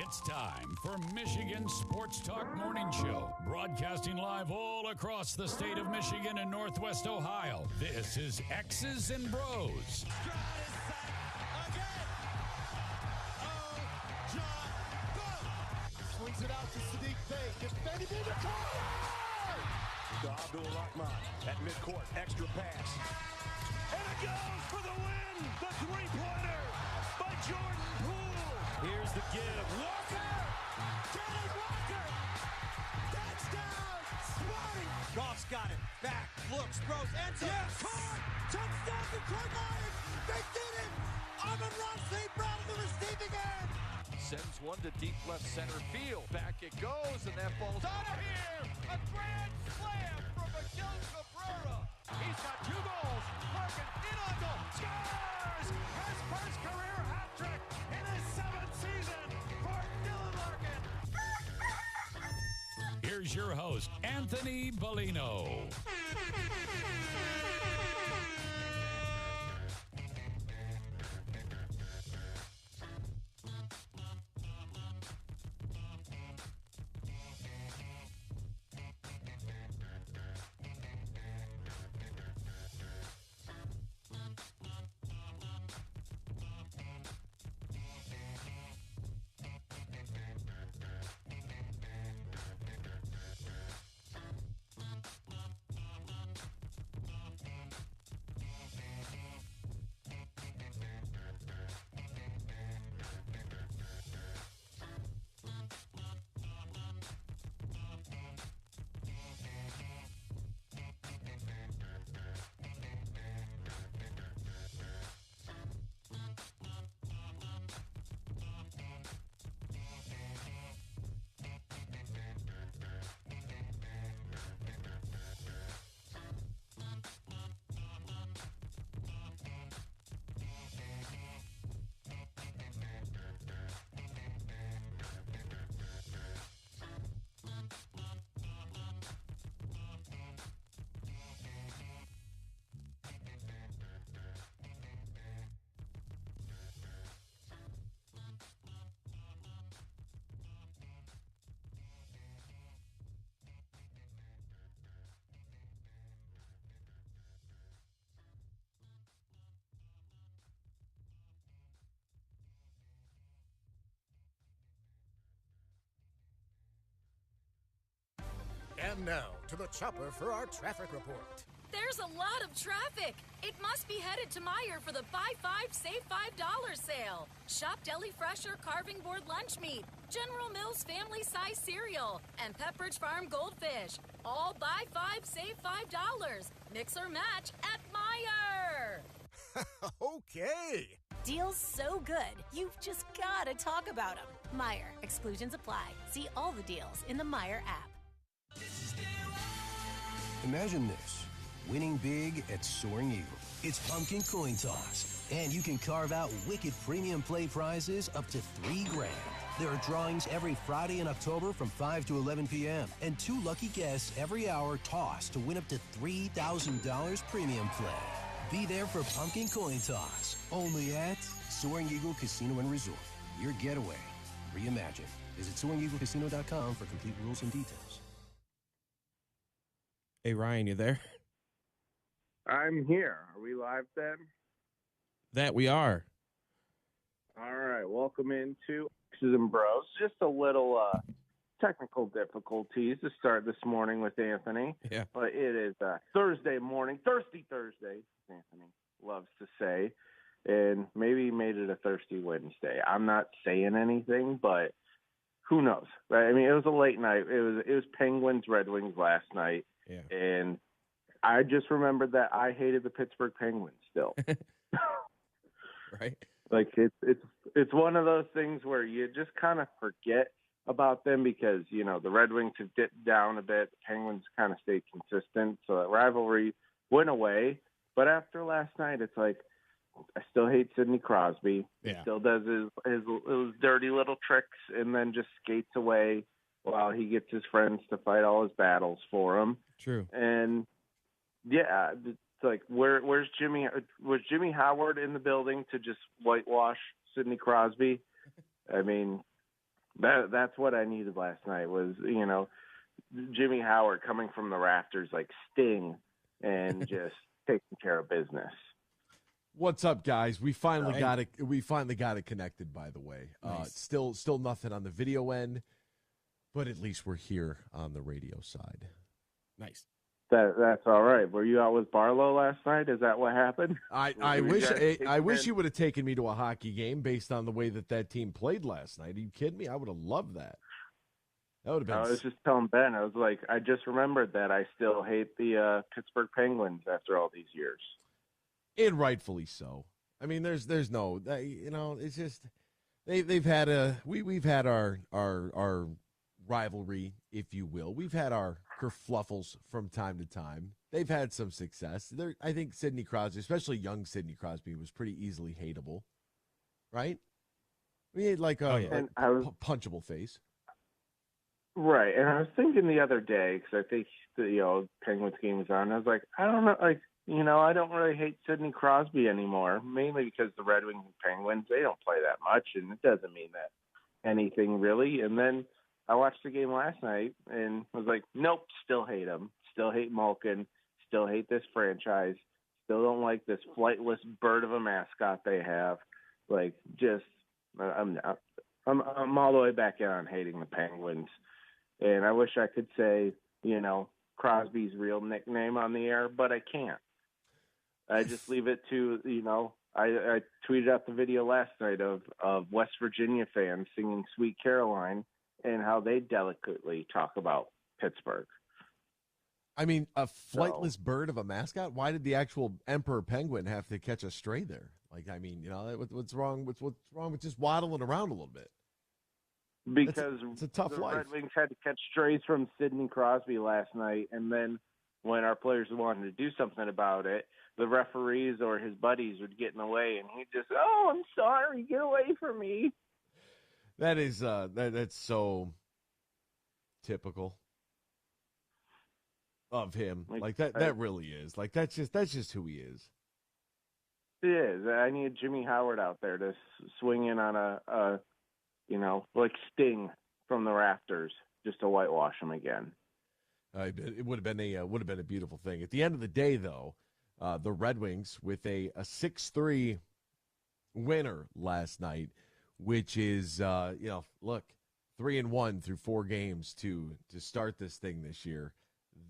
It's time for Michigan Sports Talk Morning Show, broadcasting live all across the state of Michigan and Northwest Ohio. This is X's and Bros. Swings it out to Sid the Kid. Defending in the corner. To Abdul-Rahman at midcourt. Extra pass. And it goes for the win. The three-pointer by Jordan Poole. Here's the give. Walker. Kenneth Walker. Touchdown. Smarty. Goff's got it. Back. Looks. Throws. Ends up. Yes. Caught. Touchdown. Detroit Lions. They did it. Amon-Ra St. Brown in the receiving end. Sends one to deep left center field. Back it goes, and that ball's out of here. A grand slam from Miguel Cabrera. He's got 2 goals. Larkin in on goal. Scores! His first career hat trick in his 7th season for Dylan Larkin. Here's your host, Anthony Bellino. And now to the chopper for our traffic report. There's a lot of traffic. It must be headed to Meijer for the Buy 5, Save $5 sale. Shop Deli Fresher Carving Board Lunch Meat, General Mills Family Size Cereal, and Pepperidge Farm Goldfish. All Buy 5, Save $5. Mix or match at Meijer. Okay. Deals so good, you've just got to talk about them. Meijer. Exclusions apply. See all the deals in the Meijer app. Imagine this, winning big at Soaring Eagle. It's pumpkin coin toss, and you can carve out wicked premium play prizes up to $3,000. There are drawings every Friday in October from 5 to 11 p.m. and 2 lucky guests every hour toss to win up to $3,000 premium play. Be there for pumpkin coin toss, only at Soaring Eagle Casino and Resort. Your getaway reimagined. Visit SoaringEagleCasino.com for complete rules and details. Hey, Ryan, you there? I'm here. Are we live then? That we are. All right. Welcome into X's and Bros. Just a little technical difficulties to start this morning with Anthony. Yeah. But it is Thursday morning. Thirsty Thursday, Anthony loves to say. And maybe he made it a Thirsty Wednesday. I'm not saying anything, but who knows, right? I mean, it was a late night. It was Penguins, Red Wings last night. Yeah. And I just remembered that I hated the Pittsburgh Penguins still. Right. Like it's one of those things where you just kind of forget about them because, you know, the Red Wings have dipped down a bit. The Penguins kind of stayed consistent. So that rivalry went away. But after last night, it's like, I still hate Sidney Crosby. Yeah. He still does his dirty little tricks and then just skates away while he gets his friends to fight all his battles for him. True. And yeah, it's like where's Jimmy? Was Jimmy Howard in the building to just whitewash Sidney Crosby? I mean, That's what I needed last night was, Jimmy Howard coming from the rafters like Sting and just taking care of business. What's up, guys? We finally got it. We finally got it connected. By the way, Nice. Still nothing on the video end, but at least we're here on the radio side. Nice. That's all right. Were you out with Barlow last night? Is that what happened? I wish you would have taken me to a hockey game based on the way that team played last night. Are you kidding me? I would have loved that. That would have been. I was just telling Ben. I was like, I just remembered that I still hate the Pittsburgh Penguins after all these years. And rightfully so. I mean, there's no, it's just we've had our rivalry, if you will. We've had our kerfluffles from time to time. They've had some success. I think Sidney Crosby, especially young Sidney Crosby, was pretty easily hateable, right? We had like a punchable face. Right, and I was thinking the other day, because I think the Penguins game was on, I was like, I don't know, I don't really hate Sidney Crosby anymore, mainly because the Red Wings and Penguins, they don't play that much, and it doesn't mean that anything really. And then I watched the game last night and was like, nope, still hate him, still hate Malkin, still hate this franchise, still don't like this flightless bird of a mascot they have. Like, just, I'm all the way back in on hating the Penguins. And I wish I could say, Crosby's real nickname on the air, but I can't. I just leave it to, I tweeted out the video last night of West Virginia fans singing Sweet Caroline and how they delicately talk about Pittsburgh. I mean, a flightless bird of a mascot? Why did the actual emperor penguin have to catch a stray there? Like, I mean, what's wrong with just waddling around a little bit? Because it's a tough life. Red Wings had to catch strays from Sidney Crosby last night, and then when our players wanted to do something about it, the referees or his buddies would get in the way, and he'd just, I'm sorry, get away from me. That is that's so typical of him. Like that really is. Like that's just who he is. It is. I need Jimmy Howard out there to swing in on a like Sting from the rafters, just to whitewash him again. It would have been a beautiful thing. At the end of the day, though, the Red Wings with a 6-3 winner last night, which is look, 3-1 through 4 games to start this thing this year.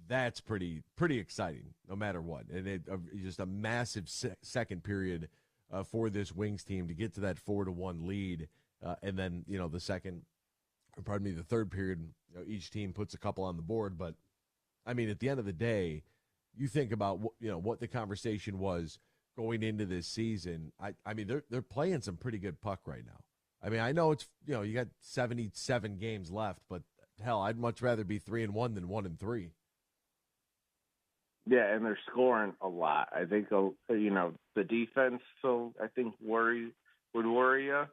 That's pretty exciting, no matter what. And just a massive second period for this Wings team to get to that 4-1 lead. And then, the third period, each team puts a couple on the board. But, I mean, at the end of the day, you think about, what the conversation was going into this season. I mean, they're playing some pretty good puck right now. I mean, I know it's, you got 77 games left, but, hell, I'd much rather be 3-1 than 1-3. Yeah, and they're scoring a lot. I think, the defense, I think would worry you.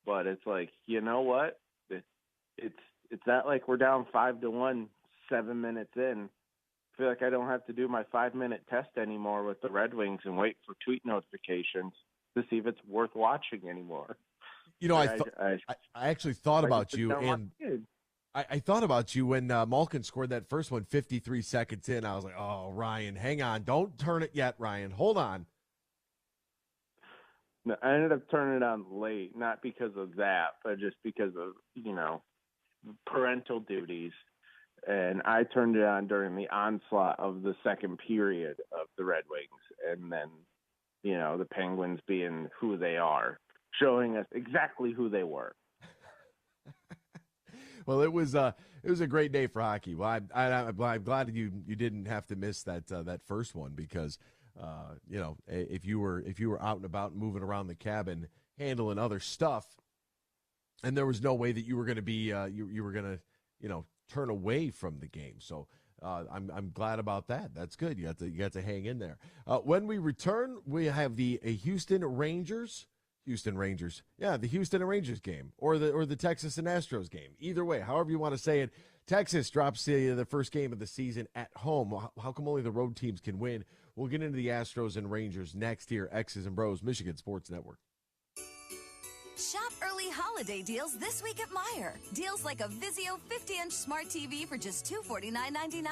But it's like, you know what? It's not like we're down 5-1 7 minutes in. I feel like I don't have to do my 5-minute test anymore with the Red Wings and wait for tweet notifications to see if it's worth watching anymore. I actually thought about you, and I thought about you when Malkin scored that first one 53 seconds in. I was like, oh, Ryan, hang on. Don't turn it yet, Ryan. Hold on. No, I ended up turning it on late, not because of that, but just because of, parental duties. And I turned it on during the onslaught of the second period of the Red Wings. And then, the Penguins being who they are, showing us exactly who they were. Well, it was a great day for hockey. Well, I'm glad you didn't have to miss that first one because if you were out and about moving around the cabin handling other stuff, and there was no way that you were going to be you were going to turn away from the game. So I'm glad about that. That's good. You got to hang in there. When we return, we have the Houston Rangers. Yeah, the Houston Rangers game or the Texas and Astros game. Either way, however you want to say it. Texas drops the first game of the season at home. How come only the road teams can win? We'll get into the Astros and Rangers next here. X's and Bros, Michigan Sports Network. Shop early holiday deals this week at Meijer. Deals like a Vizio 50-inch smart TV for just $249.99.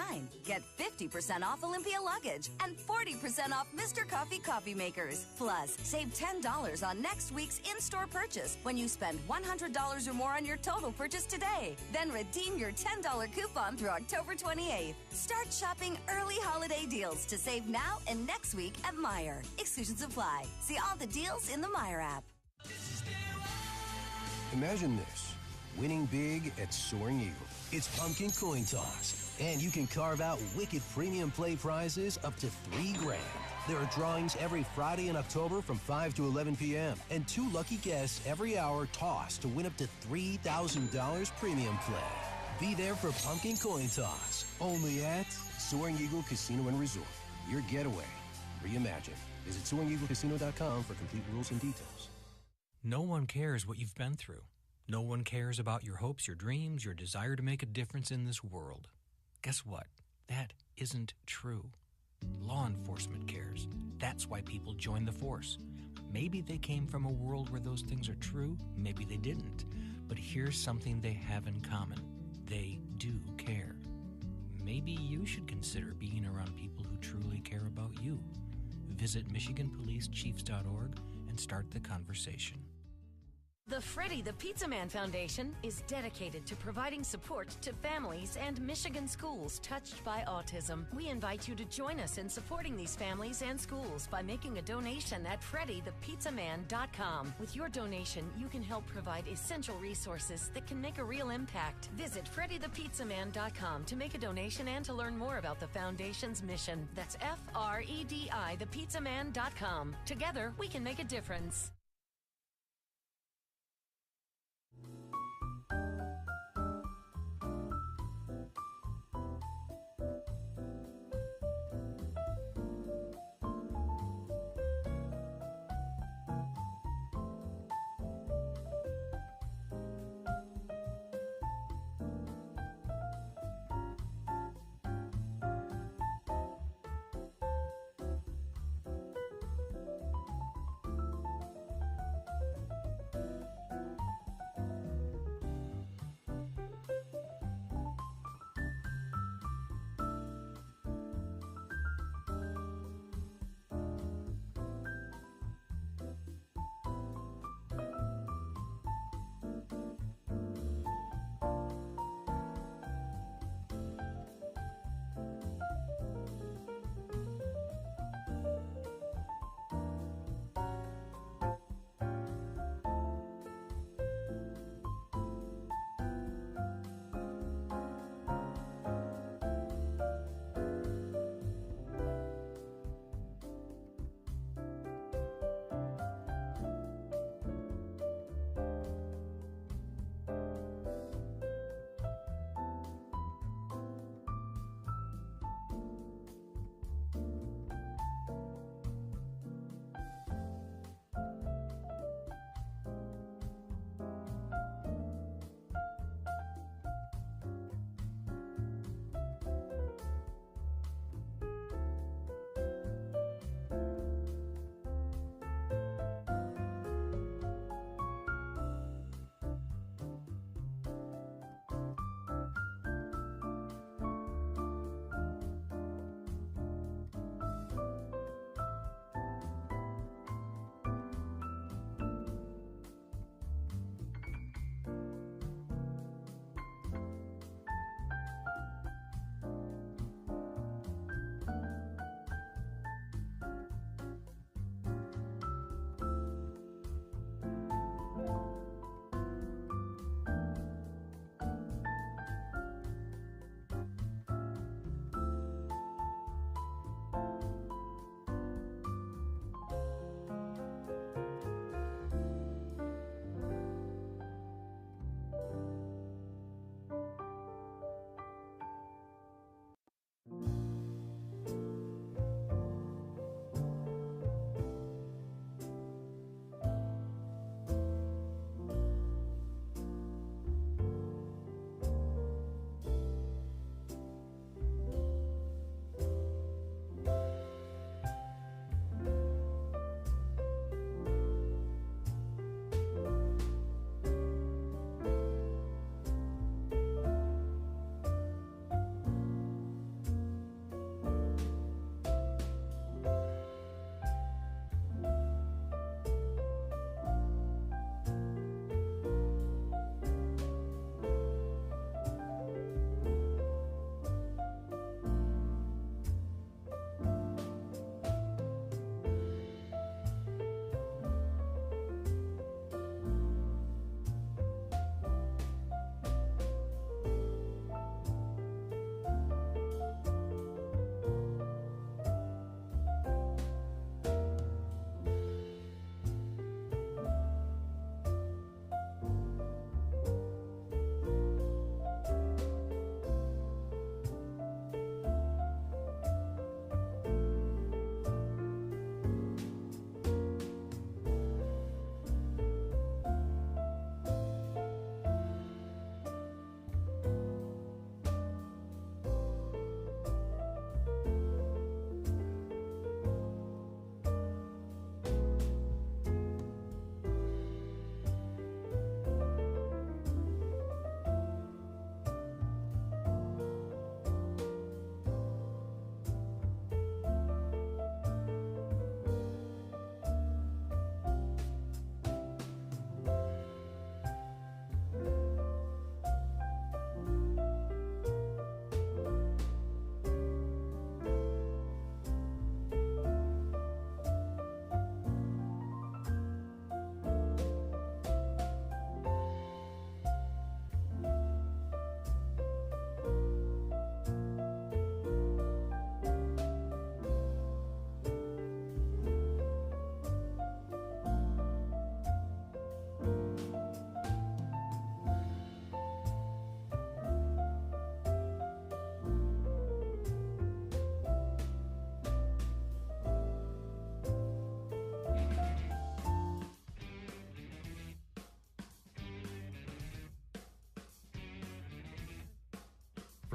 Get 50% off Olympia luggage and 40% off Mr. Coffee coffee makers. Plus, save $10 on next week's in-store purchase when you spend $100 or more on your total purchase today. Then redeem your $10 coupon through October 28th. Start shopping early holiday deals to save now and next week at Meijer. Exclusions apply. See all the deals in the Meijer app. Imagine this, winning big at Soaring Eagle. It's pumpkin coin toss, and you can carve out wicked premium play prizes up to $3,000. There are drawings every Friday in October from 5 to 11 p.m. and 2 lucky guests every hour toss to win up to $3,000 premium play. Be there for pumpkin coin toss, only at Soaring Eagle Casino and Resort. Your getaway reimagined. Visit SoaringEagleCasino.com for complete rules and details. No one cares what you've been through. No one cares about your hopes, your dreams, your desire to make a difference in this world. Guess what? That isn't true. Law enforcement cares. That's why people join the force. Maybe they came from a world where those things are true. Maybe they didn't. But here's something they have in common. They do care. Maybe you should consider being around people who truly care about you. Visit MichiganPoliceChiefs.org and start the conversation. The Freddie the Pizza Man Foundation is dedicated to providing support to families and Michigan schools touched by autism. We invite you to join us in supporting these families and schools by making a donation at FreddyThePizzaMan.com. With your donation, you can help provide essential resources that can make a real impact. Visit FreddyThePizzaMan.com to make a donation and to learn more about the foundation's mission. That's FREDI, thepizzaman.com. Together, we can make a difference.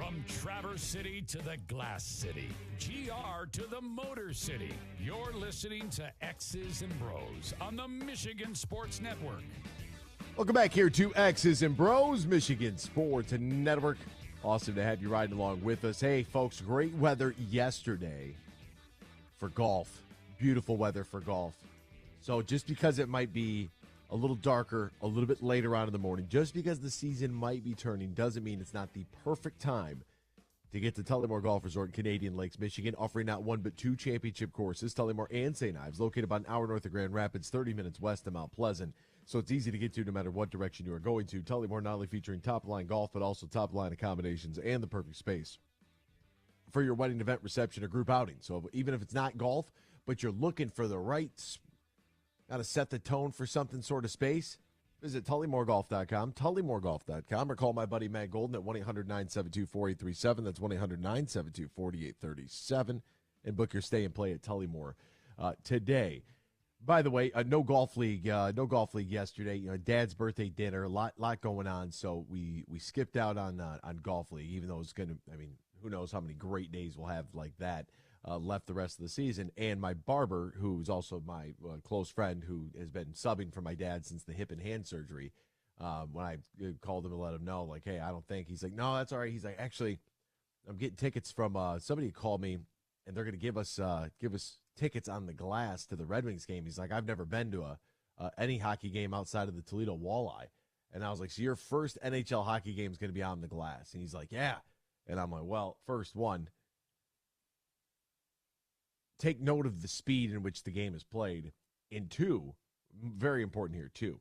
From Traverse City to the Glass City, GR to the Motor City, you're listening to X's and Bros on the Michigan Sports Network. Welcome back here to X's and Bros, Michigan Sports Network. Awesome to have you riding along with us. Hey, folks, great weather yesterday for golf. Beautiful weather for golf. So just because it might be a little darker, a little bit later on in the morning, just because the season might be turning, doesn't mean it's not the perfect time to get to Tullymore Golf Resort in Canadian Lakes, Michigan, offering not one but two championship courses, Tullymore and St. Ives, located about an hour north of Grand Rapids, 30 minutes west of Mount Pleasant. So it's easy to get to no matter what direction you are going to. Tullymore not only featuring top-line golf, but also top-line accommodations and the perfect space for your wedding event, reception, or group outing. So even if it's not golf, but you're looking for the right, got to set the tone for something sort of space, visit TullymoreGolf.com, TullymoreGolf.com, or call my buddy Matt Golden at 1-800-972-4837. That's 1-800-972-4837, and book your stay and play at Tullymore today. By the way, no golf league yesterday. You know, Dad's birthday dinner, a lot going on. So we skipped out on golf league, even though it's going to. I mean, who knows how many great days we'll have like that left the rest of the season. And my barber, who's also my close friend, who has been subbing for my dad since the hip and hand surgery. When I called him to let him know, like, hey, I don't think. He's like, no, that's all right. He's like, actually, I'm getting tickets from somebody called me, and they're going to give us tickets on the glass to the Red Wings game. He's like, I've never been to any hockey game outside of the Toledo Walleye. And I was like, so your first NHL hockey game is going to be on the glass? And he's like, yeah. And I'm like, well, first one, take note of the speed in which the game is played. And two, very important here, too,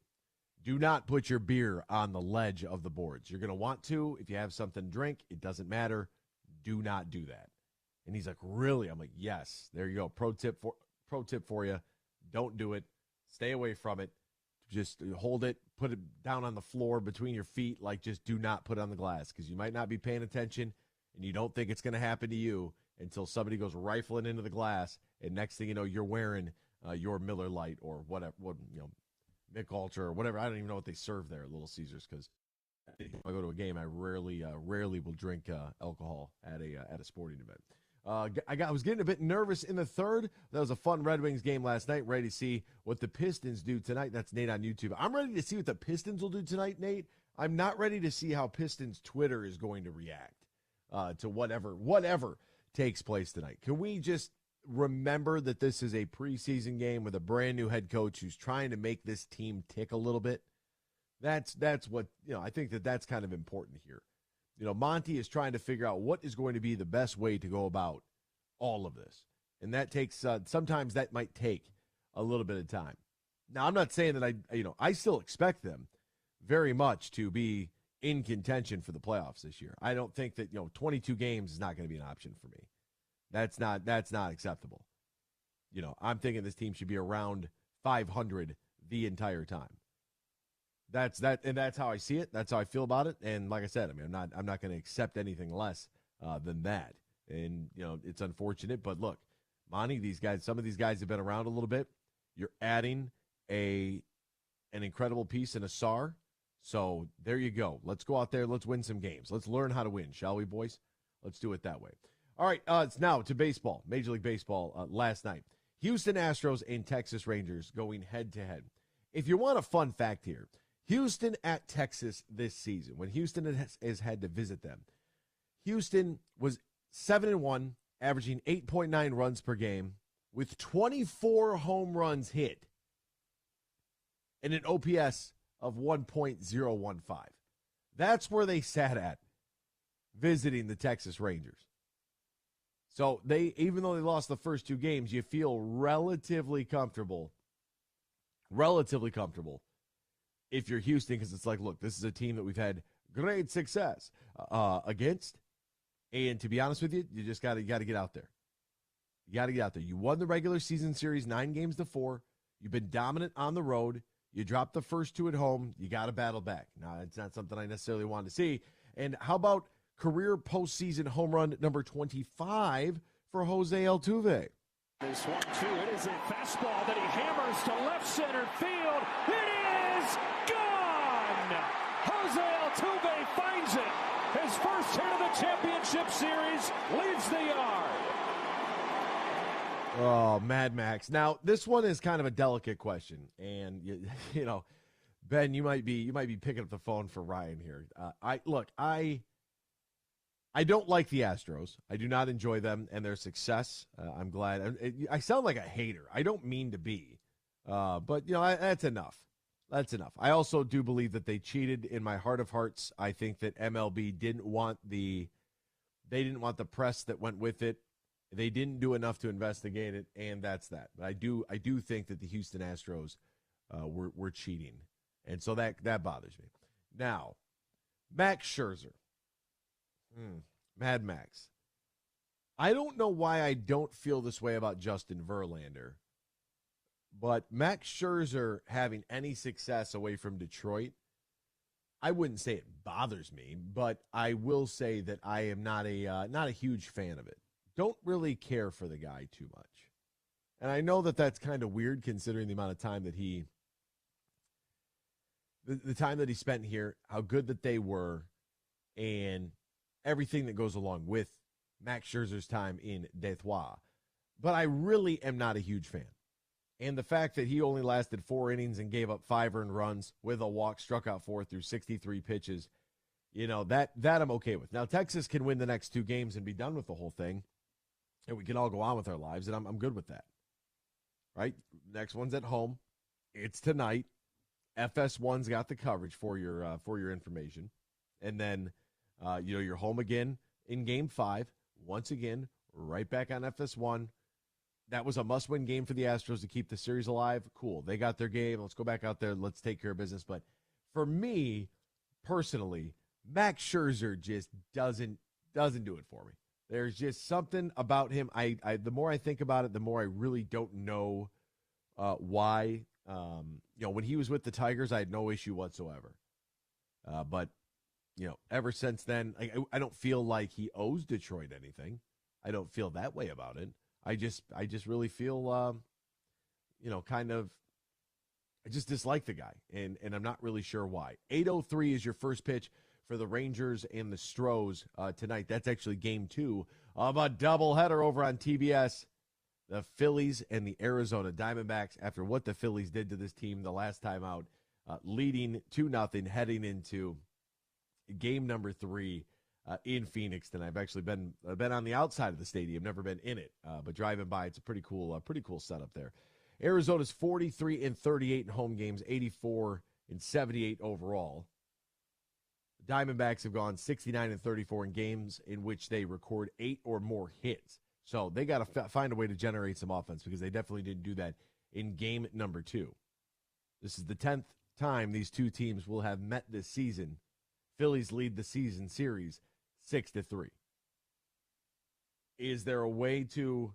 do not put your beer on the ledge of the boards. You're going to want to. If you have something to drink, it doesn't matter. Do not do that. And he's like, really? I'm like, yes. There you go. Pro tip for you. Don't do it. Stay away from it. Just hold it. Put it down on the floor between your feet. Like, just do not put it on the glass, because you might not be paying attention, and you don't think it's going to happen to you until somebody goes rifling into the glass, and next thing you know, you're wearing your Miller Lite or whatever, Mick Ultra or whatever. I don't even know what they serve there at Little Caesars, because if I go to a game, I rarely will drink alcohol at a sporting event. I was getting a bit nervous in the third. That was a fun Red Wings game last night. Ready to see what the Pistons do tonight. That's Nate on YouTube. I'm ready to see what the Pistons will do tonight, Nate. I'm not ready to see how Pistons Twitter is going to react to whatever takes place tonight. Can we just remember that this is a preseason game with a brand new head coach who's trying to make this team tick a little bit? That's what, I think that's kind of important here. Monty is trying to figure out what is going to be the best way to go about all of this. And that takes, sometimes that might take a little bit of time. Now, I'm not saying that I still expect them very much to be in contention for the playoffs this year. I don't think that, 22 games is not going to be an option for me. That's not acceptable. I'm thinking this team should be around 500 the entire time. That's how I see it. That's how I feel about it. And like I said, I'm not going to accept anything less than that. And it's unfortunate, but look, Monty, some of these guys have been around a little bit. You're adding an incredible piece in a SAR. So there you go. Let's go out there. Let's win some games. Let's learn how to win, shall we, boys? Let's do it that way. All right. It's now to baseball, Major League Baseball. Last night, Houston Astros and Texas Rangers going head to head. If you want a fun fact here, Houston at Texas this season, when Houston has had to visit them, Houston was 7-1, averaging 8.9 runs per game, with 24 home runs hit, and an OPS of 1.015. That's where they sat at visiting the Texas Rangers. So even though they lost the first two games, you feel relatively comfortable if you're Houston, because it's like, look, this is a team that we've had great success against. And to be honest with you, you just got to get out there. You got to get out there. You won the regular season series 9-4. You've been dominant on the road. You dropped the first two at home. You got to battle back. Now, it's not something I necessarily wanted to see. And how about career postseason home run number 25 for Jose Altuve? This 1-2. It is a fastball that he hammers to left center field. It is gone! Jose Altuve finds it. His first hit of the championship series leads the yard. Oh, Mad Max. Now, this one is kind of a delicate question, and you know, Ben, you might be picking up the phone for Ryan here. I don't like the Astros. I do not enjoy them and their success. I'm glad. I sound like a hater. I don't mean to be, but that's enough. That's enough. I also do believe that they cheated. In my heart of hearts, I think that MLB didn't want the press that went with it. They didn't do enough to investigate it, and that's that. But I do think that the Houston Astros were cheating, and so that bothers me. Now, Max Scherzer, Mad Max. I don't know why I don't feel this way about Justin Verlander, but Max Scherzer having any success away from Detroit, I wouldn't say it bothers me, but I will say that I am not a huge fan of it. Don't really care for the guy too much. And I know that that's kind of weird considering the amount of time that the time that he spent here, how good that they were, and everything that goes along with Max Scherzer's time in Detroit. But I really am not a huge fan. And the fact that he only lasted 4 innings and gave up 5 earned runs with a walk, struck out 4 through 63 pitches, that I'm okay with. Now, Texas can win the next 2 games and be done with the whole thing, and we can all go on with our lives, and I'm good with that. Right? Next one's at home. It's tonight. FS1's got the coverage for your information. And then, you're home again in Game 5. Once again, right back on FS1. That was a must-win game for the Astros to keep the series alive. Cool. They got their game. Let's go back out there. Let's take care of business. But for me, personally, Max Scherzer just doesn't do it for me. There's just something about him. The more I think about it, the more I really don't know why. When he was with the Tigers, I had no issue whatsoever. But ever since then, I don't feel like he owes Detroit anything. I don't feel that way about it. I just really feel, I just dislike the guy, and I'm not really sure why. 8:03 is your first pitch for the Rangers and the Astros tonight. That's actually Game 2 of a doubleheader over on TBS. The Phillies and the Arizona Diamondbacks, after what the Phillies did to this team the last time out, leading 2-0 heading into game number 3 in Phoenix. And I've actually been on the outside of the stadium, never been in it, but driving by, it's a pretty cool setup there. Arizona's 43-38 in home games, 84-78 overall. The Diamondbacks have gone 69-34 in games in which they record 8 or more hits. So they got to find a way to generate some offense, because they definitely didn't do that in game number 2. This is the 10th time these two teams will have met this season. Phillies lead the season series 6-3. Is there a way to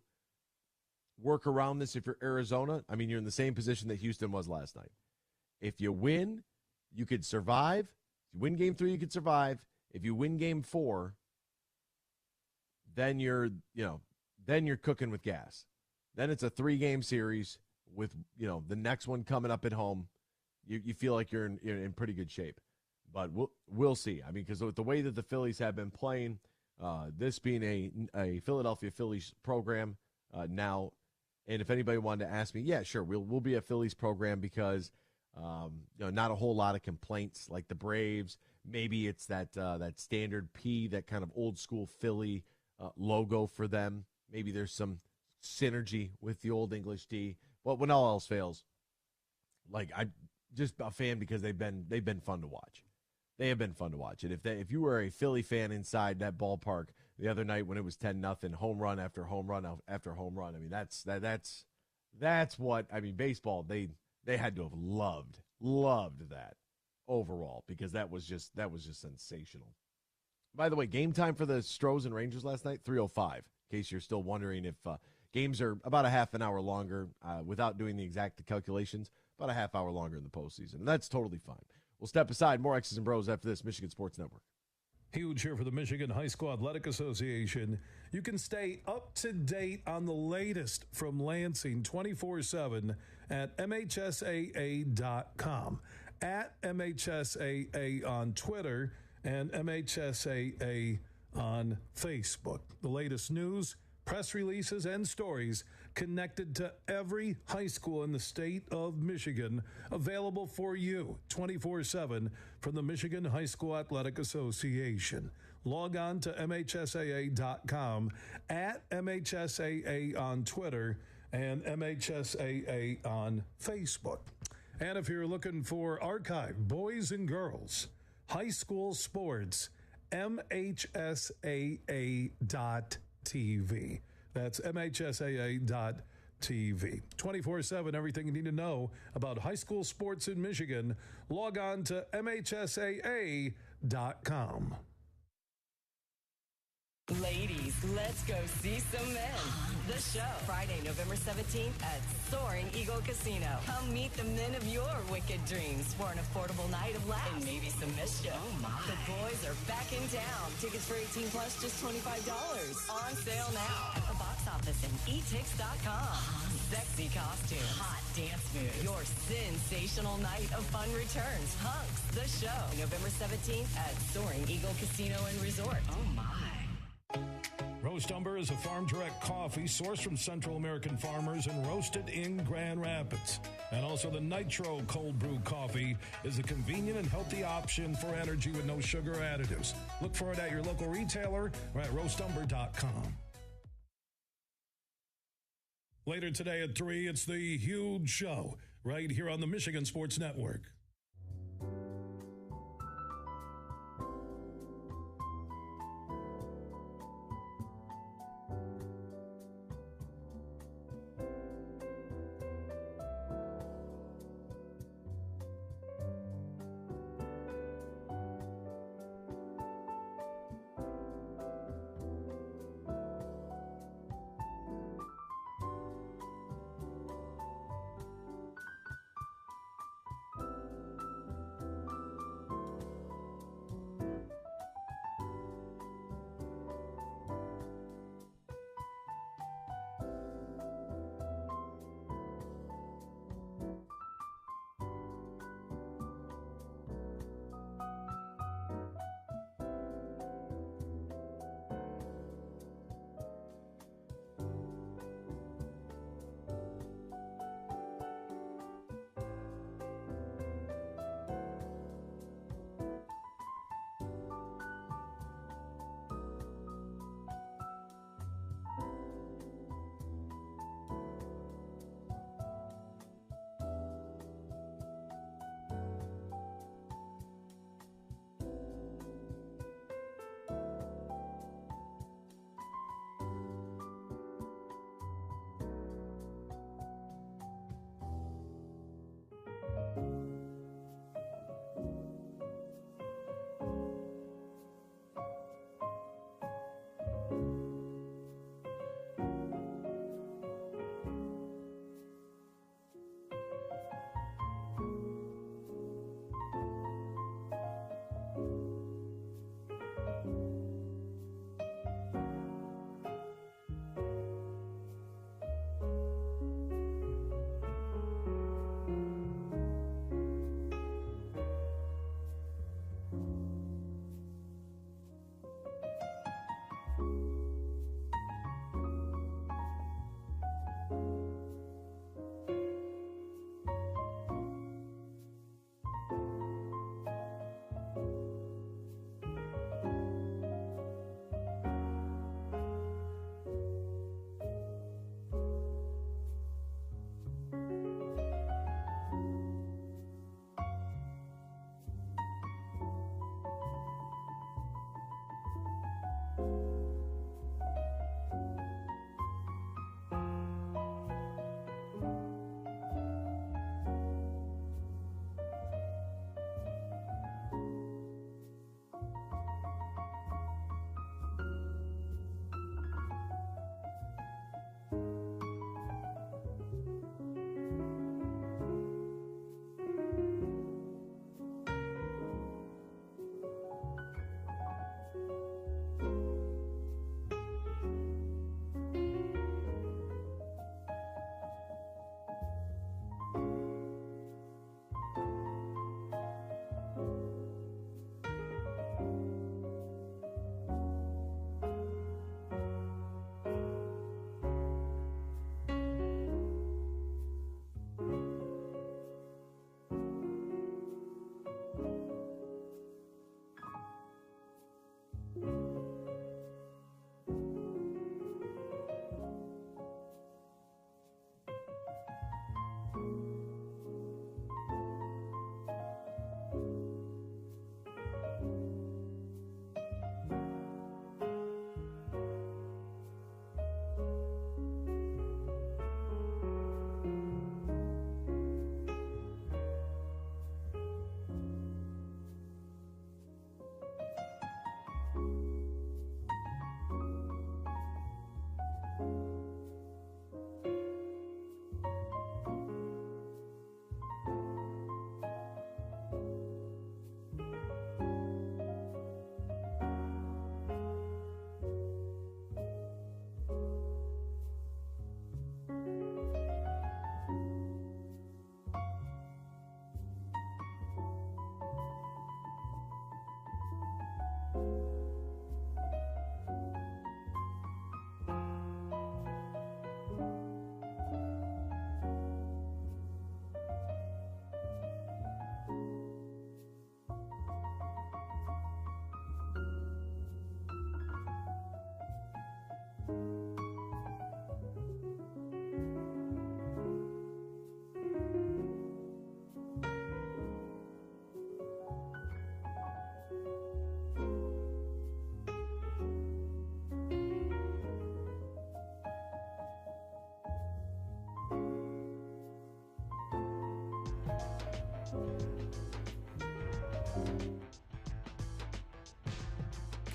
work around this if you're Arizona? I mean, you're in the same position that Houston was last night. If you win, you could survive. If you win game 3, you could survive. If you win game 4, then you're cooking with gas. Then it's a 3-game series with, the next one coming up at home. You feel like you're in pretty good shape. But we'll see. I mean, because the way that the Phillies have been playing, this being a Philadelphia Phillies program now, and if anybody wanted to ask me, yeah, sure, we'll be a Phillies program because not a whole lot of complaints like the Braves. Maybe it's that standard P, that kind of old school Philly logo for them. Maybe there's some synergy with the old English D. But when all else fails, I'm just a fan because they've been fun to watch. They have been fun to watch. And if you were a Philly fan inside that ballpark the other night when it was 10-0, home run after home run after home run, I mean that's what, I mean, baseball, they had to have loved that overall, because that was just sensational. By the way, game time for the Astros and Rangers last night, 3:05. In case you're still wondering if games are about a half an hour longer, without doing the exact calculations, about a half hour longer in the postseason. And that's totally fine. We'll step aside. More X's and Bros after this. Michigan Sports Network. Huge here for the Michigan High School Athletic Association. You can stay up to date on the latest from Lansing 24/7 at MHSAA.com. at MHSAA on Twitter and MHSAA on Facebook. The latest news, press releases, and stories connected to every high school in the state of Michigan, available for you 24/7 from the Michigan High School Athletic Association. Log on to MHSAA.com, at MHSAA on Twitter, and MHSAA on Facebook. And if you're looking for archived boys and girls high school sports, MHSAA.TV. That's MHSAA.TV. 24/7, everything you need to know about high school sports in Michigan. Log on to MHSAA.com. Ladies, let's go see some men. The show, Friday, November 17th at Soaring Eagle Casino. Come meet the men of your wicked dreams for an affordable night of laughs and maybe some mischief. Oh my. The boys are back in town. Tickets for 18 plus, just $25. On sale now at the box office and etix.com. Sexy costumes, hot dance moves. Your sensational night of fun returns. Hunks, the show, November 17th at Soaring Eagle Casino and Resort. Oh my. Roast Umber is a farm-direct coffee sourced from Central American farmers and roasted in Grand Rapids. And also the Nitro Cold Brew Coffee is a convenient and healthy option for energy with no sugar additives. Look for it at your local retailer or at roastumber.com. Later today at 3, it's the Huge Show right here on the Michigan Sports Network.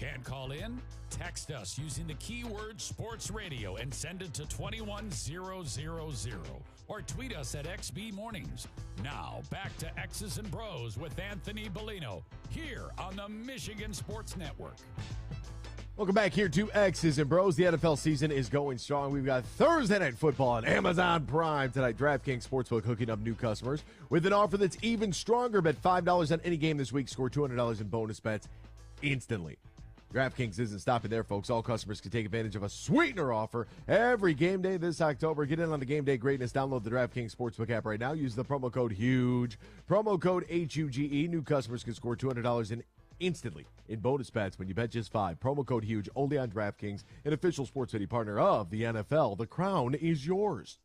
Can't call in? Text us using the keyword sports radio and send it to 21000 or tweet us at XB Mornings. Now back to X's and Bros with Anthony Bellino here on the Michigan Sports Network. Welcome back here to X's and Bros. The NFL season is going strong. We've got Thursday Night Football on Amazon Prime tonight. DraftKings Sportsbook hooking up new customers with an offer that's even stronger. Bet $5 on any game this week. Score $200 in bonus bets instantly. DraftKings isn't stopping there, folks. All customers can take advantage of a sweetener offer every game day this October. Get in on the game day greatness. Download the DraftKings Sportsbook app right now. Use the promo code HUGE. Promo code HUGE. New customers can score $200 instantly in bonus bets when you bet just $5. Promo code HUGE only on DraftKings, an official sports betting partner of the NFL. The crown is yours.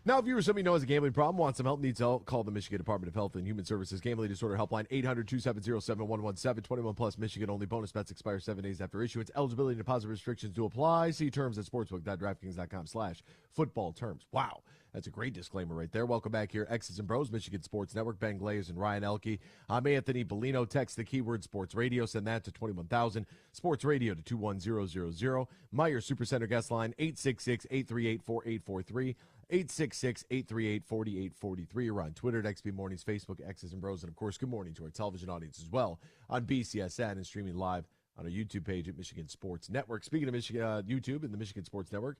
Now, if you or somebody knows a gambling problem, wants some help, needs help, call the Michigan Department of Health and Human Services Gambling Disorder Helpline, 800-270-7117, 21 plus, Michigan only. Bonus bets expire 7 days after issuance. Eligibility and deposit restrictions do apply. See terms at sportsbook.draftkings.com/football terms. Wow, that's a great disclaimer right there. Welcome back here, X's and Bros, Michigan Sports Network. Ben Glazers and Ryan Elke. I'm Anthony Bellino. Text the keyword sports radio. Send that to 21,000. Sports radio to 21000. Meyer Supercenter guest line, 866-838-4843. 866-838-4843. Or on Twitter at XB Mornings, Facebook, X's and Bros. And, of course, good morning to our television audience as well on BCSN and streaming live on our YouTube page at Michigan Sports Network. Speaking of Michigan YouTube and the Michigan Sports Network,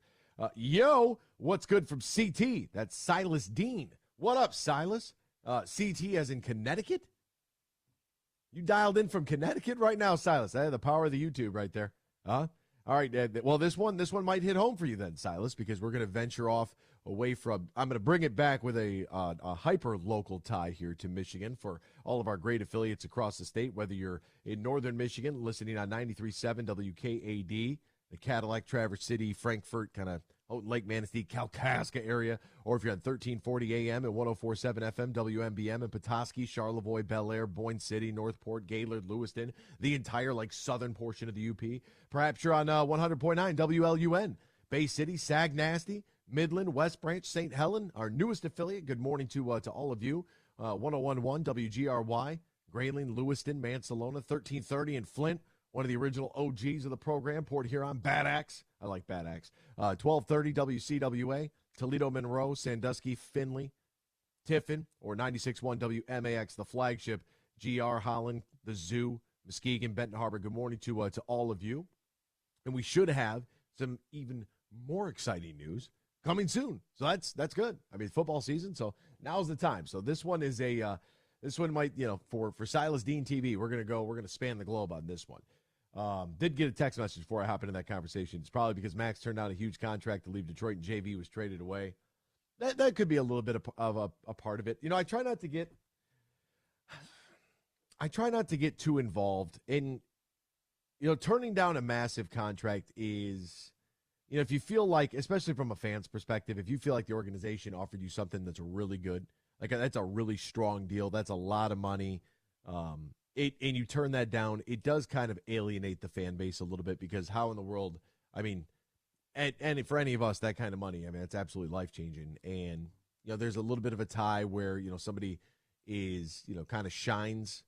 what's good from CT? That's Silas Dean. What up, Silas? CT as in Connecticut? You dialed in from Connecticut right now, Silas. The power of the YouTube right there. All right. Well, this one might hit home for you then, Silas, because we're going to venture off away from. I'm going to bring it back with a hyper local tie here to Michigan for all of our great affiliates across the state. Whether you're in northern Michigan, listening on 93.7 WKAD, the Cadillac, Traverse City, Frankfort, kind of Lake Manistee, Kalkaska area, or if you're on 1340 AM and 104.7 FM WMBM in Petoskey, Charlevoix, Bel Air, Boyne City, Northport, Gaylord, Lewiston, the entire southern portion of the UP. Perhaps you're on 100.9 WLUN, Bay City, Sagnasty, Midland, West Branch, St. Helen, our newest affiliate. Good morning to all of you. 101.1 WGRY, Grayling, Lewiston, Mansalona, 1330 in Flint. One of the original OGs of the program, Port Huron, Bad Axe. I like Bad Axe. 1230 WCWA, Toledo, Monroe, Sandusky, Findlay, Tiffin, or 96.1 WMAX, the flagship, GR, Holland, the Zoo, Muskegon, Benton Harbor. Good morning to all of you. And we should have some even more exciting news coming soon. So that's good. I mean, football season, so now's the time. So this one is this one might, for Silas Dean TV, we're going to span the globe on this one. Did get a text message before I hop into that conversation. It's probably because Max turned down a huge contract to leave Detroit and JV was traded away. That could be a little bit of a part of it. I try not to get too involved in, turning down a massive contract is, if you feel like, especially from a fan's perspective, if you feel like the organization offered you something that's really good, like that's a really strong deal, that's a lot of money, and you turn that down, it does kind of alienate the fan base a little bit, because how in the world, I mean, and for any of us, that kind of money, I mean, it's absolutely life-changing. And, there's a little bit of a tie where, somebody is, kind of shines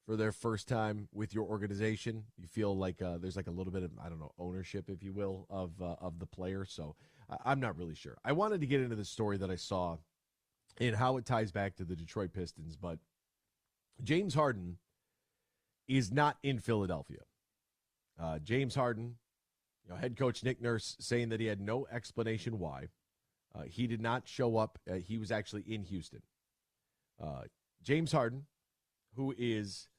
for their first time with your organization. You feel like there's a little bit of, ownership, if you will, of the player. So I'm not really sure. I wanted to get into the story that I saw and how it ties back to the Detroit Pistons, but James Harden is not in Philadelphia. James Harden, head coach Nick Nurse saying that he had no explanation why. He did not show up. He was actually in Houston. James Harden, who is,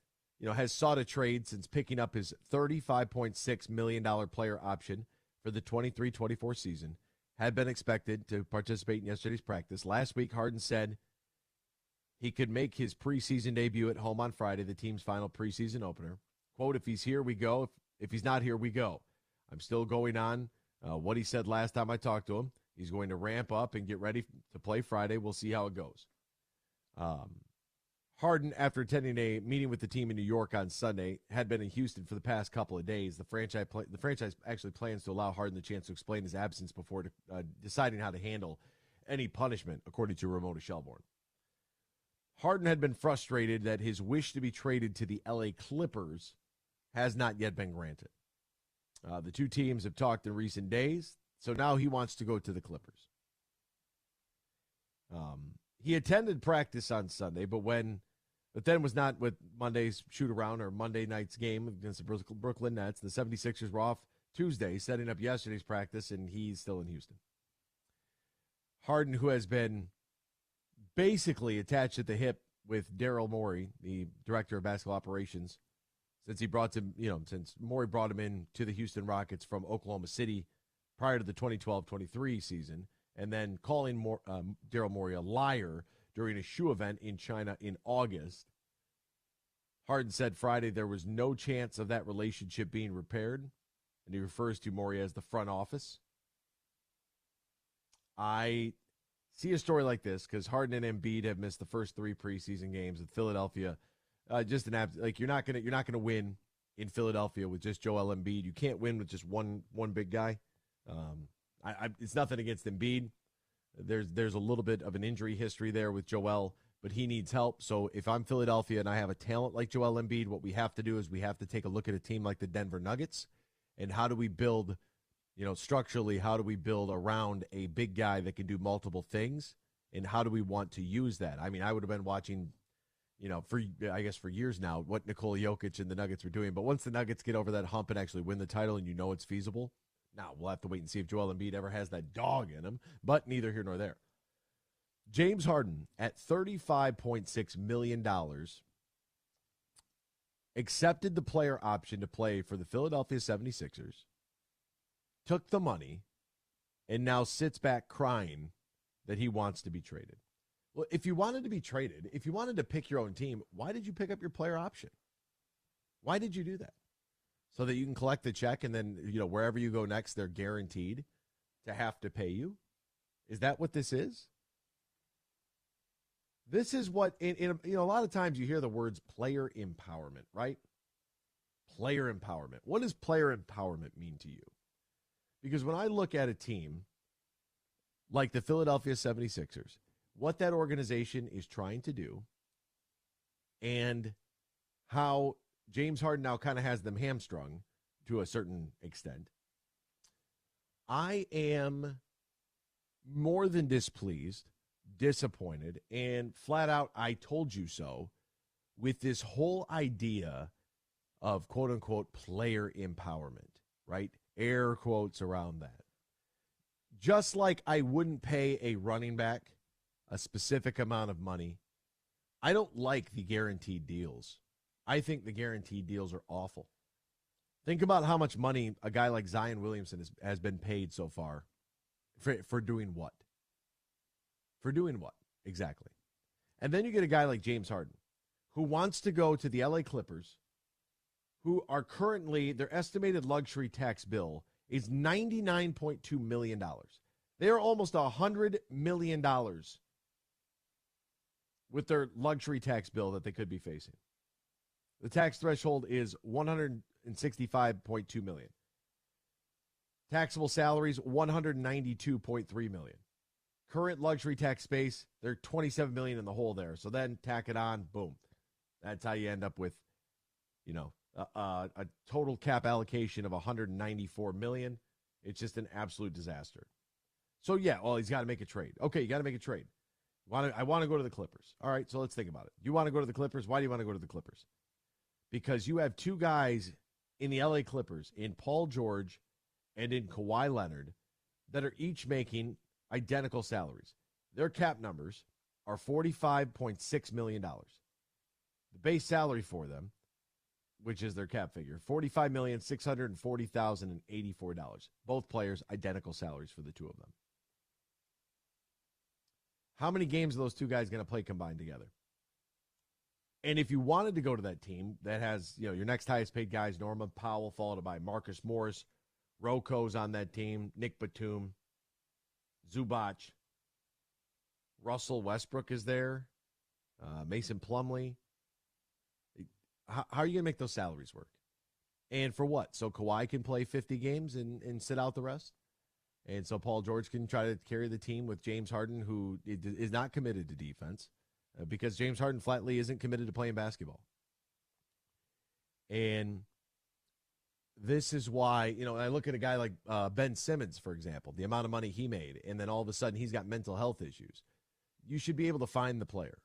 has sought a trade since picking up his $35.6 million player option for the 23-24 season, had been expected to participate in yesterday's practice. Last week, Harden said he could make his preseason debut at home on Friday, the team's final preseason opener. Quote, "If he's here, we go. If he's not here, we go. I'm still going on what he said last time I talked to him. He's going to ramp up and get ready to play Friday. We'll see how it goes." Harden, after attending a meeting with the team in New York on Sunday, had been in Houston for the past couple of days. The franchise actually plans to allow Harden the chance to explain his absence before deciding how to handle any punishment, according to Ramona Shelbourne. Harden had been frustrated that his wish to be traded to the LA Clippers has not yet been granted. The two teams have talked in recent days, so now he wants to go to the Clippers. He attended practice on Sunday, but then was not with Monday's shoot-around or Monday night's game against the Brooklyn Nets. The 76ers were off Tuesday, setting up yesterday's practice, and he's still in Houston. Harden, who has been basically attached at the hip with Daryl Morey, the director of basketball operations, since Morey brought him in to the Houston Rockets from Oklahoma City prior to the 2012-23 season, and then calling Daryl Morey a liar during a shoe event in China in August. Harden said Friday there was no chance of that relationship being repaired, and he refers to Morey as the front office. I see a story like this because Harden and Embiid have missed the first 3 preseason games with Philadelphia. You're not gonna win in Philadelphia with just Joel Embiid. You can't win with just one big guy. It's nothing against Embiid. There's a little bit of an injury history there with Joel, but he needs help. So if I'm Philadelphia and I have a talent like Joel Embiid, what we have to do is we have to take a look at a team like the Denver Nuggets and how do we build, structurally, how do we build around a big guy that can do multiple things, and how do we want to use that? I mean, I would have been watching, for years now, what Nikola Jokic and the Nuggets were doing. But once the Nuggets get over that hump and actually win the title and it's feasible, now we'll have to wait and see if Joel Embiid ever has that dog in him, but neither here nor there. James Harden, at $35.6 million, accepted the player option to play for the Philadelphia 76ers, took the money, and now sits back crying that he wants to be traded. Well, if you wanted to be traded, if you wanted to pick your own team, why did you pick up your player option? Why did you do that? So that you can collect the check and then, wherever you go next, they're guaranteed to have to pay you? Is that what this is? This is what, a lot of times you hear the words player empowerment, right? Player empowerment. What does player empowerment mean to you? Because when I look at a team like the Philadelphia 76ers, what that organization is trying to do and how James Harden now kind of has them hamstrung to a certain extent, I am more than displeased, disappointed, and flat out, I told you so, with this whole idea of quote-unquote player empowerment, right? Air quotes around that. Just like I wouldn't pay a running back a specific amount of money, I don't like the guaranteed deals. I think the guaranteed deals are awful. Think about how much money a guy like Zion Williamson has been paid so far. For doing what? For doing what? Exactly. And then you get a guy like James Harden, who wants to go to the LA Clippers, who are currently, their estimated luxury tax bill is $99.2 million. They are almost $100 million with their luxury tax bill that they could be facing. The tax threshold is $165.2 million. Taxable salaries, $192.3 million. Current luxury tax space, they're $27 million in the hole there. So then tack it on, boom. That's how you end up with, a total cap allocation of $194 million. It's just an absolute disaster. So yeah, well, he's got to make a trade. Okay, you got to make a trade. I want to go to the Clippers. All right, so let's think about it. You want to go to the Clippers? Why do you want to go to the Clippers? Because you have two guys in the LA Clippers, in Paul George and in Kawhi Leonard, that are each making identical salaries. Their cap numbers are $45.6 million. The base salary for them, which is their cap figure, $45,640,084. Both players, identical salaries for the two of them. How many games are those two guys going to play combined together? And if you wanted to go to that team that has, your next highest paid guys, Norman Powell, followed by Marcus Morris, Rocco's on that team, Nick Batum, Zubac, Russell Westbrook is there, Mason Plumlee. How are you going to make those salaries work? And for what? So Kawhi can play 50 games and sit out the rest? And so Paul George can try to carry the team with James Harden, who is not committed to defense, because James Harden flatly isn't committed to playing basketball. And This is why, I look at a guy like Ben Simmons, for example, the amount of money he made, and then all of a sudden he's got mental health issues. You should be able to find the player.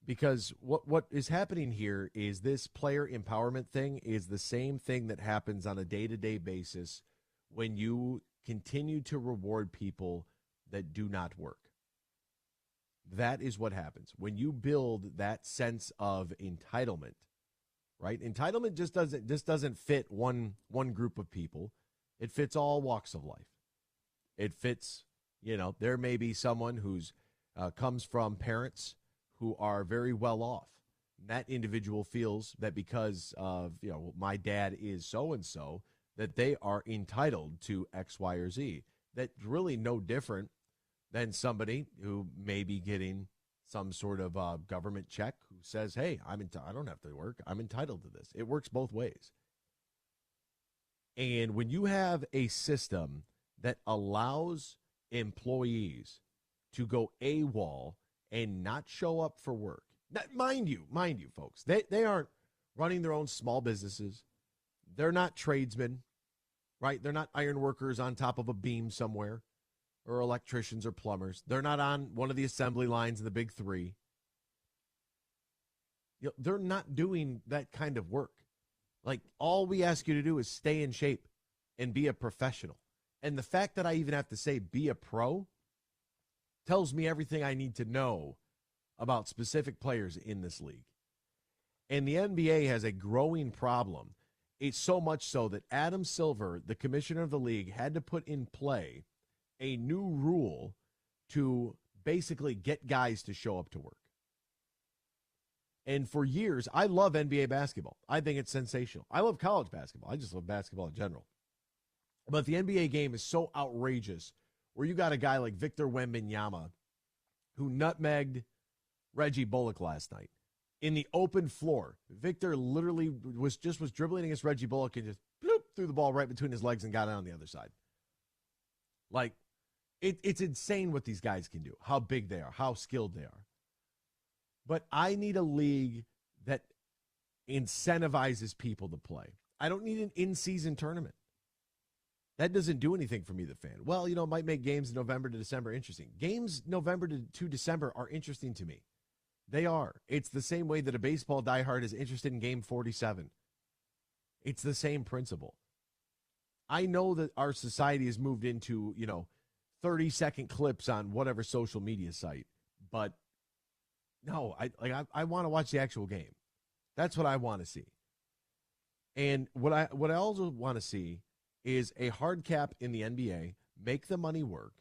Because what is happening here is this player empowerment thing is the same thing that happens on a day-to-day basis when you continue to reward people that do not work. That is what happens. When you build that sense of entitlement, right? Entitlement just doesn't fit one group of people. It fits all walks of life. It fits, there may be someone who's comes from parents who are very well off. That individual feels that because of, my dad is so-and-so, that they are entitled to X, Y, or Z. That's really no different than somebody who may be getting some sort of government check who says, hey, I don't have to work. I'm entitled to this. It works both ways. And when you have a system that allows employees to go AWOL and not show up for work. Now, mind you, folks, they aren't running their own small businesses. They're not tradesmen, right? They're not iron workers on top of a beam somewhere or electricians or plumbers. They're not on one of the assembly lines in the big three. They're not doing that kind of work. Like, all we ask you to do is stay in shape and be a professional. And the fact that I even have to say be a pro tells me everything I need to know about specific players in this league. And the NBA has a growing problem. It's so much so that Adam Silver, the commissioner of the league, had to put in play a new rule to basically get guys to show up to work. And for years, I love NBA basketball. I think it's sensational. I love college basketball. I just love basketball in general. But the NBA game is so outrageous where you got a guy like Victor Wembanyama who nutmegged Reggie Bullock last night in the open floor. Victor literally was dribbling against Reggie Bullock and just bloop, threw the ball right between his legs and got it on the other side. Like, it's insane what these guys can do, how big they are, how skilled they are. But I need a league that incentivizes people to play. I don't need an in-season tournament. That doesn't do anything for me, the fan. Well, it might make games November to December interesting. Games November to December are interesting to me. They are. It's the same way that a baseball diehard is interested in game 47. It's the same principle. I know that our society has moved into, 30-second clips on whatever social media site. But no, I want to watch the actual game. That's what I want to see. And what I also want to see is a hard cap in the NBA, make the money work.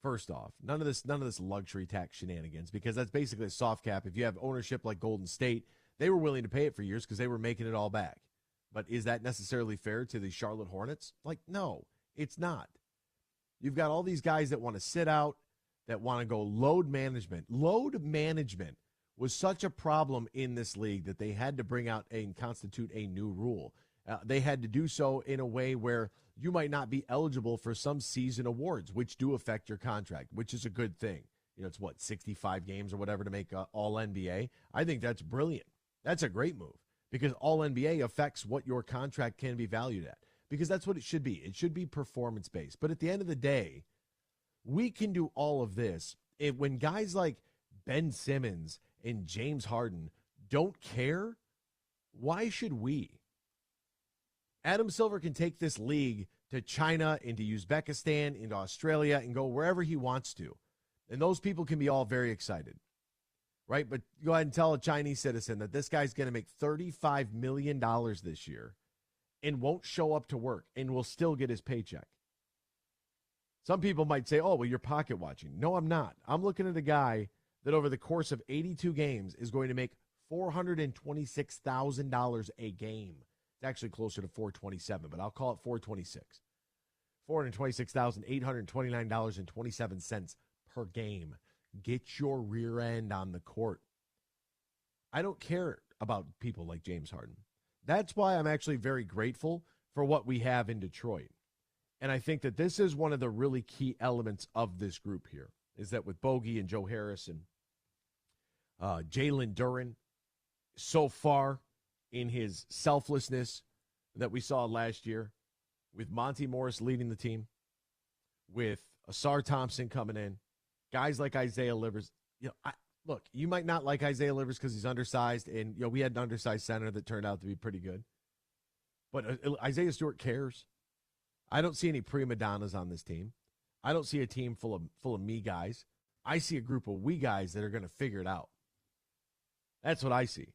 First off, none of this luxury tax shenanigans, because that's basically a soft cap. If you have ownership like Golden State, they were willing to pay it for years because they were making it all back. But is that necessarily fair to the Charlotte Hornets? No, it's not. You've got all these guys that want to sit out, that want to go load management. Load management was such a problem in this league that they had to bring out and constitute a new rule. They had to do so in a way where you might not be eligible for some season awards, which do affect your contract, which is a good thing. It's 65 games or whatever to make all NBA. I think that's brilliant. That's a great move because all NBA affects what your contract can be valued at, because that's what it should be. It should be performance based. But at the end of the day, we can do all of this when guys like Ben Simmons and James Harden don't care. Why should we? Adam Silver can take this league to China, into Uzbekistan, into Australia, and go wherever he wants to. And those people can be all very excited, right? But go ahead and tell a Chinese citizen that this guy's going to make $35 million this year and won't show up to work and will still get his paycheck. Some people might say, oh, well, you're pocket watching. No, I'm not. I'm looking at a guy that over the course of 82 games is going to make $426,000 a game. It's actually closer to $427, but I'll call it $426. $426,829.27 per game. Get your rear end on the court. I don't care about people like James Harden. That's why I'm actually very grateful for what we have in Detroit. And I think that this is one of the really key elements of this group here, is that with Bogey and Joe Harris and Jalen Duren, so far in his selflessness, that we saw last year with Monty Morris leading the team, with Asar Thompson coming in, guys like Isaiah Livers. Look, you might not like Isaiah Livers because he's undersized, and we had an undersized center that turned out to be pretty good. But Isaiah Stewart cares. I don't see any prima donnas on this team. I don't see a team full of me guys. I see a group of we guys that are going to figure it out. That's what I see.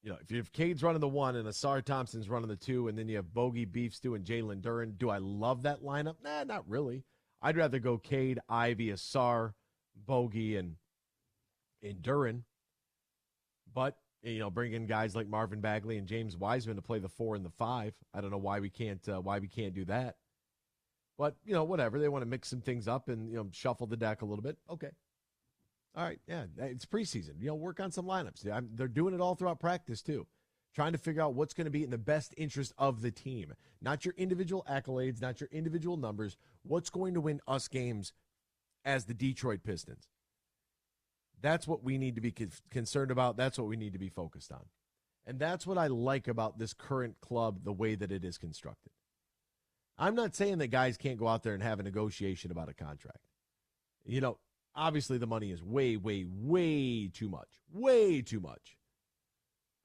If you have Cade's running the 1 and Asar Thompson's running the 2, and then you have Bogey, Beef Stew, and Jalen Duren, do I love that lineup? Nah, not really. I'd rather go Cade, Ivy, Asar, Bogey, and Duren. But, bring in guys like Marvin Bagley and James Wiseman to play the 4 and the 5. I don't know why we can't do that. But, whatever. They want to mix some things up and, shuffle the deck a little bit. Okay. All right, yeah, it's preseason. Work on some lineups. They're doing it all throughout practice, too, trying to figure out what's going to be in the best interest of the team. Not your individual accolades, not your individual numbers. What's going to win us games as the Detroit Pistons? That's what we need to be concerned about. That's what we need to be focused on. And that's what I like about this current club, the way that it is constructed. I'm not saying that guys can't go out there and have a negotiation about a contract. Obviously, the money is way, way, way too much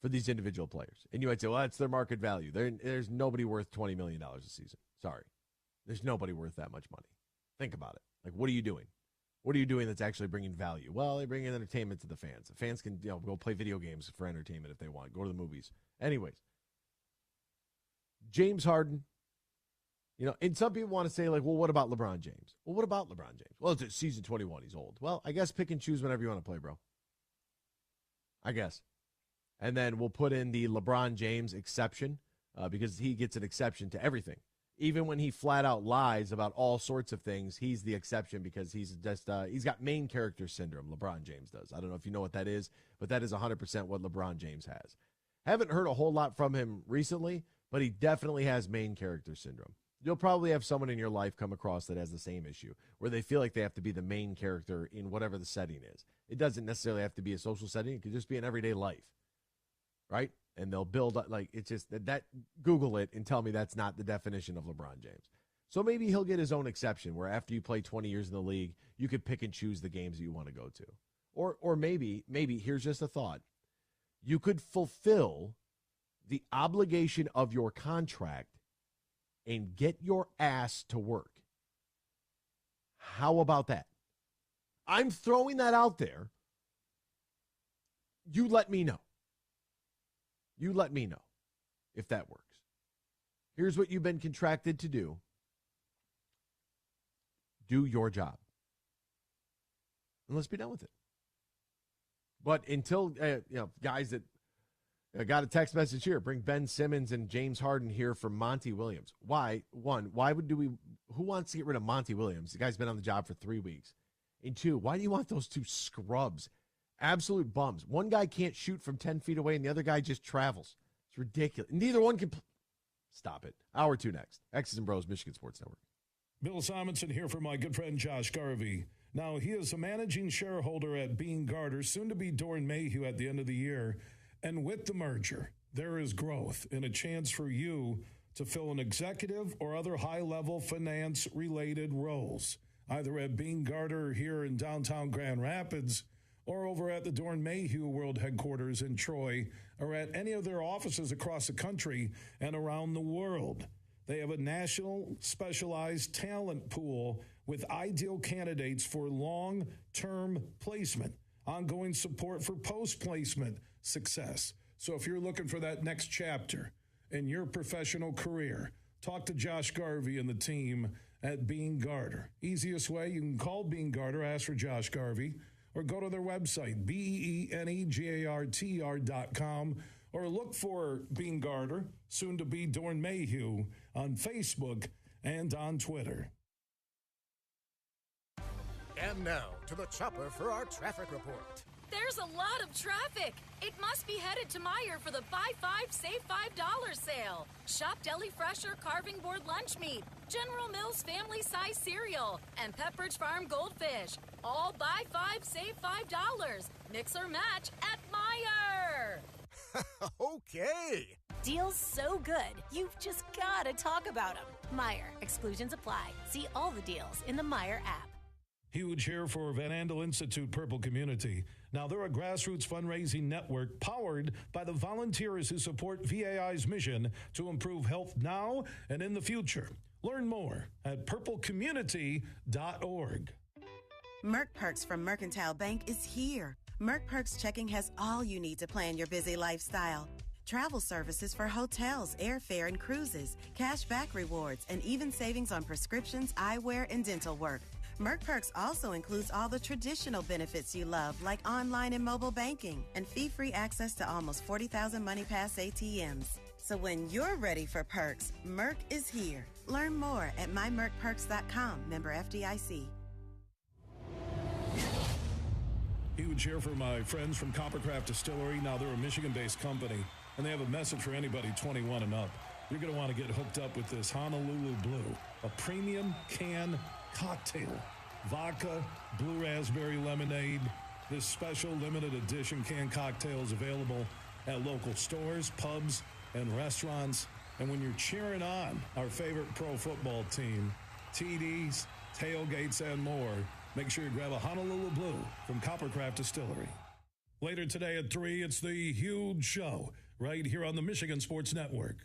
for these individual players. And you might say, well, that's their market value. There's nobody worth $20 million a season. Sorry. There's nobody worth that much money. Think about it. Like, what are you doing? What are you doing that's actually bringing value? Well, they bring in entertainment to the fans. The fans can go play video games for entertainment if they want, go to the movies. Anyways, James Harden. And some people want to say, like, well, what about LeBron James? Well, what about LeBron James? Well, it's season 21. He's old. Well, I guess pick and choose whenever you want to play, bro. I guess. And then we'll put in the LeBron James exception because he gets an exception to everything. Even when he flat out lies about all sorts of things, he's the exception because he's just he's got main character syndrome. LeBron James does. I don't know if you know what that is, but that is 100% what LeBron James has. Haven't heard a whole lot from him recently, but he definitely has main character syndrome. You'll probably have someone in your life come across that has the same issue, where they feel like they have to be the main character in whatever the setting is. It doesn't necessarily have to be a social setting. It could just be an everyday life, right? And they'll build up, like, it's just that Google it and tell me that's not the definition of LeBron James. So maybe he'll get his own exception where after you play 20 years in the league, you could pick and choose the games that you want to go to. Or maybe, here's just a thought. You could fulfill the obligation of your contract and get your ass to work. How about that? I'm throwing that out there. You let me know. You let me know if that works. Here's what you've been contracted to do. Do your job. And let's be done with it. But until, guys that got a text message here, bring Ben Simmons and James Harden here for Monty Williams. Why? One, who wants to get rid of Monty Williams? The guy's been on the job for 3 weeks. And two, why do you want those two scrubs? Absolute bums. One guy can't shoot from 10 feet away and the other guy just travels. It's ridiculous. Neither one can. Stop it. Hour 2 next. X's and Bros, Michigan Sports Network. Bill Simonson here for my good friend Josh Garvey. Now, he is a managing shareholder at Bean Garter, soon to be Doran Mayhew at the end of the year. And with the merger, there is growth and a chance for you to fill an executive or other high-level finance-related roles, either at Bean Garter here in downtown Grand Rapids or over at the Doran Mayhew World Headquarters in Troy or at any of their offices across the country and around the world. They have a national specialized talent pool with ideal candidates for long-term placement, ongoing support for post-placement success. So if you're looking for that next chapter in your professional career, talk to Josh Garvey and the team at Bean Garter. Easiest way, you can call Bean Garter, ask for Josh Garvey, or go to their website, BEENEGARTR.com, or look for Bean Garter, soon to be Doran Mayhew, on Facebook and on Twitter. And now to the chopper for our traffic report. There's a lot of traffic. It must be headed to Meijer for the Buy 5, Save $5 sale. Shop Deli Fresher Carving Board Lunch Meat, General Mills Family Size Cereal, and Pepperidge Farm Goldfish. All Buy 5, Save $5. Mix or match at Meijer. Okay. Deals so good, you've just got to talk about them. Meijer. Exclusions apply. See all the deals in the Meijer app. Huge here for Van Andel Institute Purple Community. Now, they're a grassroots fundraising network powered by the volunteers who support VAI's mission to improve health now and in the future. Learn more at purplecommunity.org. Merck Perks from Mercantile Bank is here. Merck Perks checking has all you need to plan your busy lifestyle. Travel services for hotels, airfare, and cruises, cash back rewards, and even savings on prescriptions, eyewear, and dental work. Merck Perks also includes all the traditional benefits you love, like online and mobile banking, and fee-free access to almost 40,000 MoneyPass ATMs. So when you're ready for perks, Merck is here. Learn more at mymerckperks.com, member FDIC. Huge here for my friends from Coppercraft Distillery. Now, they're a Michigan-based company, and they have a message for anybody 21 and up. You're going to want to get hooked up with this Honolulu Blue, a premium can cocktail. Vodka, blue raspberry lemonade. This special limited edition canned cocktail is available at local stores, pubs, and restaurants. And when you're cheering on our favorite pro football team, TDs, tailgates, and more, make sure you grab a Honolulu Blue from Coppercraft Distillery. Later today at 3, it's the Huge Show right here on the Michigan Sports Network.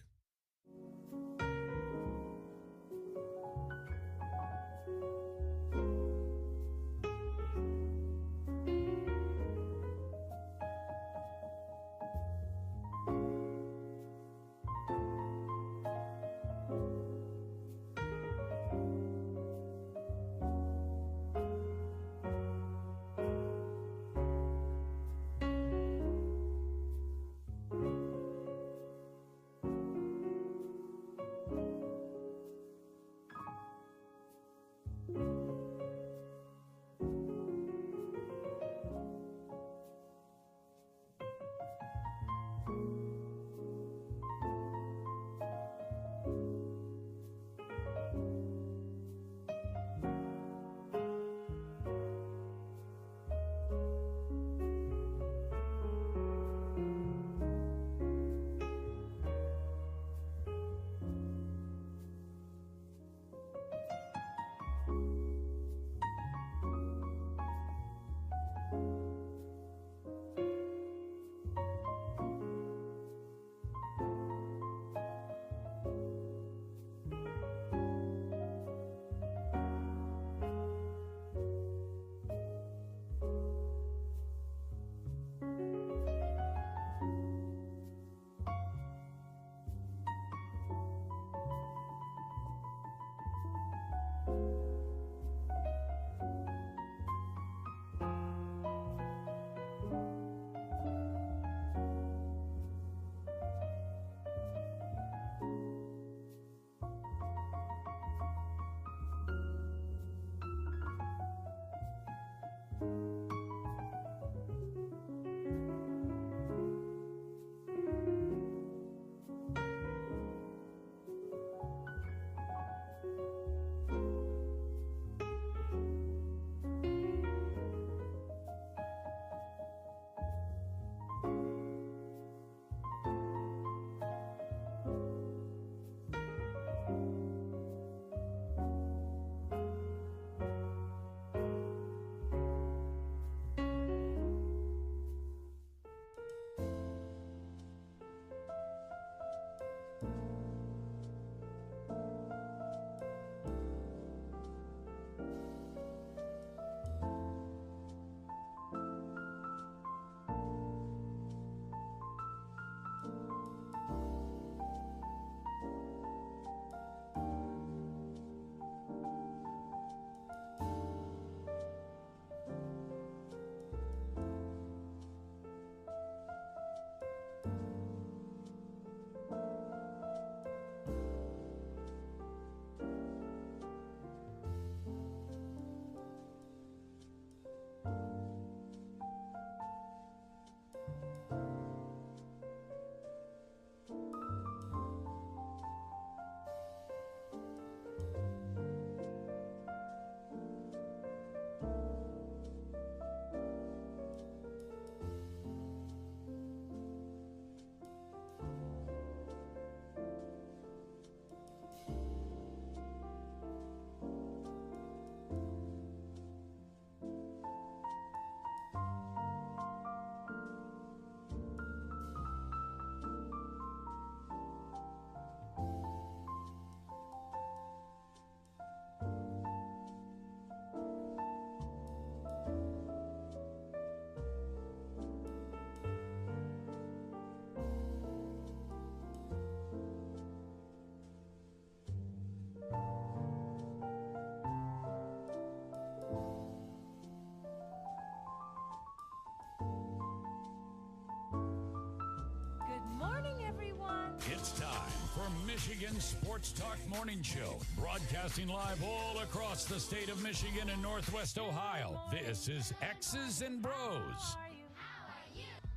for Michigan Sports Talk Morning Show, broadcasting live all across the state of Michigan and Northwest Ohio. This is X's and Bros.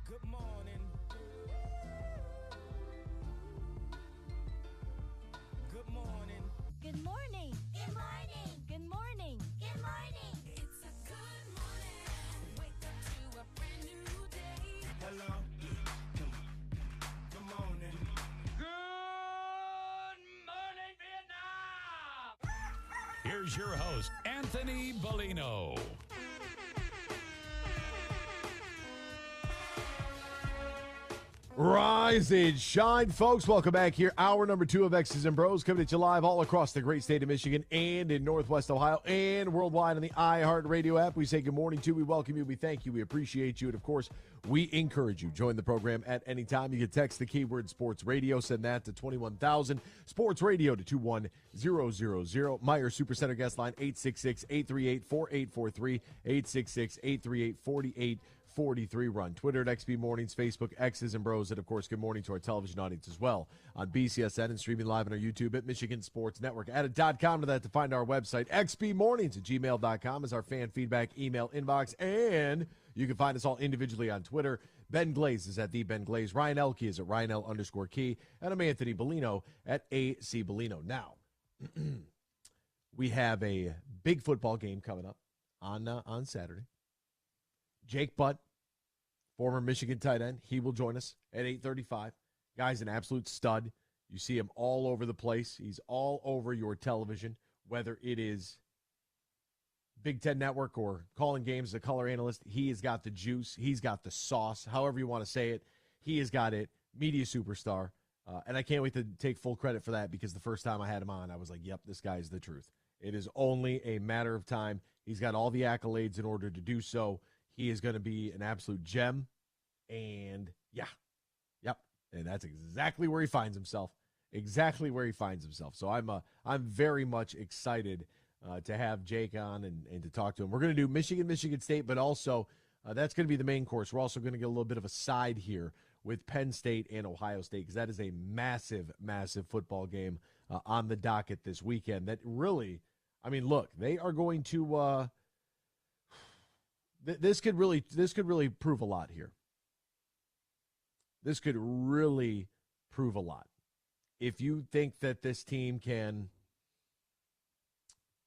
Good morning. Good morning. Good morning. Good morning. Good morning. Good morning. It's a good morning. Wake up to a brand new day. Hello. Good morning. Good morning, Vietnam! Here's your host, Anthony Bellino. Rise and shine, folks. Welcome back here. Hour number 2 of X's and Bros coming at you live all across the great state of Michigan and in Northwest Ohio and worldwide on the iHeartRadio app. We say good morning to you. We welcome you. We thank you. We appreciate you. And, of course, we encourage you. Join the program at any time. You can text the keyword sports radio. Send that to 21,000. Sports radio to 21000. Meijer Supercenter guest line 866-838-4843. 866-838-4843. We're on Twitter at XB Mornings, Facebook, X's and Bros, and, of course, good morning to our television audience as well on BCSN and streaming live on our YouTube at Michigan Sports Network. Add a .com to that to find our website. XBMornings at gmail.com is our fan feedback email inbox, and you can find us all individually on Twitter. Ben Glaze is at the Ben Glaze. Ryan Elke is at RyanL_Key, and I'm Anthony Bellino at AC Bellino. Now, we have a big football game coming up on Saturday. Jake Butt, former Michigan tight end, he will join us at 8:35. Guy's an absolute stud. You see him all over the place. He's all over your television, whether it is Big Ten Network or calling games as a color analyst. He has got the juice. He's got the sauce, however you want to say it. He has got it. Media superstar. And I can't wait to take full credit for that because the first time I had him on, I was like, yep, this guy is the truth. It is only a matter of time. He's got all the accolades in order to do so. He is going to be an absolute gem, and yep, and that's exactly where he finds himself. So I'm very much excited to have Jake on and to talk to him. We're going to do Michigan State, but also that's going to be the main course. We're also going to get a little bit of a side here with Penn State and Ohio State because that is a massive, massive football game on the docket this weekend. That really, I mean, look, they are going to. This could really prove a lot here. This could really prove a lot. If you think that this team can,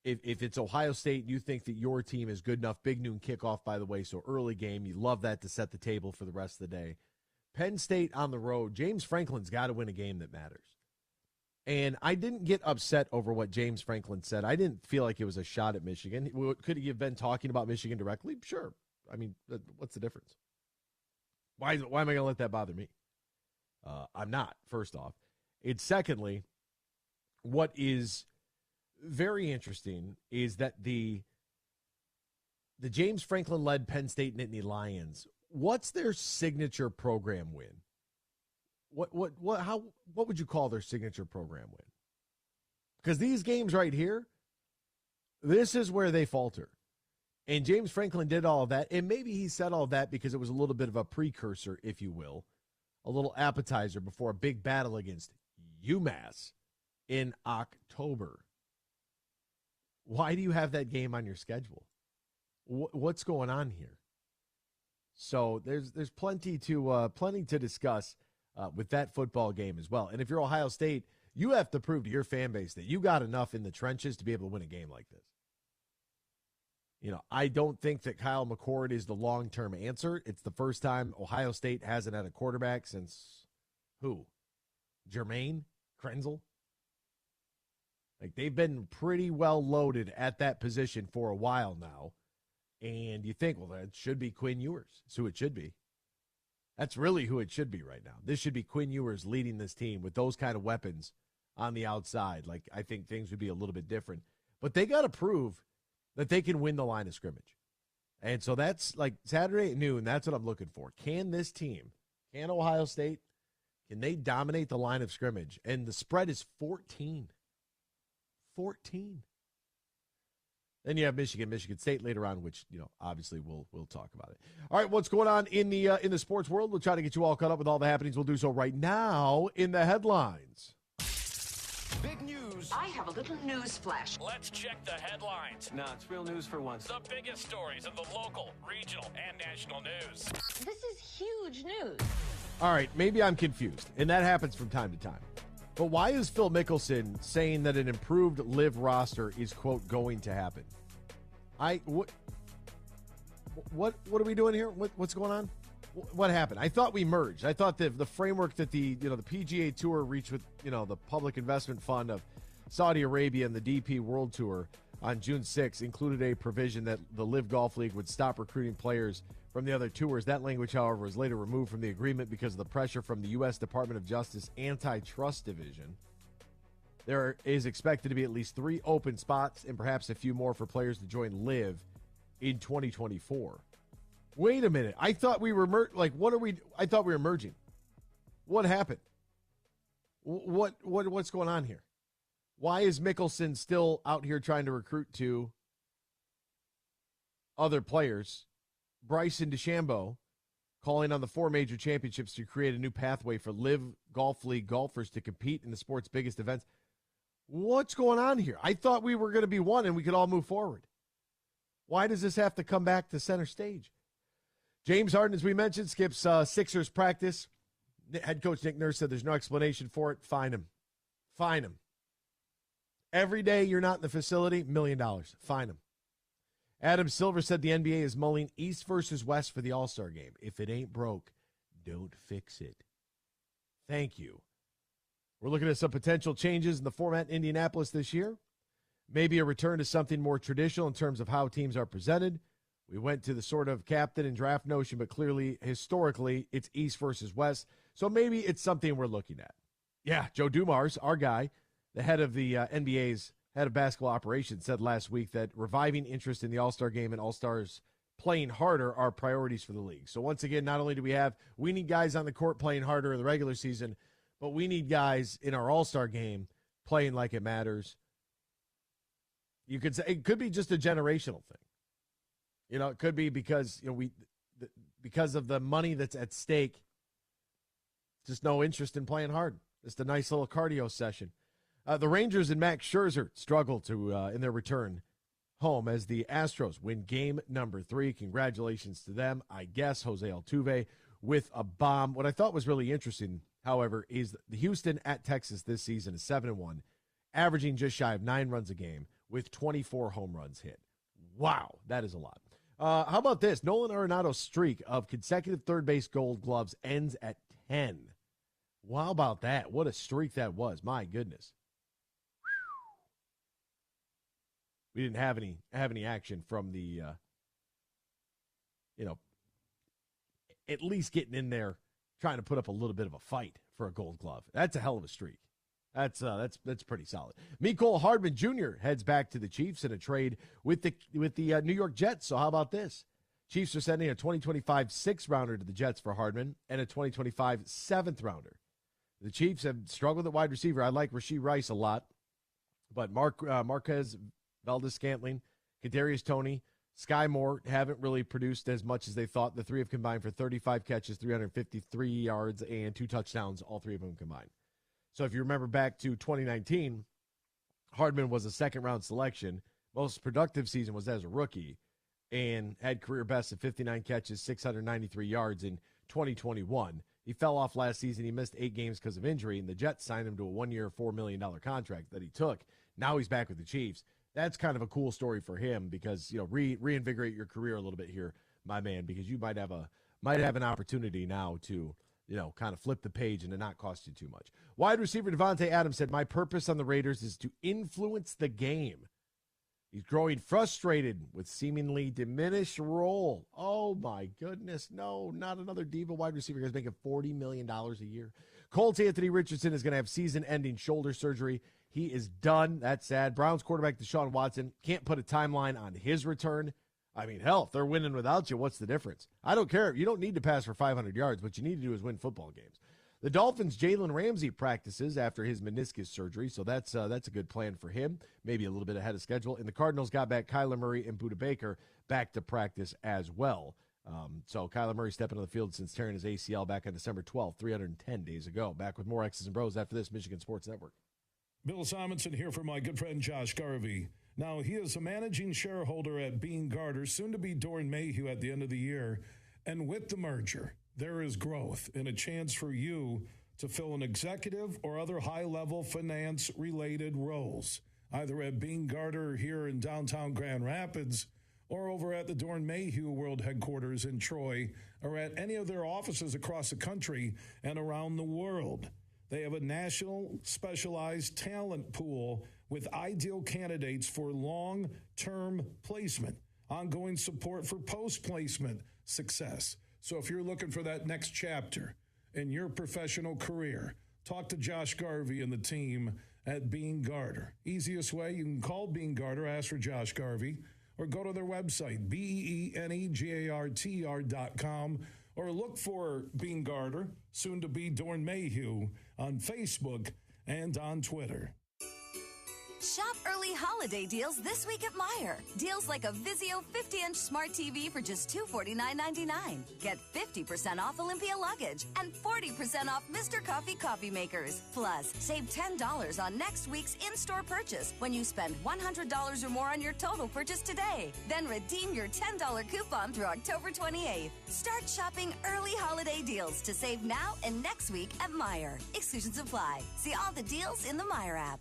if it's Ohio State, you think that your team is good enough. Big noon kickoff, by the way, so early game. You love that to set the table for the rest of the day. Penn State on the road. James Franklin's got to win a game that matters. And I didn't get upset over what James Franklin said. I didn't feel like it was a shot at Michigan. Could he have been talking about Michigan directly? Sure. I mean, what's the difference? Why am I going to let that bother me? I'm not, first off. It's secondly, what is very interesting is that the James Franklin-led Penn State Nittany Lions, what's their signature program win? What would you call their signature program win? Because these games right here, this is where they falter. And James Franklin did all of that, and maybe he said all of that because it was a little bit of a precursor, if you will, a little appetizer before a big battle against UMass in October. Why do you have that game on your schedule? What's going on here? So there's plenty to discuss with that football game as well. And if you're Ohio State, you have to prove to your fan base that you got enough in the trenches to be able to win a game like this. You know, I don't think that Kyle McCord is the long-term answer. It's the first time Ohio State hasn't had a quarterback since who? Jermaine Krenzel? Like, they've been pretty well loaded at that position for a while now. And you think, well, that should be Quinn Ewers. That's who it should be. That's really who it should be right now. This should be Quinn Ewers leading this team with those kind of weapons on the outside. Like, I think things would be a little bit different. But they got to prove that they can win the line of scrimmage. And so that's like Saturday at noon. That's what I'm looking for. Can this team, can Ohio State, can they dominate the line of scrimmage? And the spread is 14. 14. Then you have Michigan State later on, which, you know, obviously we'll talk about it. All right, what's going on in the sports world? We'll try to get you all caught up with all the happenings. We'll do so right now in the headlines. Big news. I have a little news flash. Let's check the headlines. No, it's real news for once. The biggest stories of the local, regional, and national news. This is huge news. All right, maybe I'm confused, and that happens from time to time. But why is Phil Mickelson saying that an improved live roster is, quote, going to happen? What are we doing here? What's going on? What happened? I thought we merged. I thought that the framework that the PGA Tour reached with, the Public Investment Fund of Saudi Arabia and the DP World Tour on June 6th included a provision that the Live Golf League would stop recruiting players from the other tours. That language, however, was later removed from the agreement because of the pressure from the U.S. Department of Justice Antitrust Division. There is expected to be at least 3 open spots and perhaps a few more for players to join Live in 2024. Wait a minute. I thought we were I thought we were merging. What happened? What's going on here? Why is Mickelson still out here trying to recruit to other players? Bryson DeChambeau calling on the 4 major championships to create a new pathway for Live Golf League golfers to compete in the sport's biggest events. What's going on here? I thought we were going to be one and we could all move forward. Why does this have to come back to center stage? James Harden, as we mentioned, skips Sixers practice. Head coach Nick Nurse said there's no explanation for it. Fine him. Fine him. Every day you're not in the facility, $1 million. Fine him. Adam Silver said the NBA is mulling East versus West for the All-Star game. If it ain't broke, don't fix it. Thank you. We're looking at some potential changes in the format in Indianapolis this year. Maybe a return to something more traditional in terms of how teams are presented. We went to the sort of captain and draft notion, but clearly, historically, it's East versus West. So maybe it's something we're looking at. Yeah, Joe Dumars, our guy, the head of the NBA's head of basketball operations, said last week that reviving interest in the All-Star game and All-Stars playing harder are priorities for the league. So once again, not only do we need guys on the court playing harder in the regular season, but we need guys in our All-Star game playing like it matters. You could say it could be just a generational thing. It could be because because of the money that's at stake. Just no interest in playing hard. Just a nice little cardio session. The Rangers and Max Scherzer struggle in their return home as the Astros win game number 3. Congratulations to them. I guess Jose Altuve with a bomb. What I thought was really interesting, however, is the Houston at Texas this season is 7-1, averaging just shy of 9 runs a game with 24 home runs hit. Wow, that is a lot. How about this? Nolan Arenado's streak of consecutive third base Gold Gloves ends at 10. Well, how about that? What a streak that was. My goodness. We didn't have any action from the, at least getting in there, trying to put up a little bit of a fight for a Gold Glove. That's a hell of a streak. That's pretty solid. Mecole Hardman Jr. heads back to the Chiefs in a trade with the New York Jets. So how about this? Chiefs are sending a 2025 6th-rounder to the Jets for Hardman and a 2025 7th-rounder. The Chiefs have struggled at wide receiver. I like Rashee Rice a lot, but Marquez Valdes-Scantling, Kadarius Toney, Sky Moore haven't really produced as much as they thought. The 3 have combined for 35 catches, 353 yards, and 2 touchdowns, all 3 of them combined. So if you remember back to 2019, Hardman was a second-round selection. Most productive season was as a rookie and had career best of 59 catches, 693 yards in 2021. He fell off last season. He missed 8 games because of injury, and the Jets signed him to a 1-year, $4 million contract that he took. Now he's back with the Chiefs. That's kind of a cool story for him because, reinvigorate your career a little bit here, my man, because you might have an opportunity now to kind of flip the page and to not cost you too much. Wide receiver Devontae Adams said, my purpose on the Raiders is to influence the game. He's growing frustrated with seemingly diminished role. Oh, my goodness. No, not another diva wide receiver who's making $40 million a year. Colts Anthony Richardson is going to have season-ending shoulder surgery. He is done. That's sad. Browns quarterback Deshaun Watson can't put a timeline on his return. I mean, hell, if they're winning without you, what's the difference? I don't care. You don't need to pass for 500 yards. What you need to do is win football games. The Dolphins' Jalen Ramsey practices after his meniscus surgery, so that's a good plan for him, maybe a little bit ahead of schedule. And the Cardinals got back Kyler Murray and Budda Baker back to practice as well. So Kyler Murray stepping on the field since tearing his ACL back on December 12th, 310 days ago. Back with more X's and Bros after this Michigan Sports Network. Bill Simonson here for my good friend Josh Garvey. Now, he is a managing shareholder at Br0's, soon to be Doran Mayhew at the end of the year. And with the merger, there is growth and a chance for you to fill an executive or other high-level finance-related roles, either at Br0 here in downtown Grand Rapids or over at the Doran Mayhew World Headquarters in Troy, or at any of their offices across the country and around the world. They have a national specialized talent pool with ideal candidates for long-term placement, ongoing support for post-placement success. So if you're looking for that next chapter in your professional career, talk to Josh Garvey and the team at Br0. Easiest way, you can call Br0, ask for Josh Garvey, or go to their website, BEENEGARTR.com, or look for Br0, soon to be Doran Mayhew, on Facebook and on Twitter. Shop early holiday deals this week at Meijer. Deals like a Vizio 50-inch smart TV for just $249.99. Get 50% off Olympia luggage and 40% off Mr. Coffee coffee makers. Plus, save $10 on next week's in-store purchase when you spend $100 or more on your total purchase today. Then redeem your $10 coupon through October 28th. Start shopping early holiday deals to save now and next week at Meijer. Exclusions apply. See all the deals in the Meijer app.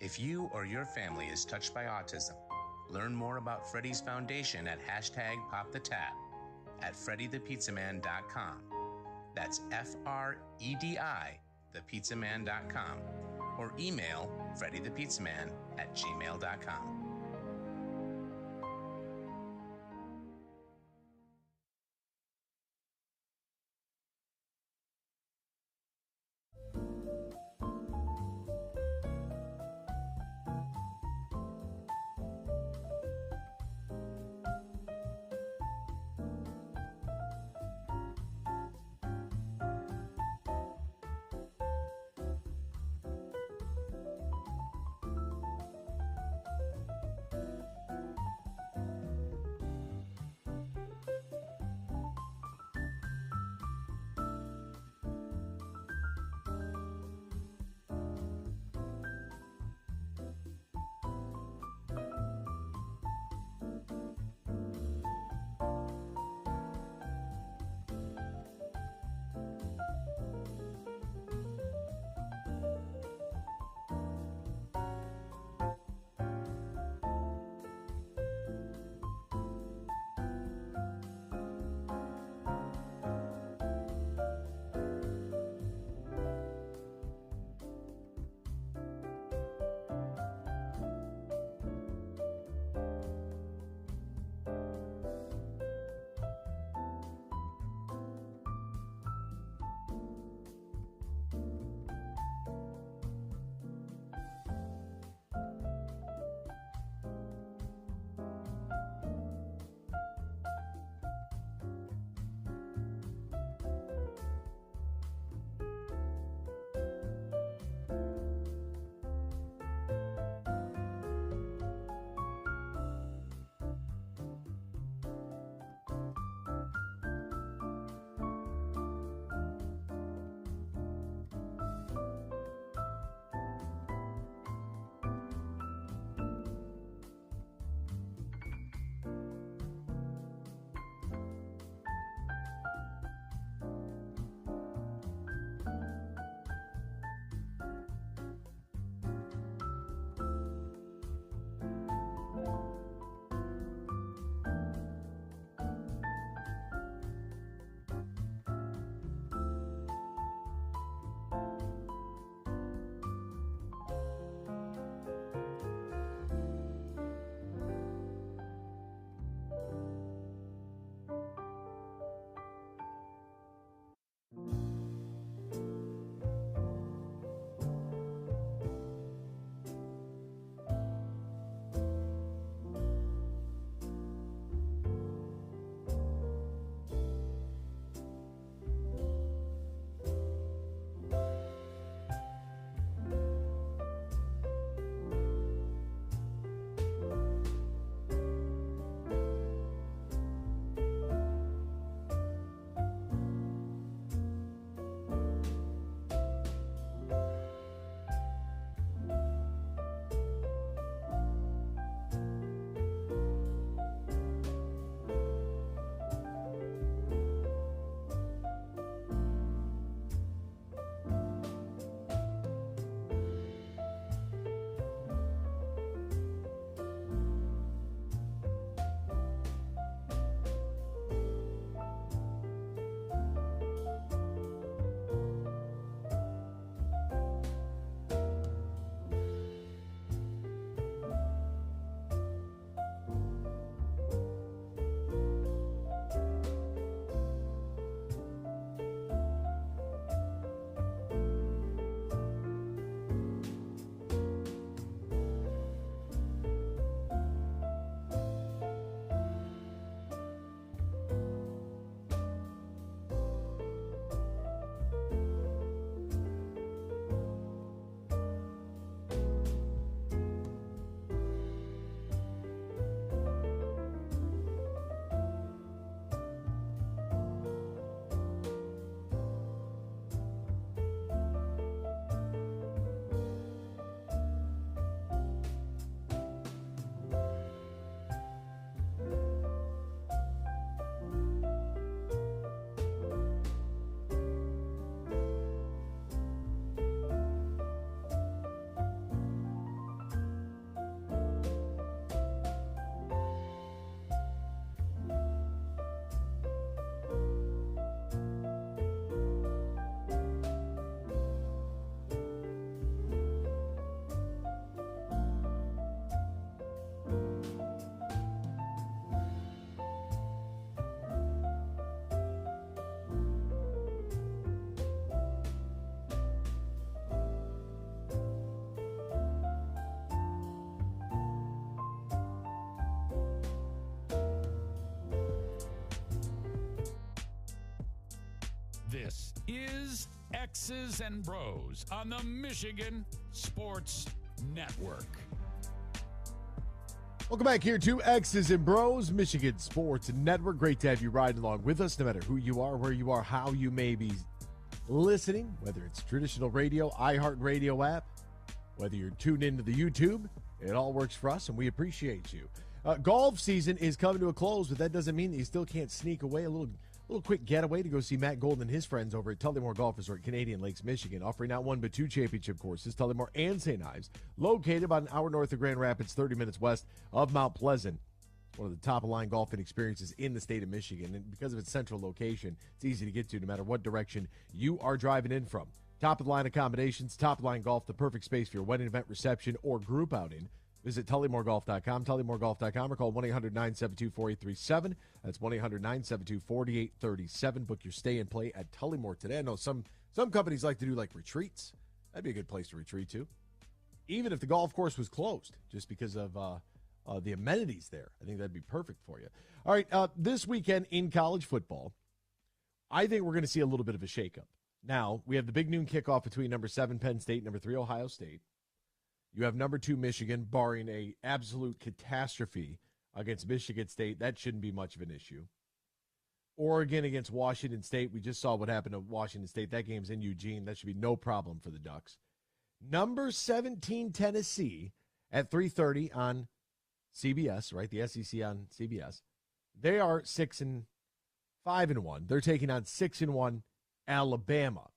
If you or your family is touched by autism, learn more about Freddy's Foundation at #PopTheTap at freddythepizzaman.com. That's FREDI, thepizzaman.com, or email freddythepizzaman@gmail.com. is X's and Bros on the Michigan Sports Network. Welcome back here to X's and Bros, Michigan Sports Network. Great to have you riding along with us, no matter who you are, where you are, how you may be listening, whether it's traditional radio, iHeartRadio app, whether you're tuned into the YouTube. It all works for us, and we appreciate you. Golf season is coming to a close, but that doesn't mean that you still can't sneak away a little quick getaway to go see Matt Golden and his friends over at Tullymore Golf Resort, Canadian Lakes, Michigan, offering not one but two championship courses, Tullymore and St. Ives, located about an hour north of Grand Rapids, 30 minutes west of Mount Pleasant. One of the top-of-line golfing experiences in the state of Michigan, and because of its central location, it's easy to get to no matter what direction you are driving in from. Top-of-the-line accommodations, top-of-the-line golf, the perfect space for your wedding event, reception, or group outing. Visit TullymoreGolf.com, TullymoreGolf.com, or call 1-800-972-4837. That's 1-800-972-4837. Book your stay and play at Tullymore today. I know some companies like to do like retreats. That'd be a good place to retreat to. Even if the golf course was closed, just because of the amenities there. I think that'd be perfect for you. All right, this weekend in college football, I think we're going to see a little bit of a shakeup. Now, we have the big noon kickoff between number 7 Penn State, number 3 Ohio State. You have number 2 Michigan, barring a absolute catastrophe against Michigan State. That shouldn't be much of an issue. Oregon against Washington State. We just saw what happened to Washington State. That game's in Eugene. That should be no problem for the Ducks. Number 17 Tennessee at 3:30 on CBS, right? The SEC on CBS. They are 6-5-1. They're taking on 6-1 Alabama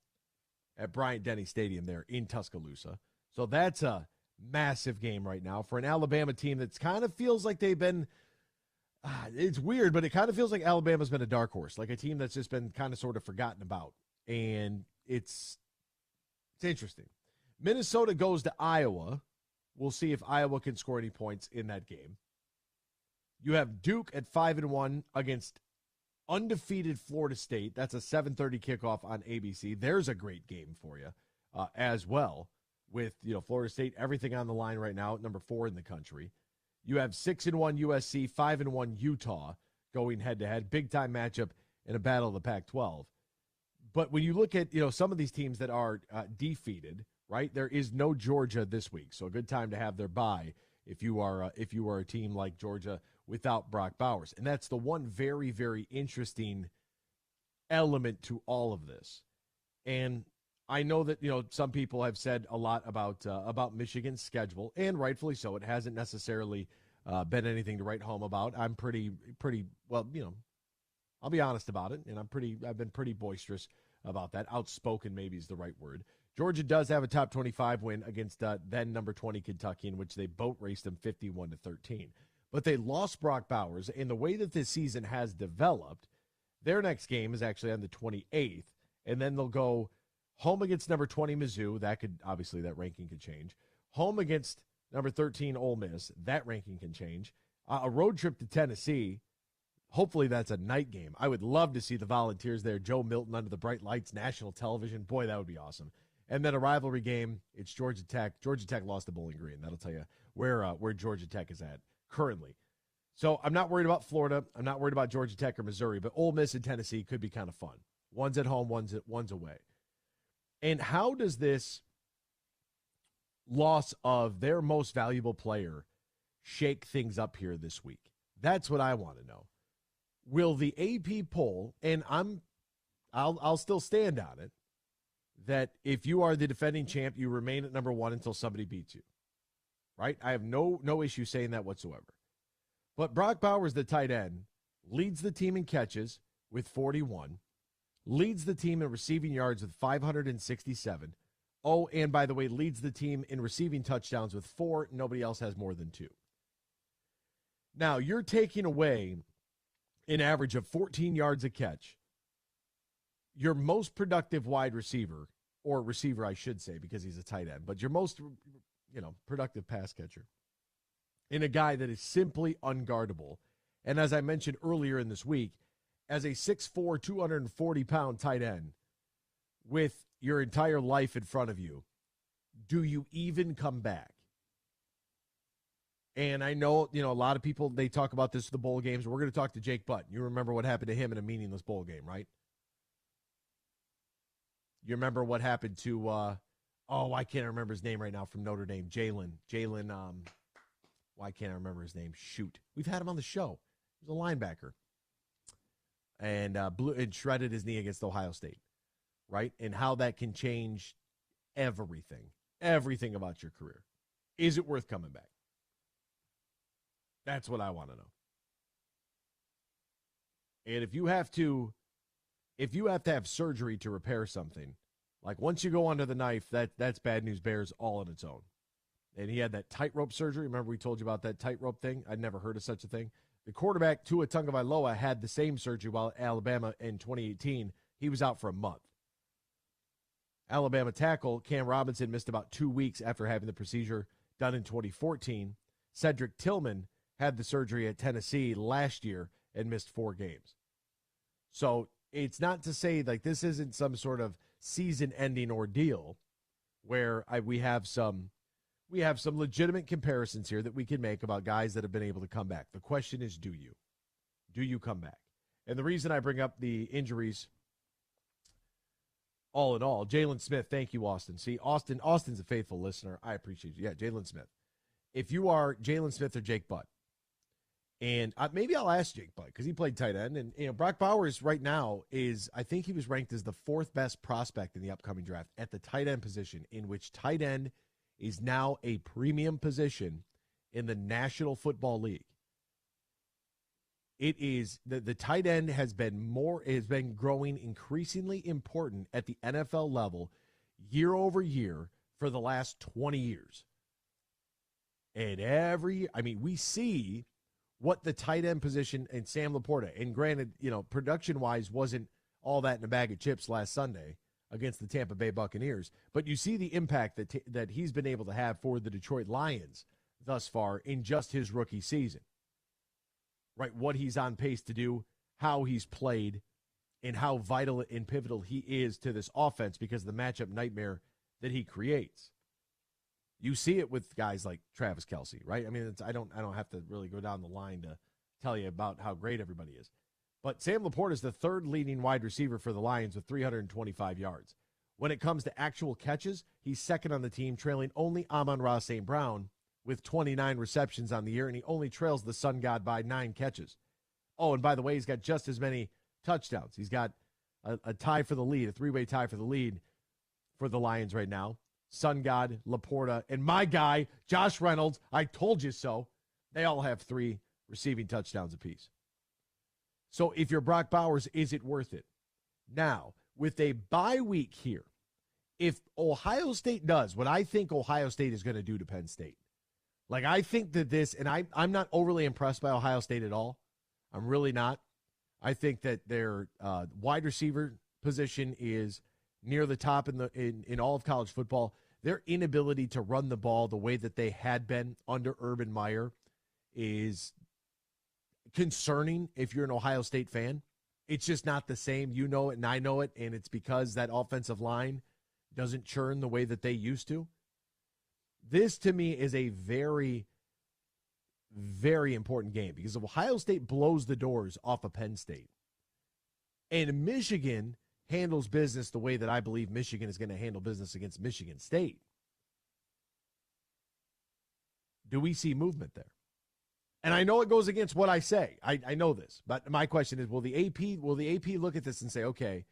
at Bryant-Denny Stadium there in Tuscaloosa. So that's a massive game right now for an Alabama team that's kind of feels like they've been it's weird, but it kind of feels like Alabama's been a dark horse, like a team that's just been kind of sort of forgotten about. And it's interesting. Minnesota goes to Iowa. We'll see if Iowa can score any points in that game. You have Duke at 5-1 against undefeated Florida State. That's a 7:30 kickoff on ABC. There's a great game for you as well. With Florida State, everything on the line right now at number 4 in the country. You have 6-1 USC, 5-1 Utah going head-to-head. Big-time matchup in a battle of the Pac-12. But when you look at some of these teams that are defeated, right? There is no Georgia this week, so a good time to have their bye if you are a team like Georgia without Brock Bowers. And that's the one very, very interesting element to all of this. And I know that some people have said a lot about Michigan's schedule, and rightfully so. It hasn't necessarily been anything to write home about. I'm pretty well. I'll be honest about it, and I've been pretty boisterous about that. Outspoken maybe is the right word. Georgia does have a top 25 win against then number 20 Kentucky, in which they boat raced them 51-13. But they lost Brock Bowers, and the way that this season has developed, their next game is actually on the 28th, and then they'll go home against number 20 Mizzou. That ranking could change. Home against number 13 Ole Miss. That ranking can change. A road trip to Tennessee. Hopefully that's a night game. I would love to see the Volunteers there. Joe Milton under the bright lights, national television. Boy, that would be awesome. And then a rivalry game. It's Georgia Tech. Georgia Tech lost to Bowling Green. That'll tell you where Georgia Tech is at currently. So I'm not worried about Florida. I'm not worried about Georgia Tech or Missouri. But Ole Miss and Tennessee could be kind of fun. One's at home, one's away. And how does this loss of their most valuable player shake things up here this week? That's what I want to know. Will the AP poll, and I'll still stand on it, that if you are the defending champ, you remain at number 1 until somebody beats you. Right? I have no issue saying that whatsoever. But Brock Bowers, the tight end, leads the team in catches with 41. Leads the team in receiving yards with 567. Oh, and by the way, leads the team in receiving touchdowns with 4. Nobody else has more than 2. Now, you're taking away an average of 14 yards a catch. Your most productive wide receiver, or receiver I should say because he's a tight end, but your most productive pass catcher, in a guy that is simply unguardable. And as I mentioned earlier in this week, as a 6'4", 240-pound tight end with your entire life in front of you, do you even come back? And I know, a lot of people, they talk about this at the bowl games. We're going to talk to Jake Butt. You remember what happened to him in a meaningless bowl game, right? You remember what happened to, I can't remember his name right now from Notre Dame. Jalen, why can't I remember his name? Shoot. We've had him on the show. He was a linebacker. And shredded his knee against Ohio State, right? And how that can change everything about your career. Is it worth coming back? That's what I want to know. And if you have to have surgery to repair something, like once you go under the knife, that's bad news bears all on its own. And he had that tightrope surgery. Remember we told you about that tightrope thing? I'd never heard of such a thing. The quarterback, Tua Tagovailoa, had the same surgery while at Alabama in 2018. He was out for a month. Alabama tackle Cam Robinson missed about 2 weeks after having the procedure done in 2014. Cedric Tillman had the surgery at Tennessee last year and missed 4 games. So it's not to say like this isn't some sort of season-ending ordeal where we have some legitimate comparisons here that we can make about guys that have been able to come back. The question is, do you? Do you come back? And the reason I bring up the injuries, all in all, Jalen Smith, thank you, Austin. See, Austin's a faithful listener. I appreciate you. Yeah, Jalen Smith. If you are Jalen Smith or Jake Butt, and maybe I'll ask Jake Butt because he played tight end, and Brock Bowers right now I think he was ranked as the 4th best prospect in the upcoming draft at the tight end position, in which tight end is now a premium position in the National Football League. It is the tight end has been growing increasingly important at the NFL level year over year for the last 20 years. And we see what the tight end position and Sam Laporta, and granted, production-wise wasn't all that in a bag of chips last Sunday against the Tampa Bay Buccaneers, but you see the impact that he's been able to have for the Detroit Lions thus far in just his rookie season. Right, what he's on pace to do, how he's played, and how vital and pivotal he is to this offense because of the matchup nightmare that he creates. You see it with guys like Travis Kelce, right? I mean, I don't have to really go down the line to tell you about how great everybody is. But Sam Laporta is the 3rd leading wide receiver for the Lions with 325 yards. When it comes to actual catches, he's 2nd on the team, trailing only Amon-Ra St. Brown with 29 receptions on the year, and he only trails the Sun God by 9 catches. Oh, and by the way, he's got just as many touchdowns. He's got a tie for the lead, a 3-way tie for the lead for the Lions right now. Sun God, Laporta, and my guy, Josh Reynolds, I told you so. They all have 3 receiving touchdowns apiece. So if you're Brock Bowers, is it worth it? Now, with a bye week here, if Ohio State does what I think Ohio State is going to do to Penn State, like I think that I'm not overly impressed by Ohio State at all. I'm really not. I think that their wide receiver position is near the top in all of college football. Their inability to run the ball the way that they had been under Urban Meyer is concerning if you're an Ohio State fan. It's just not the same. You know it and I know it, and it's because that offensive line doesn't churn the way that they used to. This, to me, is a very, very important game because if Ohio State blows the doors off of Penn State and Michigan handles business the way that I believe Michigan is going to handle business against Michigan State, do we see movement there? And I know it goes against what I say. I know this, but my question is, will the AP look at this and say, okay,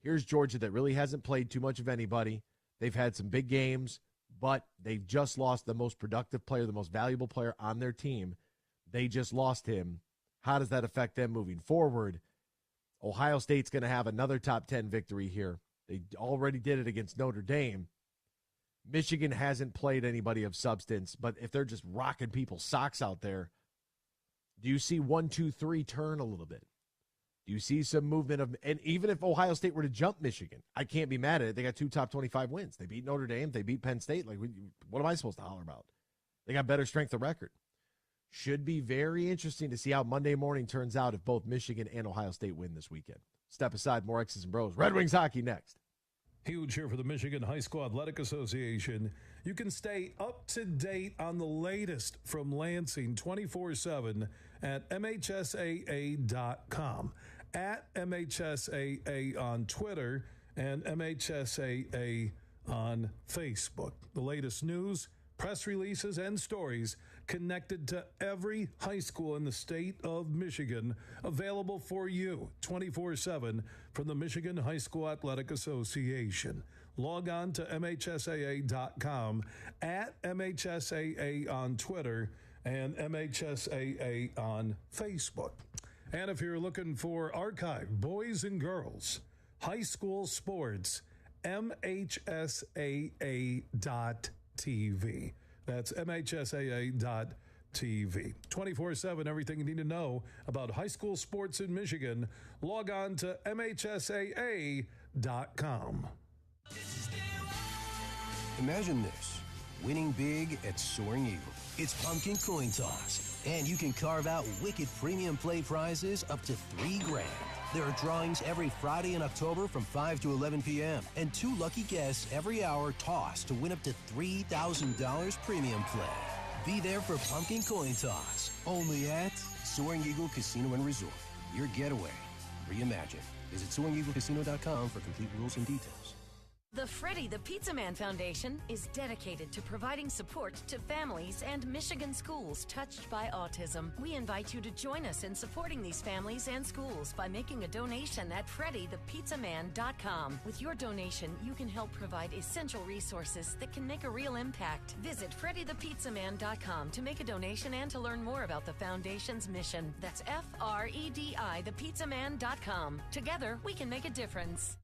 here's Georgia that really hasn't played too much of anybody. They've had some big games, but they've just lost the most productive player, the most valuable player on their team. They just lost him. How does that affect them moving forward? Ohio State's going to have another top 10 victory here. They already did it against Notre Dame. Michigan hasn't played anybody of substance, but if they're just rocking people's socks out there, do you see 1, 2, 3 turn a little bit? Do you see some movement and even if Ohio State were to jump Michigan, I can't be mad at it. They got 2 top 25 wins. They beat Notre Dame. They beat Penn State. Like, what am I supposed to holler about? They got better strength of record. Should be very interesting to see how Monday morning turns out if both Michigan and Ohio State win this weekend. Step aside, more X's and Bros. Red Wings hockey next. Huge here for the Michigan High School Athletic Association. You can stay up to date on the latest from Lansing 24/7 at MHSAA.com. At MHSAA on Twitter and MHSAA on Facebook. The latest news, press releases, and stories connected to every high school in the state of Michigan, available for you 24/7 from the Michigan High School Athletic Association. Log on to MHSAA.com, at MHSAA on Twitter, and MHSAA on Facebook. And if you're looking for archive, boys and girls, high school sports, MHSAA.TV. That's MHSAA.TV. 24/7, everything you need to know about high school sports in Michigan. Log on to MHSAA.com. Imagine this, winning big at Soaring Eagle. It's pumpkin coin toss, and you can carve out wicked premium play prizes up to $3,000. There are drawings every Friday in October from 5 to 11 p.m. and 2 lucky guests every hour toss to win up to $3,000 premium play. Be there for pumpkin coin toss, only at Soaring Eagle Casino and Resort. Your getaway reimagined. Visit SoaringEagleCasino.com for complete rules and details. The Freddie the Pizza Man Foundation is dedicated to providing support to families and Michigan schools touched by autism. We invite you to join us in supporting these families and schools by making a donation at FreddyThePizzaMan.com. With your donation, you can help provide essential resources that can make a real impact. Visit FreddyThePizzaMan.com to make a donation and to learn more about the foundation's mission. That's FREDI ThePizzaMan.com. Together, we can make a difference.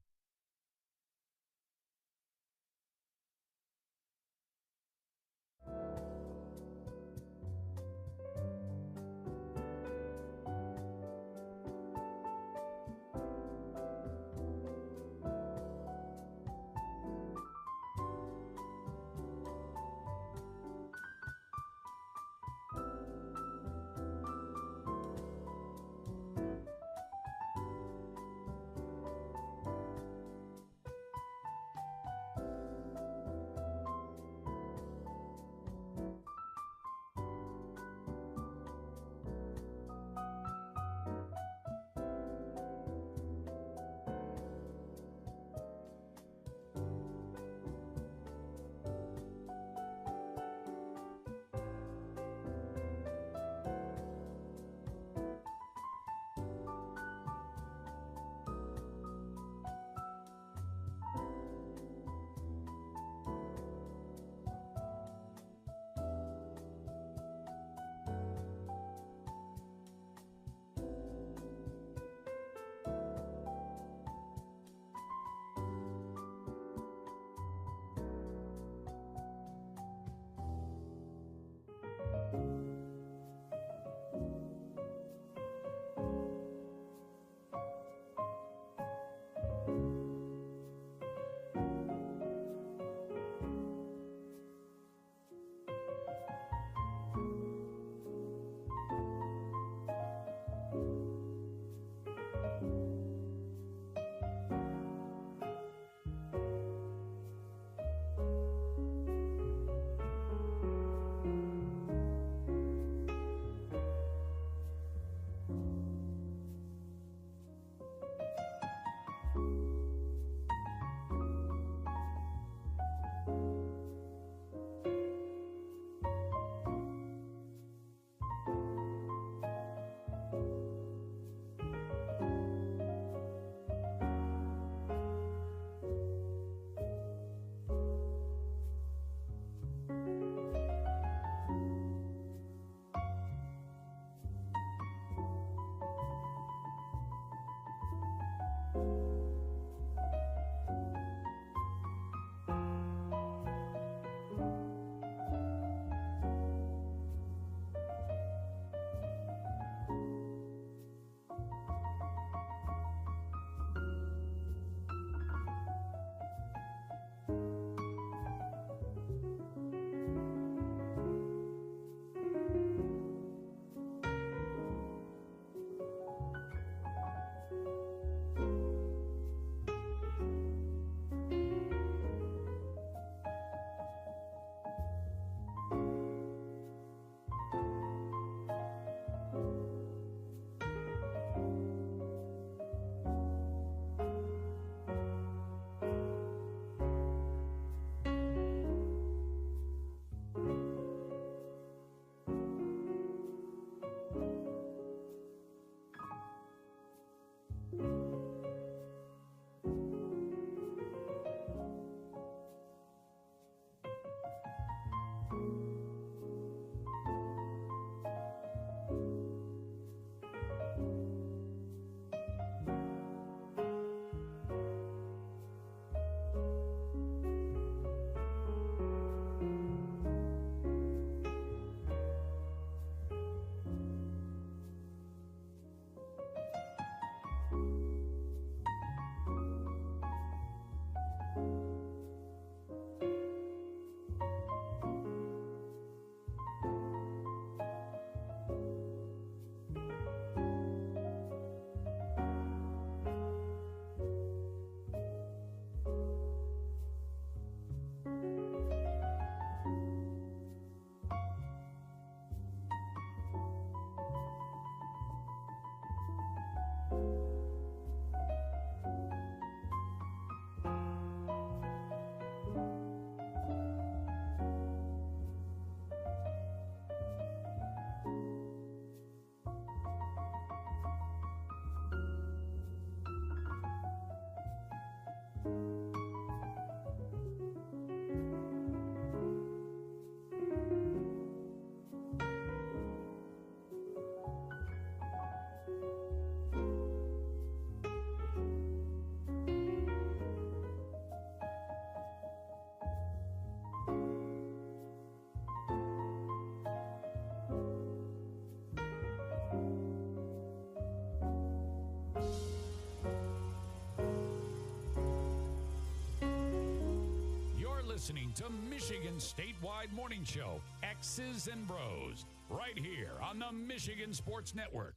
Listening to Michigan's statewide morning show, X's and Bros, right here on the Michigan Sports Network.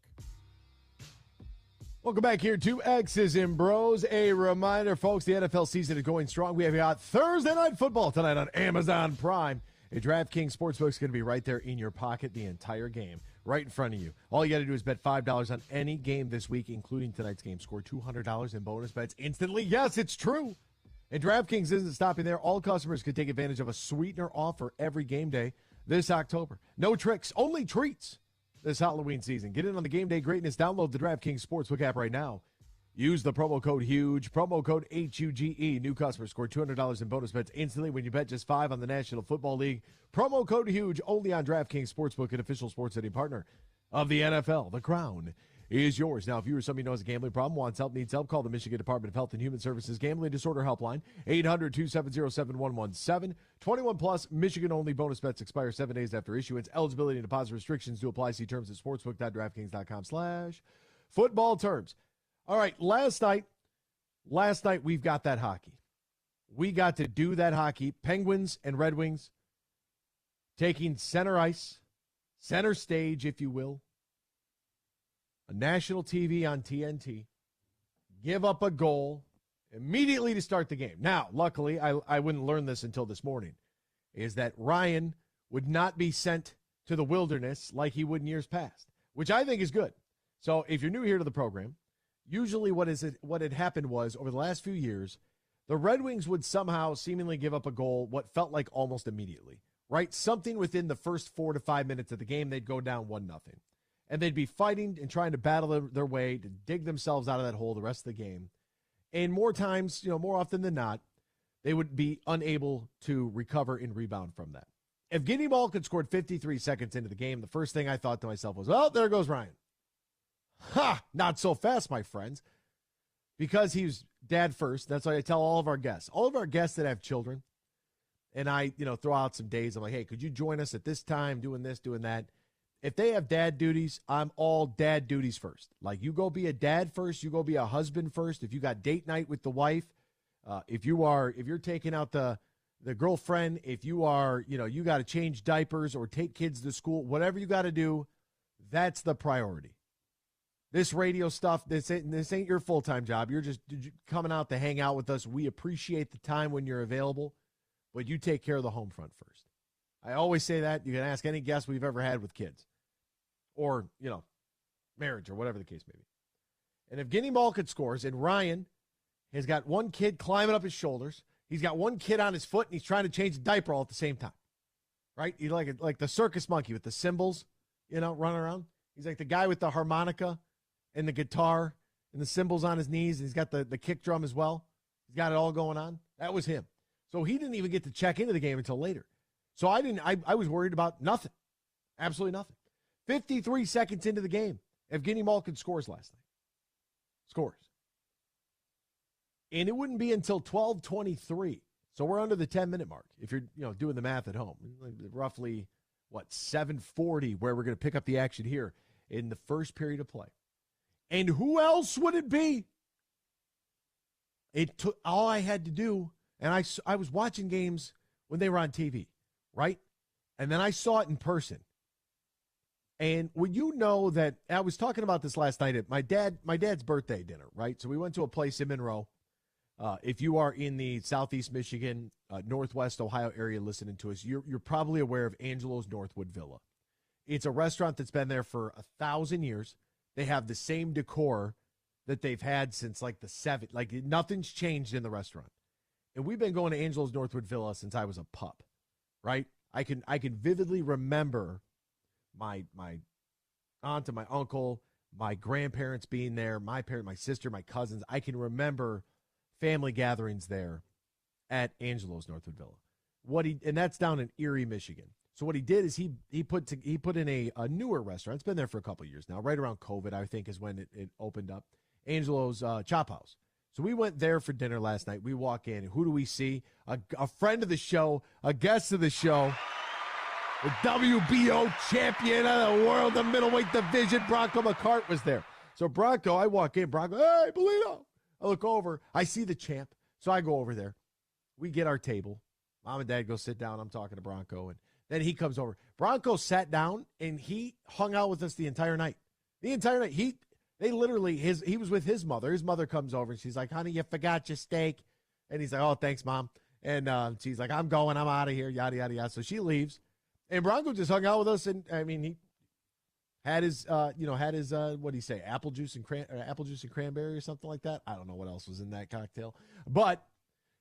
Welcome back here to X's and Bros. A reminder, folks, the NFL season is going strong. We have got Thursday Night Football tonight on Amazon Prime. A DraftKings Sportsbook is going to be right there in your pocket the entire game, right in front of you. All you got to do is bet $5 on any game this week, including tonight's game. Score $200 in bonus bets instantly. Yes, it's true. And DraftKings isn't stopping there. All customers can take advantage of a sweetener offer every game day this October. No tricks, only treats this Halloween season. Get in on the game day greatness. Download the DraftKings Sportsbook app right now. Use the promo code HUGE, promo code HUGE. New customers score $200 in bonus bets instantly when you bet just $5 on the National Football League. Promo code HUGE only on DraftKings Sportsbook, an official sports betting partner of the NFL. The crown is yours. Now, if you or somebody who knows a gambling problem, wants help, needs help, call the Michigan Department of Health and Human Services Gambling Disorder Helpline, 800-270-7117. 21 plus, Michigan only. Bonus bets expire 7 days after issuance. Eligibility and deposit restrictions do apply. See terms at sportsbook.draftkings.com/football terms. All right, last night we've got that hockey. We got to do that hockey. Penguins and Red Wings taking center ice, center stage, if you will. A national TV on TNT, give up a goal immediately to start the game. Now, luckily, I wouldn't learn this until this morning, is that Ryan would not be sent to the wilderness like he would in years past, which I think is good. So if you're new here to the program, usually what had happened was over the last few years, the Red Wings would somehow seemingly give up a goal what felt like almost immediately, right? Something within the first 4 to 5 minutes of the game, they'd go down 1-0. And they'd be fighting and trying to battle their way to dig themselves out of that hole the rest of the game. And more times, more often than not, they would be unable to recover and rebound from that. Evgeny Malkin scored 53 seconds into the game. The first thing I thought to myself was, well, there goes Ryan. Ha! Not so fast, my friends. Because he's dad first, that's why I tell all of our guests that have children, and I, throw out some days. I'm like, hey, could you join us at this time, doing this, doing that? If they have dad duties, I'm all dad duties first. Like, you go be a dad first, you go be a husband first. If you got date night with the wife, if you're taking out the girlfriend, if you are, you got to change diapers or take kids to school, whatever you got to do, that's the priority. This radio stuff, this ain't your full-time job. You're just coming out to hang out with us. We appreciate the time when you're available, but you take care of the home front first. I always say that. You can ask any guest we've ever had with kids or, marriage or whatever the case may be. And if Evgeny Malkin scores and Ryan has got one kid climbing up his shoulders, he's got one kid on his foot, and he's trying to change the diaper all at the same time, right? He's like the circus monkey with the cymbals, running around. He's like the guy with the harmonica and the guitar and the cymbals on his knees, and he's got the kick drum as well. He's got it all going on. That was him. So he didn't even get to check into the game until later. So I was worried about nothing. Absolutely nothing. 53 seconds into the game, Evgeny Malkin scores last night. Scores. And it wouldn't be until 12:23. So we're under the 10-minute mark. If you're, doing the math at home, roughly 7:40 where we're going to pick up the action here in the first period of play. And who else would it be? It took all I had to do, and I was watching games when they were on TV. Right? And then I saw it in person. And when that I was talking about this last night at my dad's birthday dinner, right? So we went to a place in Monroe. If you are in the Southeast Michigan, Northwest Ohio area listening to us, you're probably aware of Angelo's Northwood Villa. It's a restaurant that's been there for 1,000 years. They have the same decor that they've had since the 70s. Like, nothing's changed in the restaurant. And we've been going to Angelo's Northwood Villa since I was a pup. Right? I can vividly remember my aunt and my uncle, my grandparents being there, my parents, my sister, my cousins. I can remember family gatherings there at Angelo's Northwood Villa. And that's down in Erie, Michigan. So what he did is he put in a newer restaurant. It's been there for a couple of years now. Right around COVID, I think, is when it opened up. Angelo's Chop House. So we went there for dinner last night. We walk in, and who do we see? A friend of the show, a guest of the show, the WBO champion of the world, the middleweight division, Bronco McCart was there. So Bronco, I walk in, Bronco, hey, Bellino. I look over. I see the champ. So I go over there. We get our table. Mom and Dad go sit down. I'm talking to Bronco, and then he comes over. Bronco sat down, and he hung out with us the entire night. The entire night. He was with his mother. His mother comes over, and she's like, honey, you forgot your steak. And he's like, oh, thanks, Mom. And she's like, I'm going. I'm out of here, yada, yada, yada. So she leaves. And Bronco just hung out with us, and, I mean, he had his, what do you say, apple juice and cranberry or something like that. I don't know what else was in that cocktail. But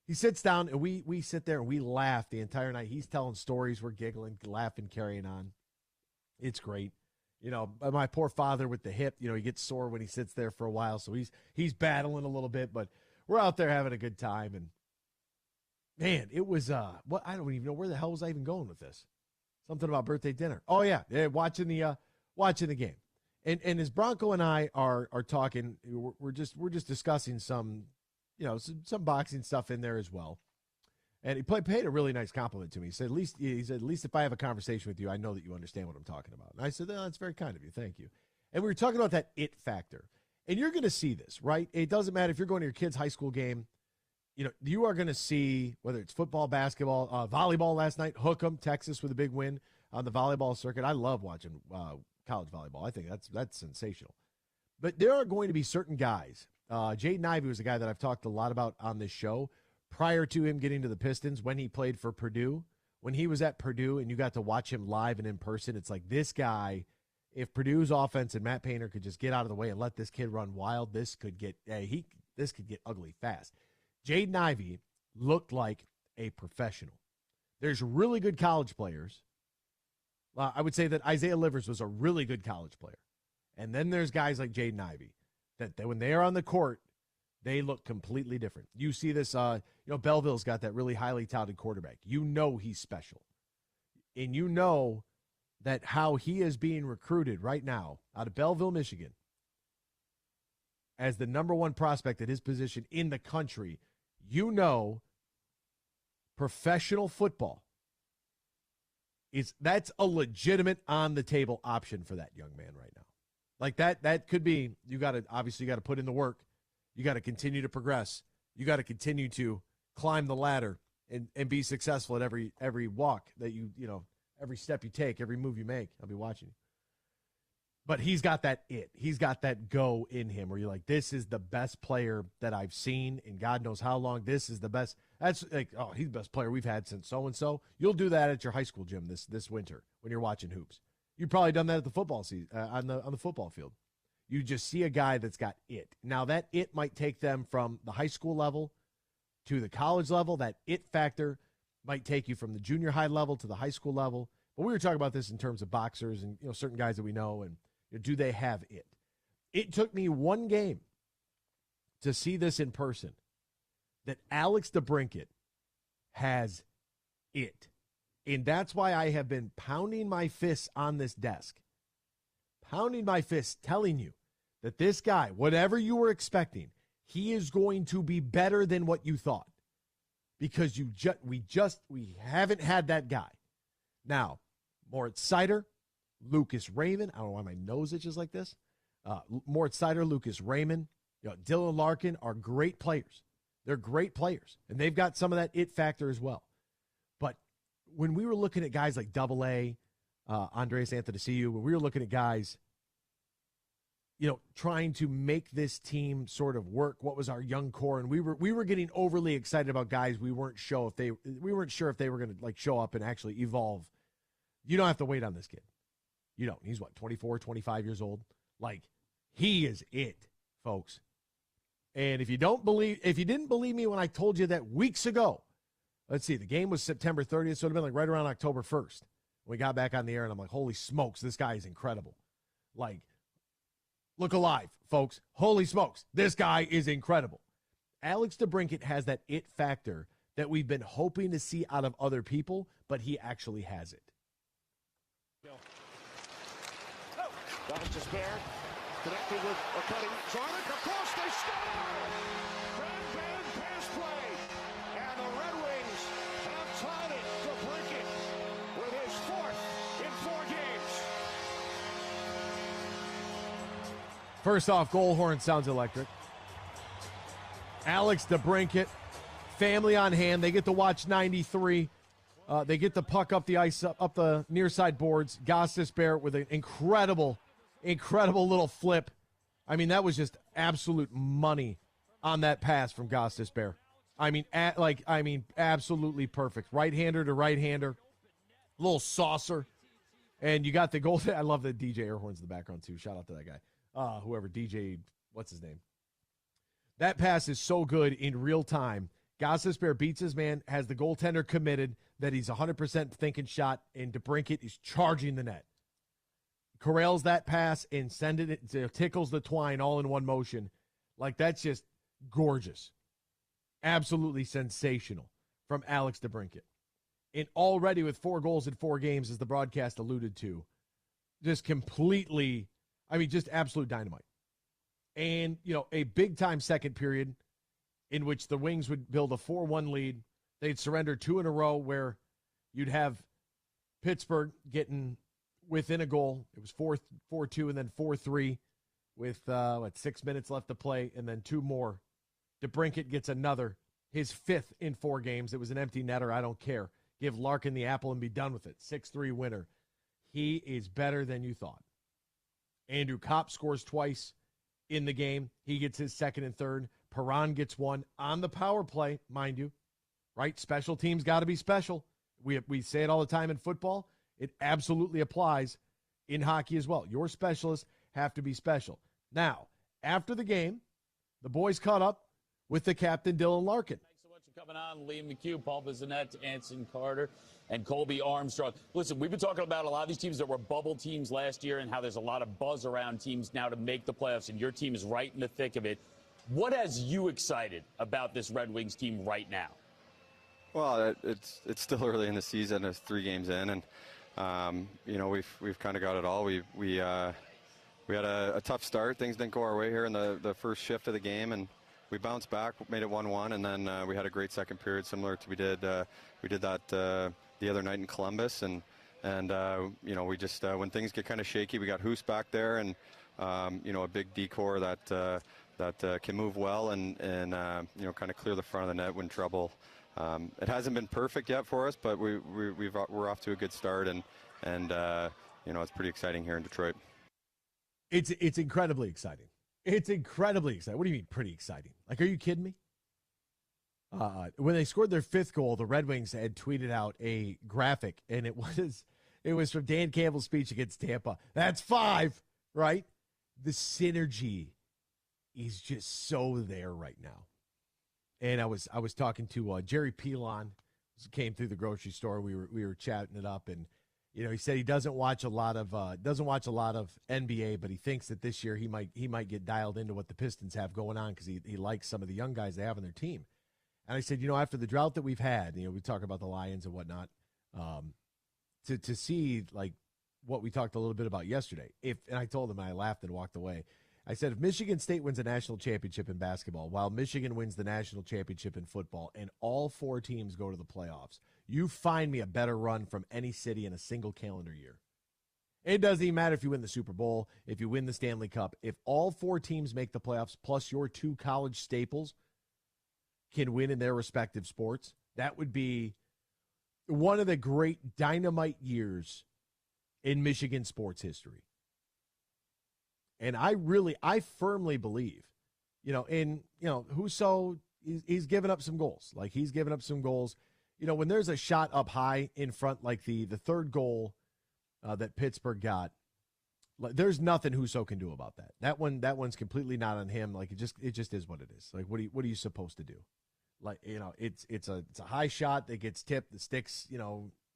he sits down, and we sit there, and we laugh the entire night. He's telling stories. We're giggling, laughing, carrying on. It's great. You know, my poor father with the hip, he gets sore when he sits there for a while, so he's battling a little bit, but we're out there having a good time. And, man, it was, I don't even know where the hell was I even going with this. Something about birthday dinner. Oh, yeah, watching the game. And as Bronco and I are talking, we're just discussing some boxing stuff in there as well. And he paid a really nice compliment to me. He said, at least if I have a conversation with you, I know that you understand what I'm talking about. And I said, that's very kind of you. Thank you. And we were talking about that it factor. And you're going to see this, right? It doesn't matter if you're going to your kid's high school game. You are going to see, whether it's football, basketball, volleyball last night, Hook'em, Texas with a big win on the volleyball circuit. I love watching college volleyball. I think that's sensational. But there are going to be certain guys. Jaden Ivey was a guy that I've talked a lot about on this show prior to him getting to the Pistons when he played for Purdue. When he was at Purdue and you got to watch him live and in person, it's like this guy, if Purdue's offense and Matt Painter could just get out of the way and let this kid run wild, this could get ugly fast. Jaden Ivey looked like a professional. There's really good college players. I would say that Isaiah Livers was a really good college player. And then there's guys like Jaden Ivey that when they are on the court, they look completely different. You see this, Belleville's got that really highly touted quarterback. He's special. And that how he is being recruited right now out of Belleville, Michigan, as the number one prospect at his position in the country, professional football that's a legitimate on the table option for that young man right now. Like that could be, you got to put in the work. You got to continue to progress. You got to continue to climb the ladder and be successful at every walk that every step you take, every move you make. I'll be watching you. But he's got that it. He's got that go in him where you're like, this is the best player that I've seen in God knows how long. This is the best. That's like, oh, he's the best player we've had since so-and-so. You'll do that at your high school gym this winter when you're watching hoops. You've probably done that at the football season, on the football field. You just see a guy that's got it. Now, that it might take them from the high school level to the college level. That it factor might take you from the junior high level to the high school level. But we were talking about this in terms of boxers and certain guys that we know, and do they have it? It took me one game to see this in person, that Alex DeBrincat has it. And that's why I have been pounding my fists on this desk, pounding my fists, telling you that this guy, whatever you were expecting, he is going to be better than what you thought, because we haven't had that guy. Now, Moritz Sider, Lucas Raymond. I don't know why my nose itches like this. Moritz Sider, Lucas Raymond, Dylan Larkin are great players. They're great players, and they've got some of that it factor as well. But when we were looking at guys like AA, Andres Anthony, when we were looking at guys, trying to make this team sort of work, what was our young core, and we were getting overly excited about guys we weren't sure if they were going to show up and actually evolve. You don't have to wait on this kid. You don't. He's 24, 25 years old. He is it, folks. And if you didn't believe me when I told you that weeks ago, let's see, the game was September 30th, so it would have been right around October 1st. We got back on the air, and I'm like, holy smokes, this guy is incredible. Look alive, folks. Holy smokes, this guy is incredible. Alex DeBrincat has that it factor that we've been hoping to see out of other people, but he actually has it. That was just Baird. Connected with a cutting Zarnik. Across, they score! Bang, pass play. And the Red Wings have tied it to Brinkett with his 4th in 4 games. First off, goal horn sounds electric. Alex DeBrincat, family on hand. They get to watch 93. They get the puck up the ice, up the near side boards. Gostisbehere with an incredible little flip. I mean, that was just absolute money on that pass from Gostisbehere. I mean, absolutely perfect. Right-hander to right-hander. Little saucer. And you got the goal. I love the DJ air horns in the background, too. Shout out to that guy. Whoever DJ, what's his name? That pass is so good in real time. Gostisbehere beats his man, has the goaltender committed that he's 100% thinking shot, and DeBrincat is charging the net. Corrals that pass and tickles the twine all in one motion. Like, that's just gorgeous. Absolutely sensational from Alex DeBrincat. And already with 4 goals in 4 games, as the broadcast alluded to, just completely, just absolute dynamite. And, a big-time second period in which the Wings would build a 4-1 lead. They'd surrender 2 in a row where you'd have Pittsburgh getting within a goal. It was 4-2 and then 4-3 with, 6 minutes left to play, and then 2 more. DeBrincat gets another, his 5th in 4 games. It was an empty netter. I don't care. Give Larkin the apple and be done with it. 6-3 winner. He is better than you thought. Andrew Kopp scores twice in the game. He gets his 2nd and 3rd. Perron gets 1 on the power play, mind you. Right? Special teams got to be special. We say it all the time in football. It absolutely applies in hockey as well. Your specialists have to be special. Now, after the game, the boys caught up with the captain, Dylan Larkin. Thanks so much for coming on, Liam McHugh, Paul Bissonnette, Anson Carter, and Colby Armstrong. Listen, we've been talking about a lot of these teams that were bubble teams last year and how there's a lot of buzz around teams now to make the playoffs, and your team is right in the thick of it. What has you excited about this Red Wings team right now? Well, it's still early in the season. It's 3 games in, and we've kind of got it all. We had a tough start. Things didn't go our way here in the first shift of the game, and we bounced back, made it 1-1, and then we had a great second period, similar to we did that the other night in Columbus, and we just when things get kind of shaky, we got Hoos back there, and a big decor that can move well and kind of clear the front of the net when trouble. It hasn't been perfect yet for us, but we're off to a good start, and it's pretty exciting here in Detroit. It's incredibly exciting. It's incredibly exciting. What do you mean pretty exciting? Like, are you kidding me? When they scored their 5th goal, the Red Wings had tweeted out a graphic, and it was from Dan Campbell's speech against Tampa. That's 5, right? The synergy is just so there right now. And I was talking to Jerry Pilon, came through the grocery store. We were chatting it up, and he said he doesn't watch a lot of NBA, but he thinks that this year he might get dialed into what the Pistons have going on because he likes some of the young guys they have on their team. And I said, after the drought that we've had, we talk about the Lions and whatnot, to see like what we talked a little bit about yesterday. And I told him, and I laughed and walked away. I said, if Michigan State wins a national championship in basketball, while Michigan wins the national championship in football, and all 4 teams go to the playoffs, you find me a better run from any city in a single calendar year. It doesn't even matter if you win the Super Bowl, if you win the Stanley Cup. If all 4 teams make the playoffs, plus your 2 college staples can win in their respective sports, that would be one of the great dynamite years in Michigan sports history. And I firmly believe, Husso, he's given up some goals. Like, he's given up some goals. When there's a shot up high in front, like the 3rd goal that Pittsburgh got, like, there's nothing Husso can do about that. That one's completely not on him. Like, it just is what it is. Like, what are you supposed to do? Like, it's a high shot that gets tipped. The stick's,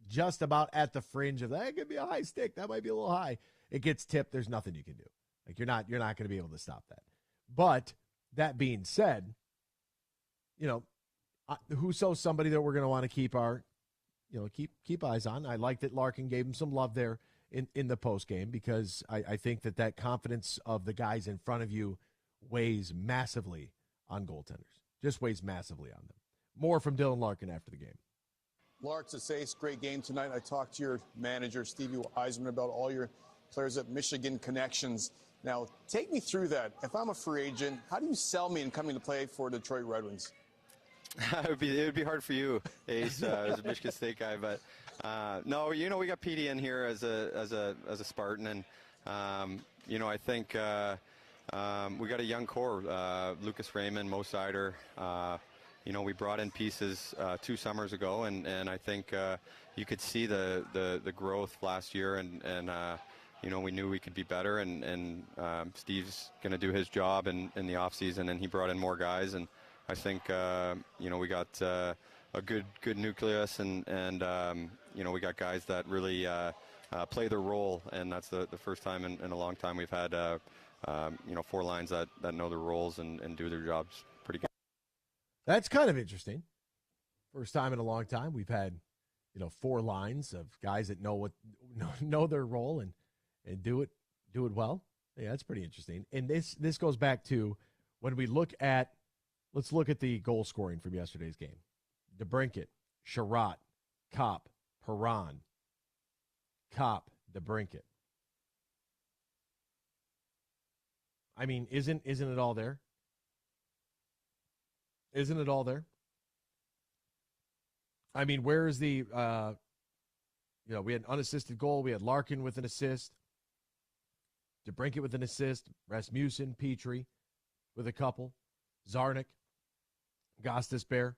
just about at the fringe of that. It could be a high stick. That might be a little high. It gets tipped. There's nothing you can do. Like, you're not going to be able to stop that. But that being said, Husso's somebody that we're going to want to keep our, keep eyes on. I like that Larkin gave him some love there in the post game because I think that confidence of the guys in front of you weighs massively on goaltenders. Just weighs massively on them. More from Dylan Larkin after the game. Larks, it's Ace, great game tonight. I talked to your manager, Stevie Eisman, about all your players at Michigan connections. Now, take me through that. If I'm a free agent, how do you sell me in coming to play for Detroit Red Wings? it would be hard for you, Ace, as a Michigan State guy. But no, we got Petey in here as a Spartan, and I think we got a young core. Lucas Raymond, Mo Sider. We brought in pieces 2 summers ago, and I think you could see the growth last year, and we knew we could be better, and Steve's going to do his job in the offseason, and he brought in more guys, and I think we got a good nucleus, and we got guys that really play their role, and that's the first time in a long time we've had 4 lines that know their roles and do their jobs pretty good. That's kind of interesting. First time in a long time we've had, 4 lines of guys that know their role and do it well. Yeah, that's pretty interesting. And this goes back to when we let's look at the goal scoring from yesterday's game. DeBrincat, Sherratt, Kopp, Perron, Kopp, DeBrincat. I mean, isn't it all there? Isn't it all there? I mean, where is the, we had an unassisted goal. We had Larkin with an assist. DeBrincat with an assist. Rasmussen, Petrie with a couple. Zarnik, Gostisbehere.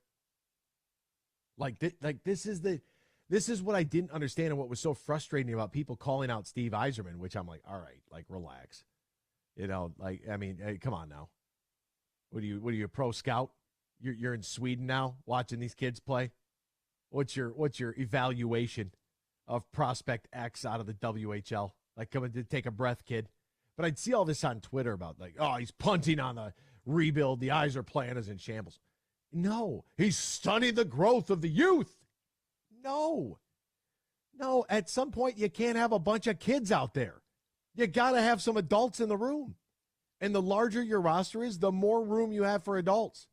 This is what I didn't understand and what was so frustrating about people calling out Steve Yzerman, which I'm like, all right, relax. Hey, come on now. What are you, a pro scout? You're in Sweden now watching these kids play? What's your evaluation of prospect X out of the WHL? Come and take a breath, kid. But I'd see all this on Twitter about he's punting on the rebuild. The Yzer plan is in shambles. No, he's studying the growth of the youth. No, at some point you can't have a bunch of kids out there. You got to have some adults in the room. And the larger your roster is, the more room you have for adults.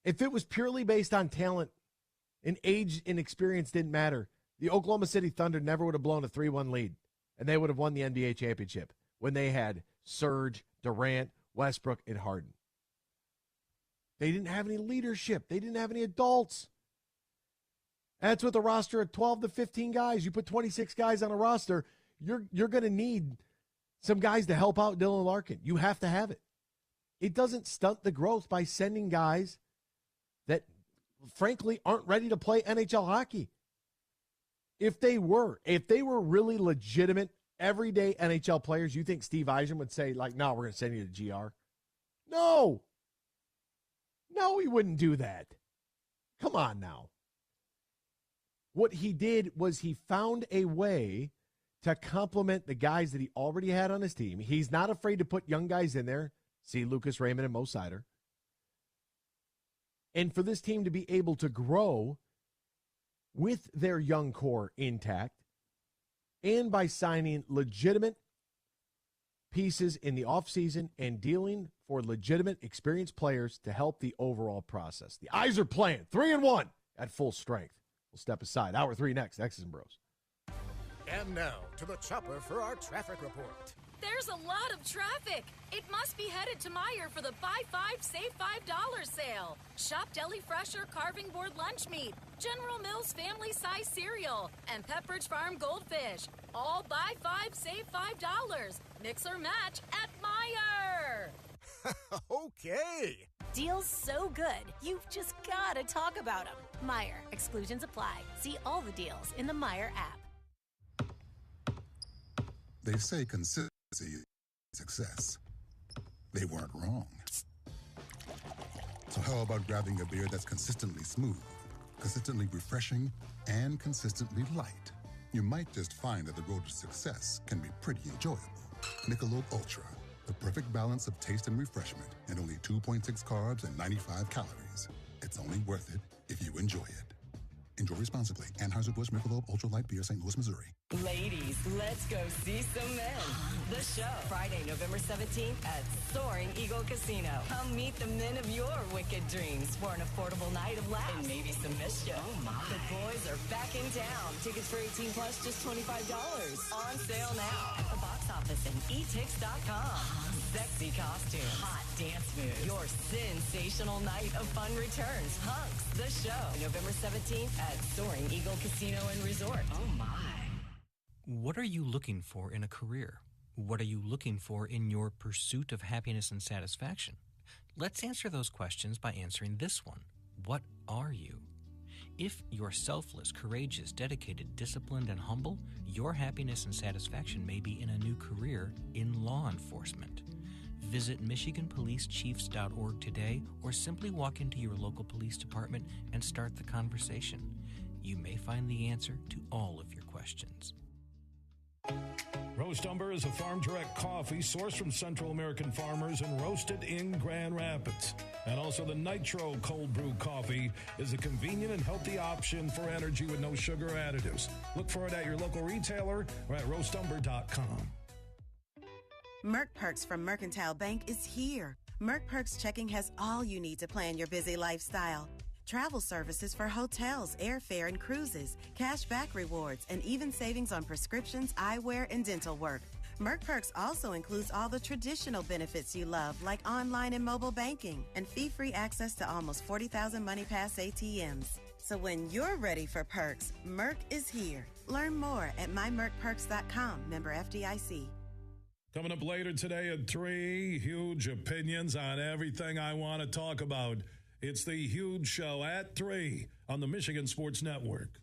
If it was purely based on talent and age and experience didn't matter, the Oklahoma City Thunder never would have blown a 3-1 lead, and they would have won the NBA championship when they had Serge, Durant, Westbrook, and Harden. They didn't have any leadership. They didn't have any adults. That's with a roster of 12 to 15 guys. You put 26 guys on a roster, you're going to need some guys to help out Dylan Larkin. You have to have it. It doesn't stunt the growth by sending guys that, frankly, aren't ready to play NHL hockey. If they were really legitimate, everyday NHL players, you think Steve Yzerman would say, no, we're going to send you to GR? No, he wouldn't do that. Come on now. What he did was he found a way to complement the guys that he already had on his team. He's not afraid to put young guys in there. See Lucas Raymond and Mo Sider. And for this team to be able to grow with their young core intact and by signing legitimate pieces in the offseason and dealing for legitimate experienced players to help the overall process. The Yzer plan, 3-1 at full strength. We'll step aside. Hour 3 next. X's and Bros. And now to the chopper for our traffic report. There's a lot of traffic. It must be headed to Meijer for the Buy 5, Save $5 sale. Shop deli fresher carving board lunch meat, General Mills family size cereal, and Pepperidge Farm goldfish. All Buy 5, Save $5. Mix or match at Meijer. Okay. Deals so good, you've just got to talk about them. Meijer. Exclusions apply. See all the deals in the Meijer app. They say consistency is success. They weren't wrong. So how about grabbing a beer that's consistently smooth, consistently refreshing, and consistently light? You might just find that the road to success can be pretty enjoyable. Michelob Ultra. The perfect balance of taste and refreshment, and only 2.6 carbs and 95 calories. It's only worth it if you enjoy it. Enjoy responsibly. Anheuser-Busch Michelob Ultra Light Beer, St. Louis, Missouri. Ladies, let's go see some men. The show, Friday, November 17th at Soaring Eagle Casino. Come meet the men of your wicked dreams for an affordable night of laughs and maybe some mischief. Oh my. The boys are back in town. Tickets for 18 plus, just $25. On sale now at the box office and etix.com. Sexy costume, hot dance moves. Your sensational night of fun returns. Hunks, the show, November 17th at Soaring Eagle Casino and Resort. Oh my. What are you looking for in a career? What are you looking for in your pursuit of happiness and satisfaction? Let's answer those questions by answering this one. What are you? If you're selfless, courageous, dedicated, disciplined, and humble, your happiness and satisfaction may be in a new career in law enforcement. Visit MichiganPoliceChiefs.org today or simply walk into your local police department and start the conversation. You may find the answer to all of your questions. Roast Umber is a farm-direct coffee sourced from Central American farmers and roasted in Grand Rapids. And also the Nitro Cold Brew Coffee is a convenient and healthy option for energy with no sugar additives. Look for it at your local retailer or at roastumber.com. Merck Perks from Mercantile Bank is here. Merck Perks checking has all you need to plan your busy lifestyle. Travel services for hotels, airfare, and cruises, cashback rewards, and even savings on prescriptions, eyewear, and dental work. Merck Perks also includes all the traditional benefits you love, like online and mobile banking, and fee-free access to almost 40,000 MoneyPass ATMs. So when you're ready for perks, Merck is here. Learn more at mymerckperks.com, member FDIC. Coming up later today at 3, huge opinions on everything I want to talk about. It's the Huge Show at 3 on the Michigan Sports Network.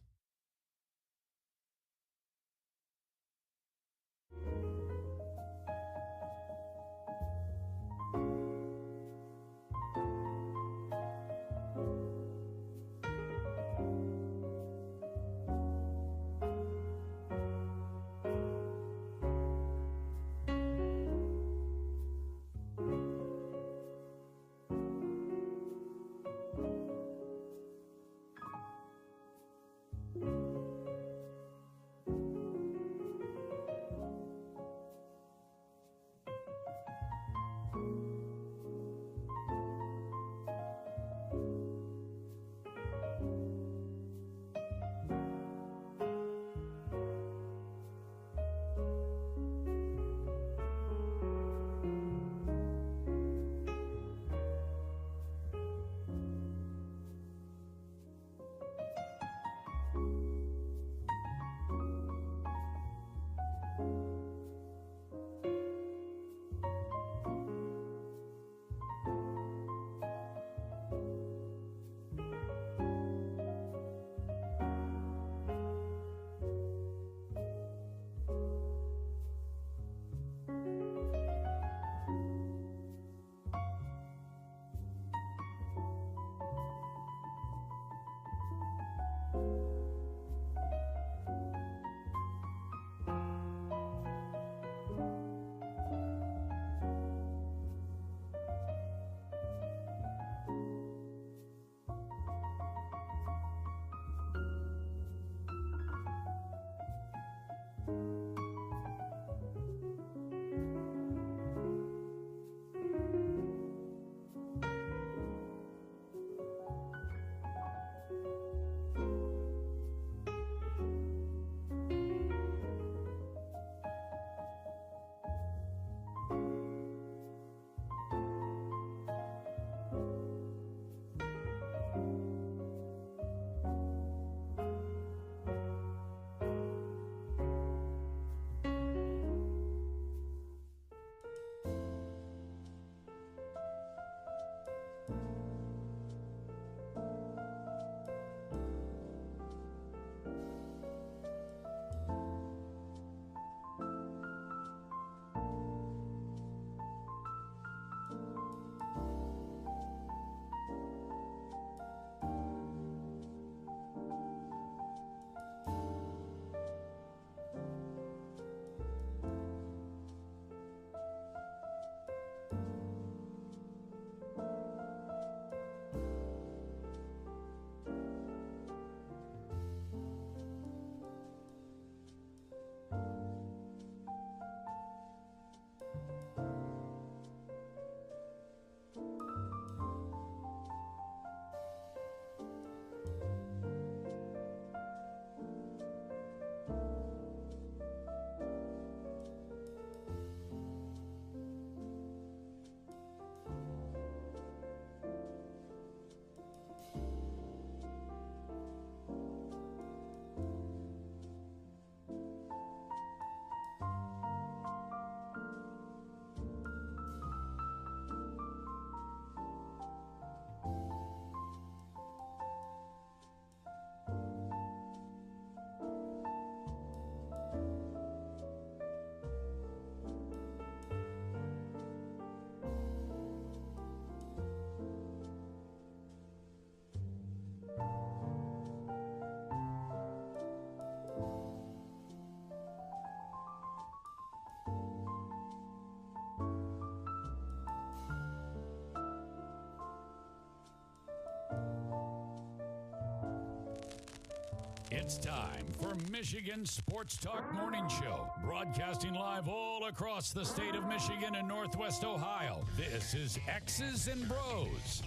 It's time for Michigan Sports Talk Morning Show, broadcasting live all across the state of Michigan and Northwest Ohio. This is X's and Bros.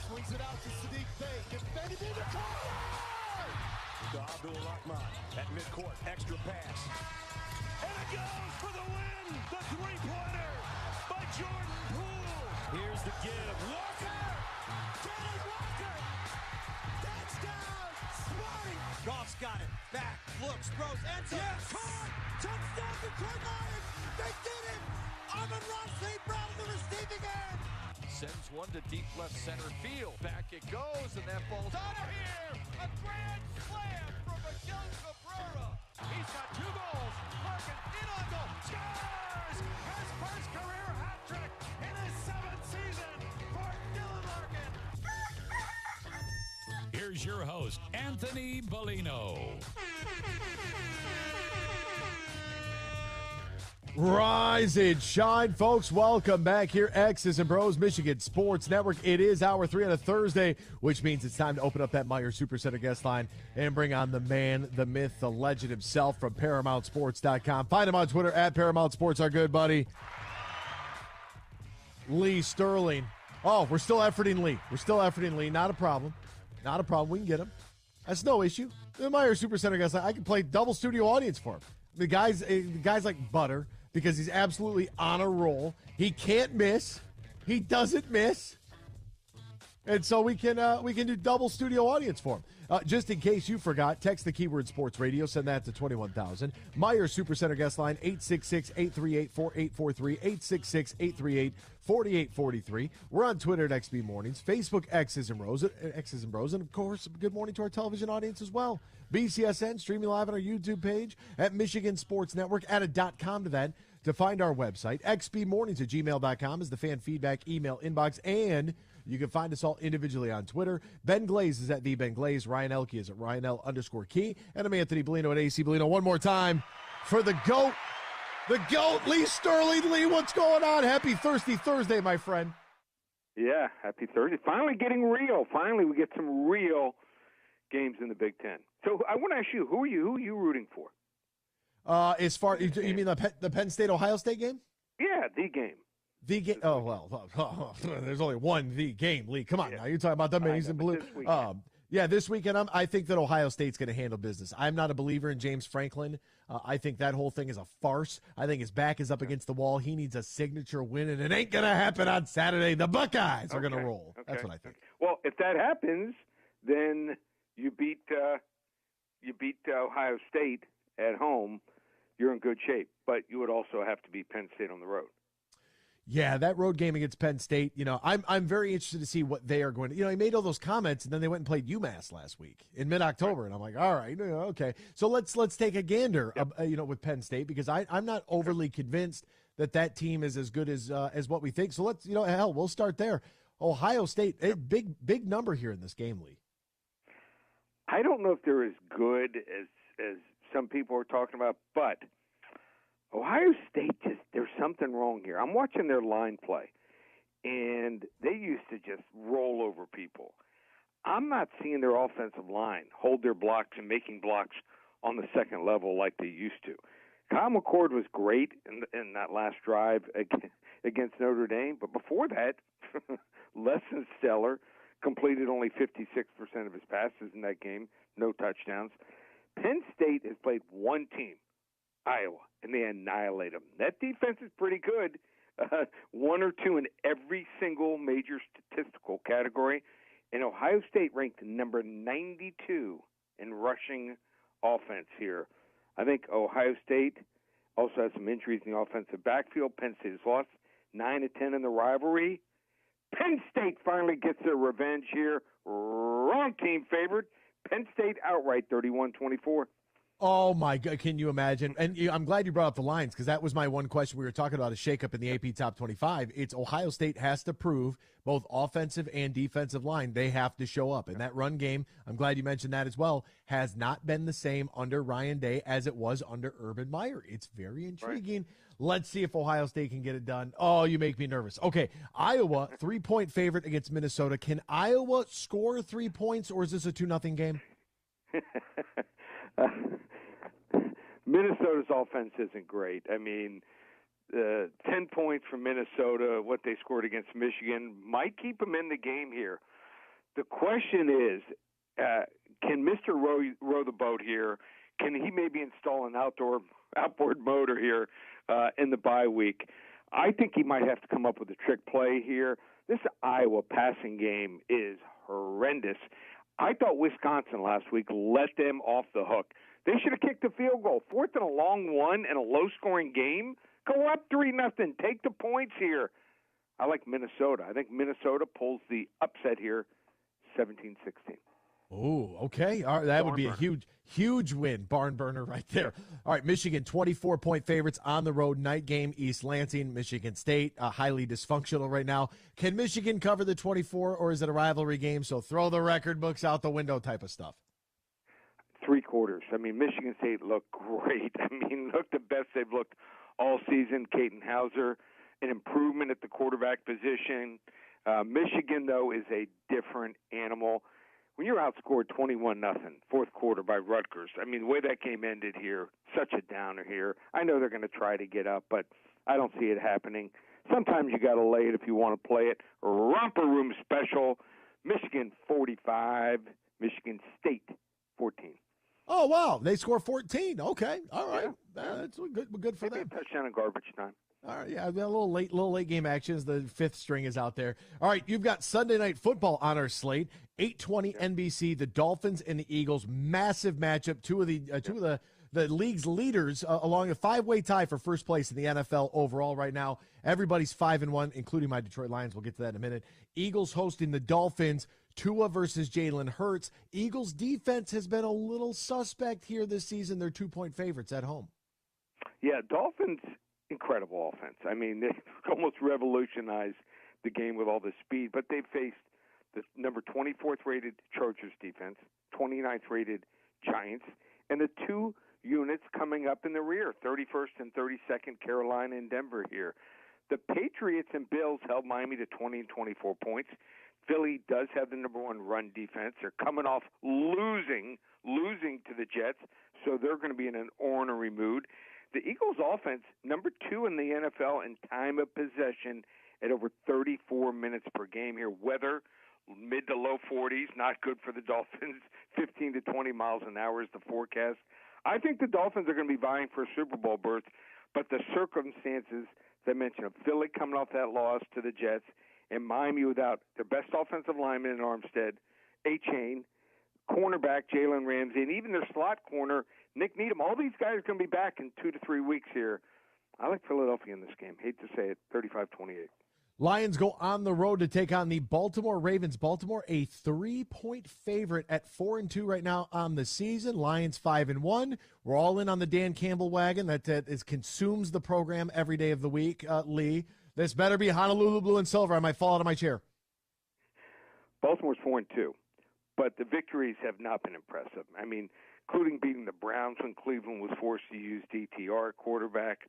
Swings it out to Sadiq Bey. Defended in the corner. To Abdul-Rahman at midcourt. Extra pass. And it goes for the win. The three-pointer by Jordan Poole. Here's the give. Walker. Kenneth Walker. Touchdown. Smarty. Goff's got it. Back. Looks. Throws. Ends up. Yes. Caught. Touchdown. Detroit Lions. They did it. Amon-Ra St. Brown in the receiving end. Sends one to deep left center field. Back it goes, and that ball's out of here. A grand slam from Miguel Cabrera. He's got 2 goals. Larkin in on goal. Scores! His first career hat trick in his 7th season for Dylan Larkin. Here's your host, Anthony Bellino. Rise and shine, folks. Welcome back here, X's and Bros, Michigan Sports Network. It is hour 3 on a Thursday, which means it's time to open up that Meyer Supercenter guest line and bring on the man, the myth, the legend himself from ParamountSports.com. Find him on Twitter at Paramount Sports, our good buddy, Lee Sterling. Oh, we're still efforting Lee. Not a problem. We can get him. That's no issue. The Meyer Supercenter guest line, I can play double studio audience for him. The guy's like butter, because he's absolutely on a roll. He can't miss. He doesn't miss. And so we can do double studio audience for him. Just in case you forgot, text the keyword sports radio. Send that to 21,000. Meyer Supercenter guest line, 866-838-4843, 866-838-4843. We're on Twitter at XB Mornings, Facebook X's and Bros, and of course, good morning to our television audience as well. BCSN, streaming live on our YouTube page at Michigan Sports Network. Add a .com to that to find our website. xbmornings@gmail.com is the fan feedback email inbox, and you can find us all individually on Twitter. Ben Glaze is at the Ben Glaze. Ryan Elke is at RyanL_Key. And I'm Anthony Bellino at AC Bellino. One more time for the GOAT. The GOAT, Lee Sterling. Lee, what's going on? Happy Thirsty Thursday, my friend. Yeah, happy Thursday. Finally getting real. Finally, we get some real games in the Big Ten. So I want to ask you, who are you rooting for? As far you mean the Penn State-Ohio State game? Yeah, the game. The game. Oh, well, there's only one the game, Lee. Come on now. You're talking about the maize and blue. This weekend, I think that Ohio State's going to handle business. I'm not a believer in James Franklin. I think that whole thing is a farce. I think his back is up against the wall. He needs a signature win, and it ain't going to happen on Saturday. The Buckeyes are going to roll. Okay. That's what I think. Well, if that happens, then you beat Ohio State at home. You're in good shape, but you would also have to beat Penn State on the road. Yeah, that road game against Penn State, I'm very interested to see what they are going to, he made all those comments, and then they went and played UMass last week in mid-October, and I'm like, all right, okay. So let's take a gander, with Penn State, because I'm not overly convinced that team is as good as what we think. So let's, we'll start there. Ohio State, a big number here in this game, Lee. I don't know if they're as good as some people are talking about, but Ohio State, there's something wrong here. I'm watching their line play, and they used to just roll over people. I'm not seeing their offensive line hold their blocks and making blocks on the second level like they used to. Kyle McCord was great in that last drive against Notre Dame, but before that, less than stellar. Completed only 56% of his passes in that game, no touchdowns. Penn State has played one team, Iowa, and they annihilate them. That defense is pretty good, 1 or 2 in every single major statistical category. And Ohio State ranked number 92 in rushing offense here. I think Ohio State also has some injuries in the offensive backfield. Penn State has lost 9 of 10 in the rivalry. Penn State finally gets their revenge here. Wrong team favored. Penn State outright 31-24. Oh, my God. Can you imagine? And I'm glad you brought up the lines because that was my one question. We were talking about a shakeup in the AP Top 25. It's Ohio State has to prove both offensive and defensive line. They have to show up. And that run game, I'm glad you mentioned that as well, has not been the same under Ryan Day as it was under Urban Meyer. It's very intriguing. Right. Let's see if Ohio State can get it done. Oh, you make me nervous. Okay, Iowa, 3-point favorite against Minnesota. Can Iowa score 3 points, or is this a 2-0 game? Minnesota's offense isn't great. I mean, 10 points from Minnesota, what they scored against Michigan, might keep them in the game here. The question is, can Mr. row the boat here? Can he maybe install an outboard motor here in the bye week? I think he might have to come up with a trick play here. This Iowa passing game is horrendous. I thought Wisconsin last week let them off the hook. They should have kicked the field goal. 4th and a long one in a low-scoring game. Go up 3-0. Take the points here. I like Minnesota. I think Minnesota pulls the upset here, 17-16. Oh, okay. All right, that would be a huge win. Barn burner right there. All right, Michigan, 24-point favorites on the road. Night game, East Lansing. Michigan State, highly dysfunctional right now. Can Michigan cover the 24, or is it a rivalry game? So throw the record books out the window type of stuff. 3 quarters. I mean, Michigan State looked great. I mean, looked the best they've looked all season. Caden Hauser, an improvement at the quarterback position. Michigan, though, is a different animal. When you're outscored 21-0, fourth quarter by Rutgers, I mean, the way that game ended here, such a downer here. I know they're going to try to get up, but I don't see it happening. Sometimes you got to lay it if you want to play it. Romper room special, Michigan 45, Michigan State 14. Oh, wow. They score 14. Okay. All right. Yeah. That's good for Maybe them. A touchdown in garbage time. All right, yeah, a little late game action as the 5th string is out there. All right, you've got Sunday Night Football on our slate, 8:20 NBC, the Dolphins and the Eagles, massive matchup. Two of the league's leaders along a 5-way tie for first place in the NFL overall right now. Everybody's 5-1, including my Detroit Lions. We'll get to that in a minute. Eagles hosting the Dolphins. Tua versus Jalen Hurts. Eagles defense has been a little suspect here this season. They're 2-point favorites at home. Yeah, Dolphins. Incredible offense. I mean, they almost revolutionized the game with all the speed, but they faced the number 24th rated Chargers defense, 29th rated Giants, and the 2 units coming up in the rear, 31st and 32nd Carolina and Denver here. The Patriots and Bills held Miami to 20 and 24 points. Philly does have the number 1 run defense. They're coming off losing to the Jets, so they're going to be in an ornery mood. The Eagles' offense, number 2 in the NFL in time of possession at over 34 minutes per game here. Weather, mid to low 40s, not good for the Dolphins. 15 to 20 miles an hour is the forecast. I think the Dolphins are going to be vying for a Super Bowl berth, but the circumstances, as I mentioned, of Philly coming off that loss to the Jets and Miami without their best offensive lineman in Armstead, A-Chain, cornerback Jalen Ramsey, and even their slot corner, Nick Needham. All these guys are going to be back in 2 to 3 weeks here. I like Philadelphia in this game. Hate to say it, 35-28. Lions go on the road to take on the Baltimore Ravens. Baltimore, a 3-point favorite at 4-2 right now on the season. Lions 5-1. We're all in on the Dan Campbell wagon that consumes the program every day of the week. Lee, this better be Honolulu blue and silver. I might fall out of my chair. Baltimore's 4-2, but the victories have not been impressive. I mean, including beating the Browns when Cleveland was forced to use DTR at quarterback.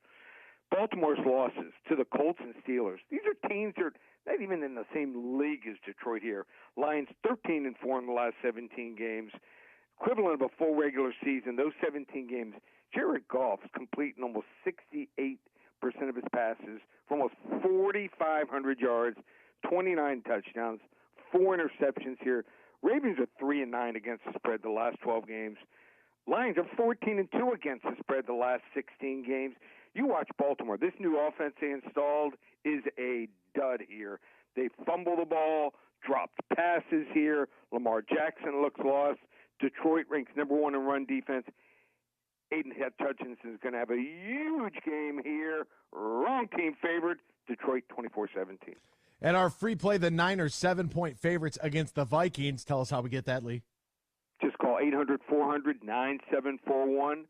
Baltimore's losses to the Colts and Steelers. These are teams that are not even in the same league as Detroit here. Lions 13-4 in the last 17 games, equivalent of a full regular season. Those 17 games, Jared Goff's completing almost 68% of his passes for almost 4,500 yards, 29 touchdowns, 4 interceptions here. Ravens are 3-9 against the spread the last 12 games. Lions are 14-2 against the spread the last 16 games. You watch Baltimore. This new offense they installed is a dud here. They fumble the ball, dropped passes here. Lamar Jackson looks lost. Detroit ranks number 1 in run defense. Aiden Hutchinson is going to have a huge game here. Wrong team favored. Detroit 24-17. And our free play, the Niners 7-point favorites against the Vikings. Tell us how we get that, Lee. Just call Call 800-400-9741.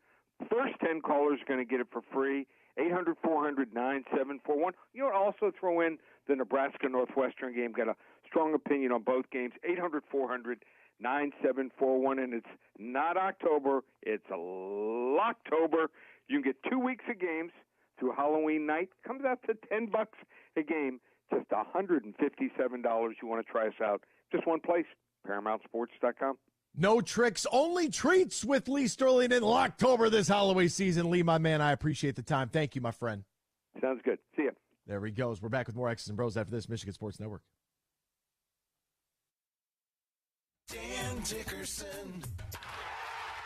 First 10 callers are going to get it for free. 800-400-9741. You'll also throw in the Nebraska-Northwestern game. Got a strong opinion on both games. 800-400-9741. And it's not October. It's Locktober. You can get 2 weeks of games through Halloween night. Comes out to $10 a game. Just $157. You want to try us out. Just one place, ParamountSports.com. No tricks, only treats with Lee Sterling in Locktober this Halloween season. Lee, my man, I appreciate the time. Thank you, my friend. Sounds good. See ya. There he goes. We're back with more X's and Bros after this. Michigan Sports Network. Dan Dickerson.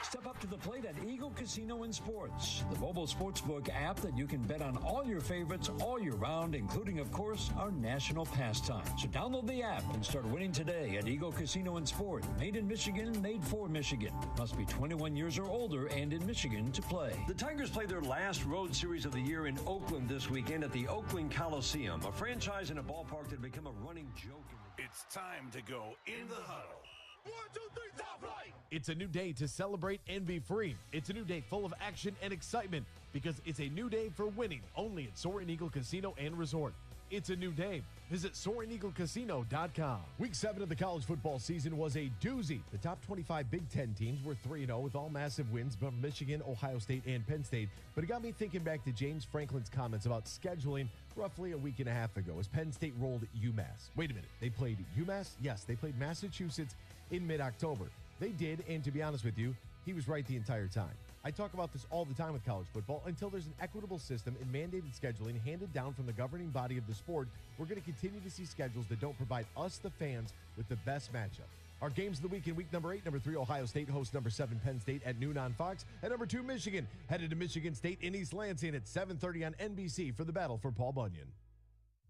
Step up to the plate at Eagle Casino and Sports, the mobile sportsbook app that you can bet on all your favorites all year round, including, of course, our national pastime. So download the app and start winning today at Eagle Casino and Sport. Made in Michigan, made for Michigan. Must be 21 years or older and in Michigan to play. The Tigers play their last road series of the year in Oakland this weekend at the Oakland Coliseum, a franchise in a ballpark that had become a running joke. It's time to go in the huddle. 1, 2, 3, top flight! It's a new day to celebrate and be free. It's a new day full of action and excitement because it's a new day for winning only at Soaring Eagle Casino and Resort. It's a new day. Visit SoaringEagleCasino.com. Week 7 of the college football season was a doozy. The top 25 Big Ten teams were 3-0 with all massive wins from Michigan, Ohio State, and Penn State. But it got me thinking back to James Franklin's comments about scheduling roughly a week and a half ago as Penn State rolled UMass. Wait a minute. They played UMass? Yes, they played Massachusetts in mid-October. They did, and to be honest with you, he was right the entire time. I talk about this all the time with college football. Until there's an equitable system and mandated scheduling handed down from the governing body of the sport, we're going to continue to see schedules that don't provide us, the fans, with the best matchup. Our games of the week in week number 8, number 3, Ohio State hosts number 7, Penn State at noon on Fox. And number 2, Michigan, headed to Michigan State in East Lansing at 7:30 on NBC for the battle for Paul Bunyan.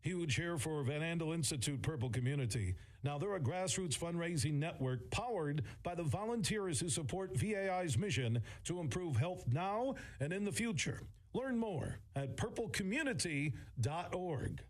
Huge here for Van Andel Institute Purple Community. Now, they're a grassroots fundraising network powered by the volunteers who support VAI's mission to improve health now and in the future. Learn more at purplecommunity.org.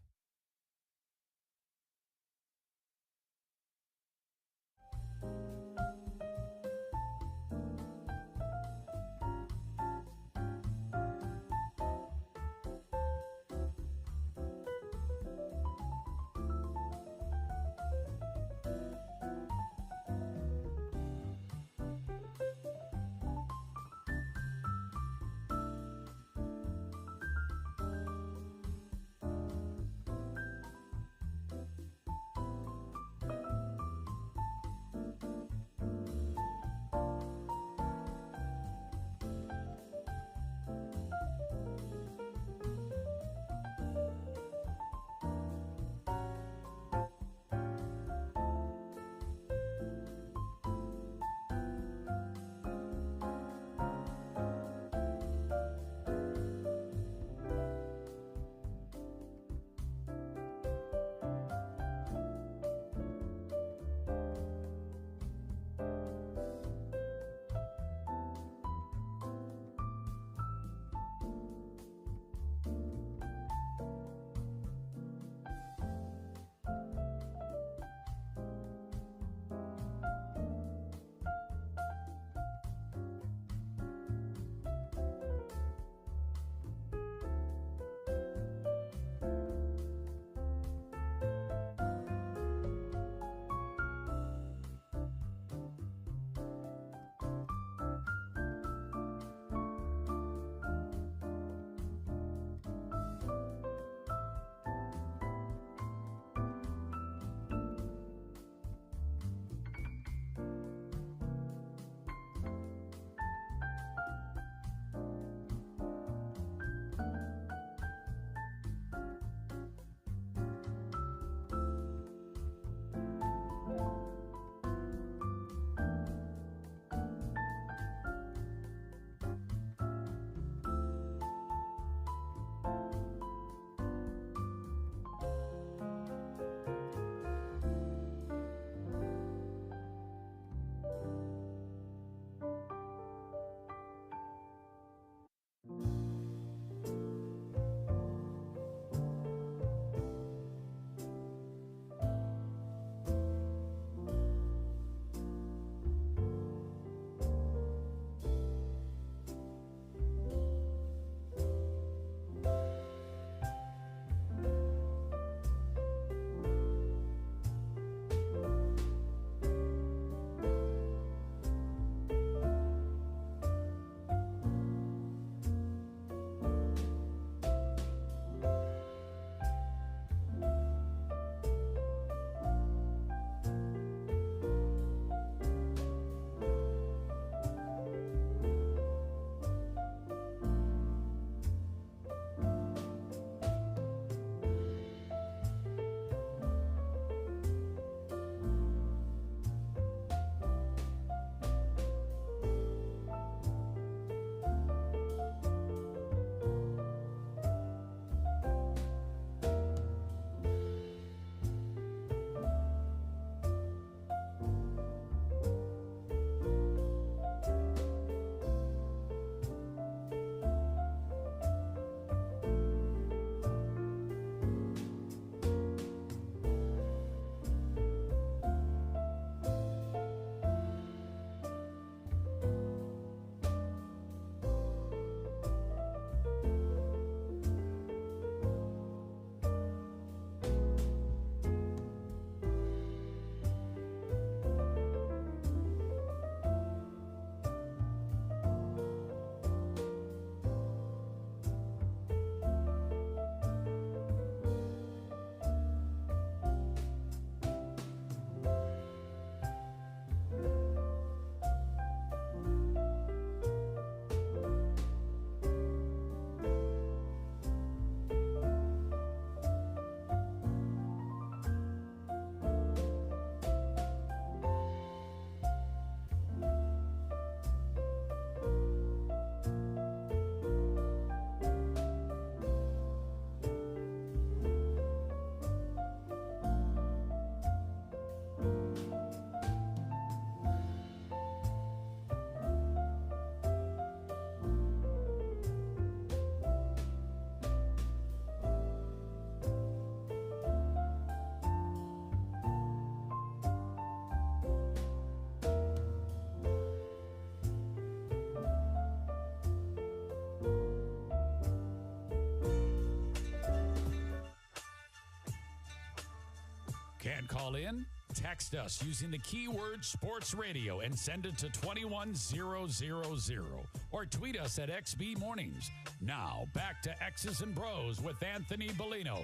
Can't call in? Text us using the keyword sports radio and send it to 21000 or tweet us at XB Mornings. Now, back to X's and Bros with Anthony Bellino.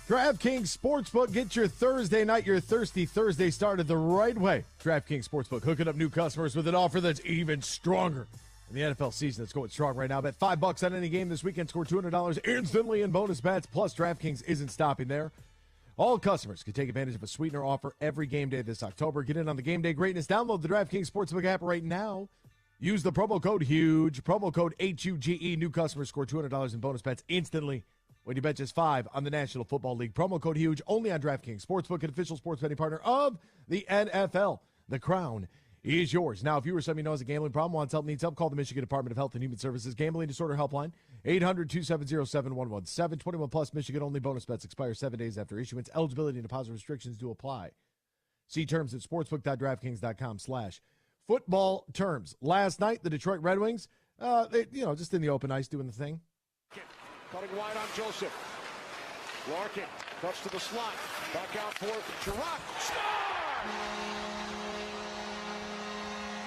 DraftKings Sportsbook, get your Thursday night, your Thirsty Thursday started the right way. DraftKings Sportsbook, hooking up new customers with an offer that's even stronger. In the NFL season that's going strong right now, bet $5 on any game this weekend, score $200 instantly in bonus bets. Plus, DraftKings isn't stopping there. All customers can take advantage of a sweetener offer every game day this October. Get in on the game day greatness. Download the DraftKings Sportsbook app right now. Use the promo code HUGE, promo code HUGE. New customers score $200 in bonus bets instantly when you bet just $5 on the National Football League. Promo code HUGE only on DraftKings Sportsbook, an official sports betting partner of the NFL. The crown is yours. Now, if you or somebody knows a gambling problem, wants help, needs help, call the Michigan Department of Health and Human Services Gambling Disorder Helpline, 800-270-7117. 21 plus Michigan only. Bonus bets expire 7 days after issuance. Eligibility and deposit restrictions do apply. See terms at sportsbook.draftkings.com/football terms. Last night, the Detroit Red Wings, just in the open ice doing the thing. Cutting wide on Joseph. Larkin cuts to the slot. Back out for Chirac. Score!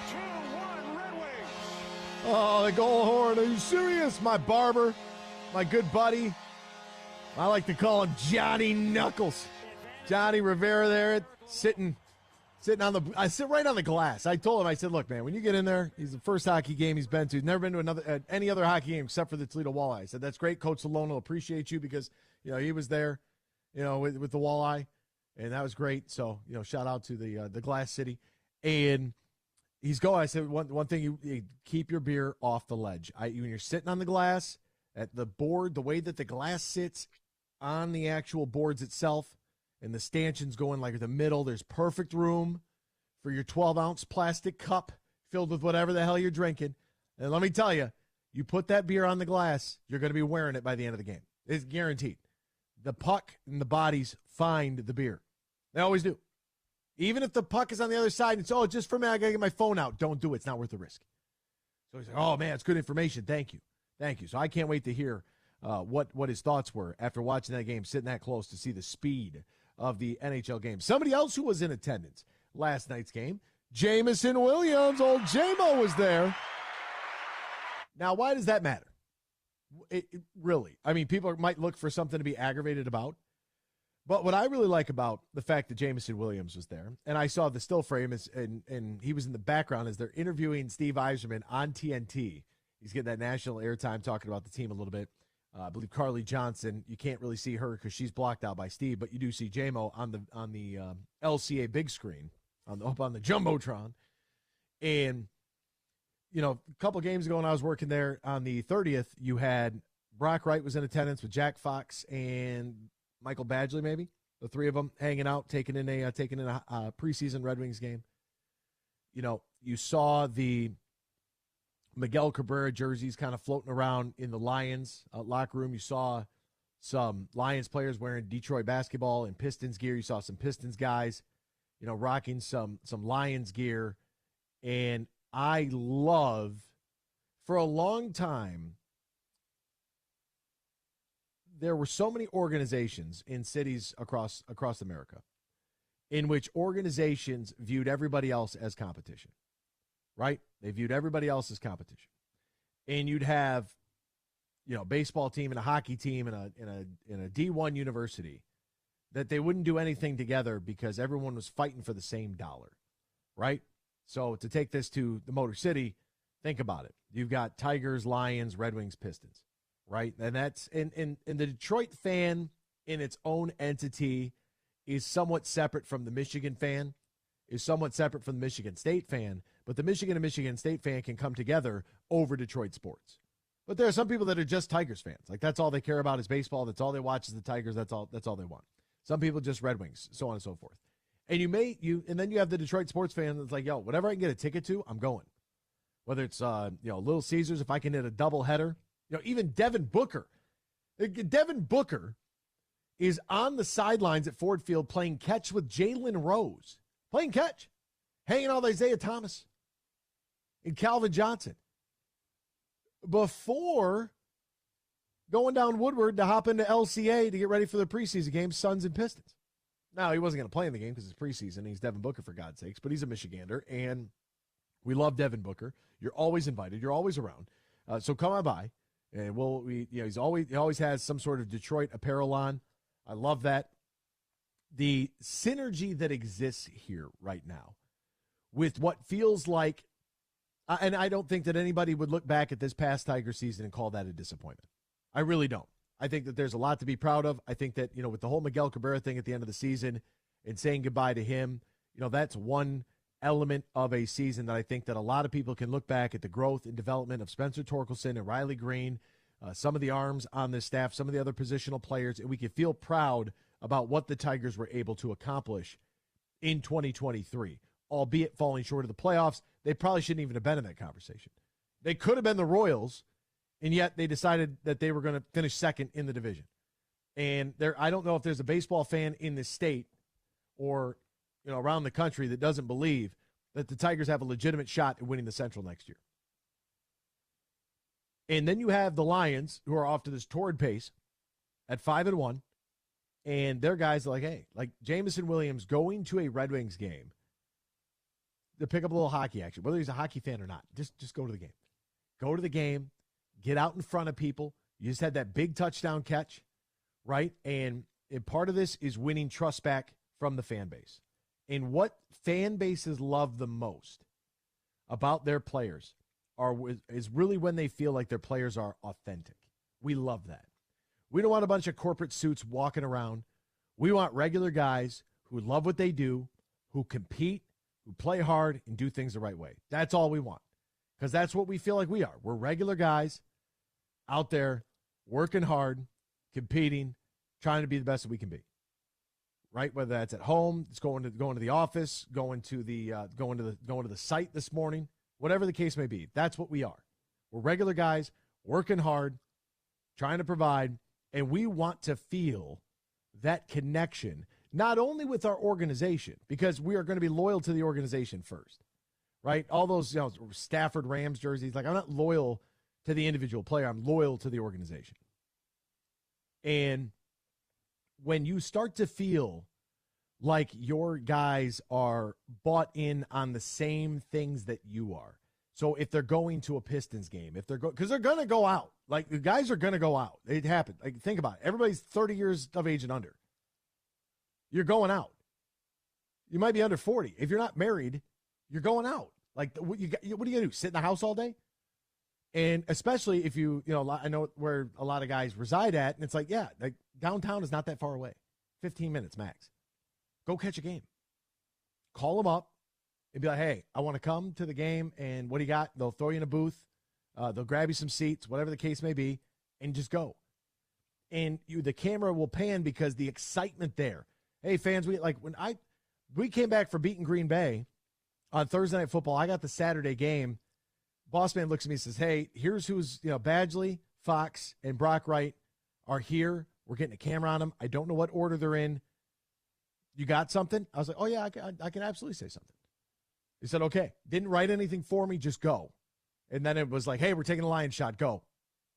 2-1 Red Wings. Oh, the goal horn. Are you serious? My barber, my good buddy. I like to call him Johnny Knuckles. Johnny Rivera there sitting on I sit right on the glass. I told him, I said, look, man, when you get in there, he's the first hockey game he's been to. He's never been to any other hockey game except for the Toledo Walleye. I said, that's great. Coach Salone will appreciate you because, he was there, with the Walleye, and that was great. So, shout out to the Glass City. And he's going, I said, one thing, you keep your beer off the ledge. When you're sitting on the glass, at the board, the way that the glass sits on the actual boards itself, and the stanchions go in like the middle, there's perfect room for your 12-ounce plastic cup filled with whatever the hell you're drinking. And let me tell you, you put that beer on the glass, you're going to be wearing it by the end of the game. It's guaranteed. The puck and the bodies find the beer. They always do. Even if the puck is on the other side, it's, just for me, I got to get my phone out. Don't do it. It's not worth the risk. So he's like, oh, man, it's good information. Thank you. So I can't wait to hear what his thoughts were after watching that game, sitting that close to see the speed of the NHL game. Somebody else who was in attendance last night's game, Jamison Williams, old J-Mo was there. Now, why does that matter? It really, people might look for something to be aggravated about, but what I really like about the fact that Jamison Williams was there, and I saw the still frame, and he was in the background as they're interviewing Steve Yzerman on TNT. He's getting that national airtime talking about the team a little bit. I believe Carly Johnson, you can't really see her because she's blocked out by Steve, but you do see J-Mo on the LCA big screen, up on the Jumbotron. And, a couple games ago when I was working there on the 30th, you had Brock Wright was in attendance with Jack Fox and Michael Badgley, maybe. The three of them hanging out, taking in a preseason Red Wings game. You saw the Miguel Cabrera jerseys kind of floating around in the Lions locker room. You saw some Lions players wearing Detroit basketball and Pistons gear. You saw some Pistons guys, rocking some Lions gear. And I love, for a long time, there were so many organizations in cities across America in which organizations viewed everybody else as competition. Right? They viewed everybody else as competition. And you'd have, baseball team and a hockey team in a D1 university that they wouldn't do anything together because everyone was fighting for the same dollar. Right? So to take this to the Motor City, think about it. You've got Tigers, Lions, Red Wings, Pistons. Right? And that's and the Detroit fan in its own entity is somewhat separate from the Michigan fan, is somewhat separate from the Michigan State fan. But the Michigan and Michigan State fan can come together over Detroit sports. But there are some people that are just Tigers fans. Like, that's all they care about is baseball. That's all they watch is the Tigers. That's all they want. Some people just Red Wings, so on and so forth. And and then you have the Detroit sports fan that's like, whatever I can get a ticket to, I'm going. Whether it's Little Caesars, if I can hit a doubleheader. Even Devin Booker. Devin Booker is on the sidelines at Ford Field playing catch with Jalen Rose. Playing catch. Hanging out with Isaiah Thomas and Calvin Johnson before going down Woodward to hop into LCA to get ready for the preseason games, Suns and Pistons. Now, he wasn't going to play in the game because it's preseason. He's Devin Booker, for God's sakes, but he's a Michigander, and we love Devin Booker. You're always invited. You're always around. So come on by, and he always has some sort of Detroit apparel on. I love that. The synergy that exists here right now with what feels like, and I don't think that anybody would look back at this past Tiger season and call that a disappointment. I really don't. I think that there's a lot to be proud of. I think that, with the whole Miguel Cabrera thing at the end of the season and saying goodbye to him, that's one element of a season that I think that a lot of people can look back at the growth and development of Spencer Torkelson and Riley Green, some of the arms on this staff, some of the other positional players, and we can feel proud about what the Tigers were able to accomplish in 2023, albeit falling short of the playoffs. They probably shouldn't even have been in that conversation. They could have been the Royals, and yet they decided that they were going to finish second in the division. And I don't know if there's a baseball fan in this state or around the country that doesn't believe that the Tigers have a legitimate shot at winning the Central next year. And then you have the Lions, who are off to this torrid pace at 5-1, and their guys are like, hey, like Jameson Williams going to a Red Wings game to pick up a little hockey action, whether he's a hockey fan or not. Just go to the game. Go to the game. Get out in front of people. You just had that big touchdown catch, right? And part of this is winning trust back from the fan base. And what fan bases love the most about their players is really when they feel like their players are authentic. We love that. We don't want a bunch of corporate suits walking around. We want regular guys who love what they do, who compete, who play hard, and do things the right way. That's all we want, because that's what we feel like we are. We're regular guys out there working hard, competing, trying to be the best that we can be. Right? Whether that's at home, it's going to the office, going to the site this morning, whatever the case may be. That's what we are. We're regular guys working hard, trying to provide, and we want to feel that connection, not only with our organization, because we are going to be loyal to the organization first. Right? All those Stafford Rams jerseys, like I'm not loyal to the individual player, I'm loyal to the organization. And when you start to feel like your guys are bought in on the same things that you are. So if they're going to a Pistons game, because they're going to go out. Like, the guys are going to go out. It happened. Like, think about it. Everybody's 30 years of age and under. You're going out. You might be under 40. If you're not married, you're going out. Like, what are you going to do? Sit in the house all day? And especially if I know where a lot of guys reside at, and it's like, yeah, like downtown is not that far away. 15 minutes max. Go catch a game. Call them up and be like, hey, I want to come to the game, and what do you got? They'll throw you in a booth. They'll grab you some seats, whatever the case may be, and just go. And the camera will pan because the excitement there. Hey, fans, we came back for beating Green Bay on Thursday Night Football. I got the Saturday game. Boss man looks at me and says, hey, here's who's, Badgley, Fox, and Brock Wright are here. We're getting a camera on them. I don't know what order they're in. You got something? I was like, oh, yeah, I can absolutely say something. He said, okay. Didn't write anything for me, just go. And then it was like, hey, we're taking a lion shot, go.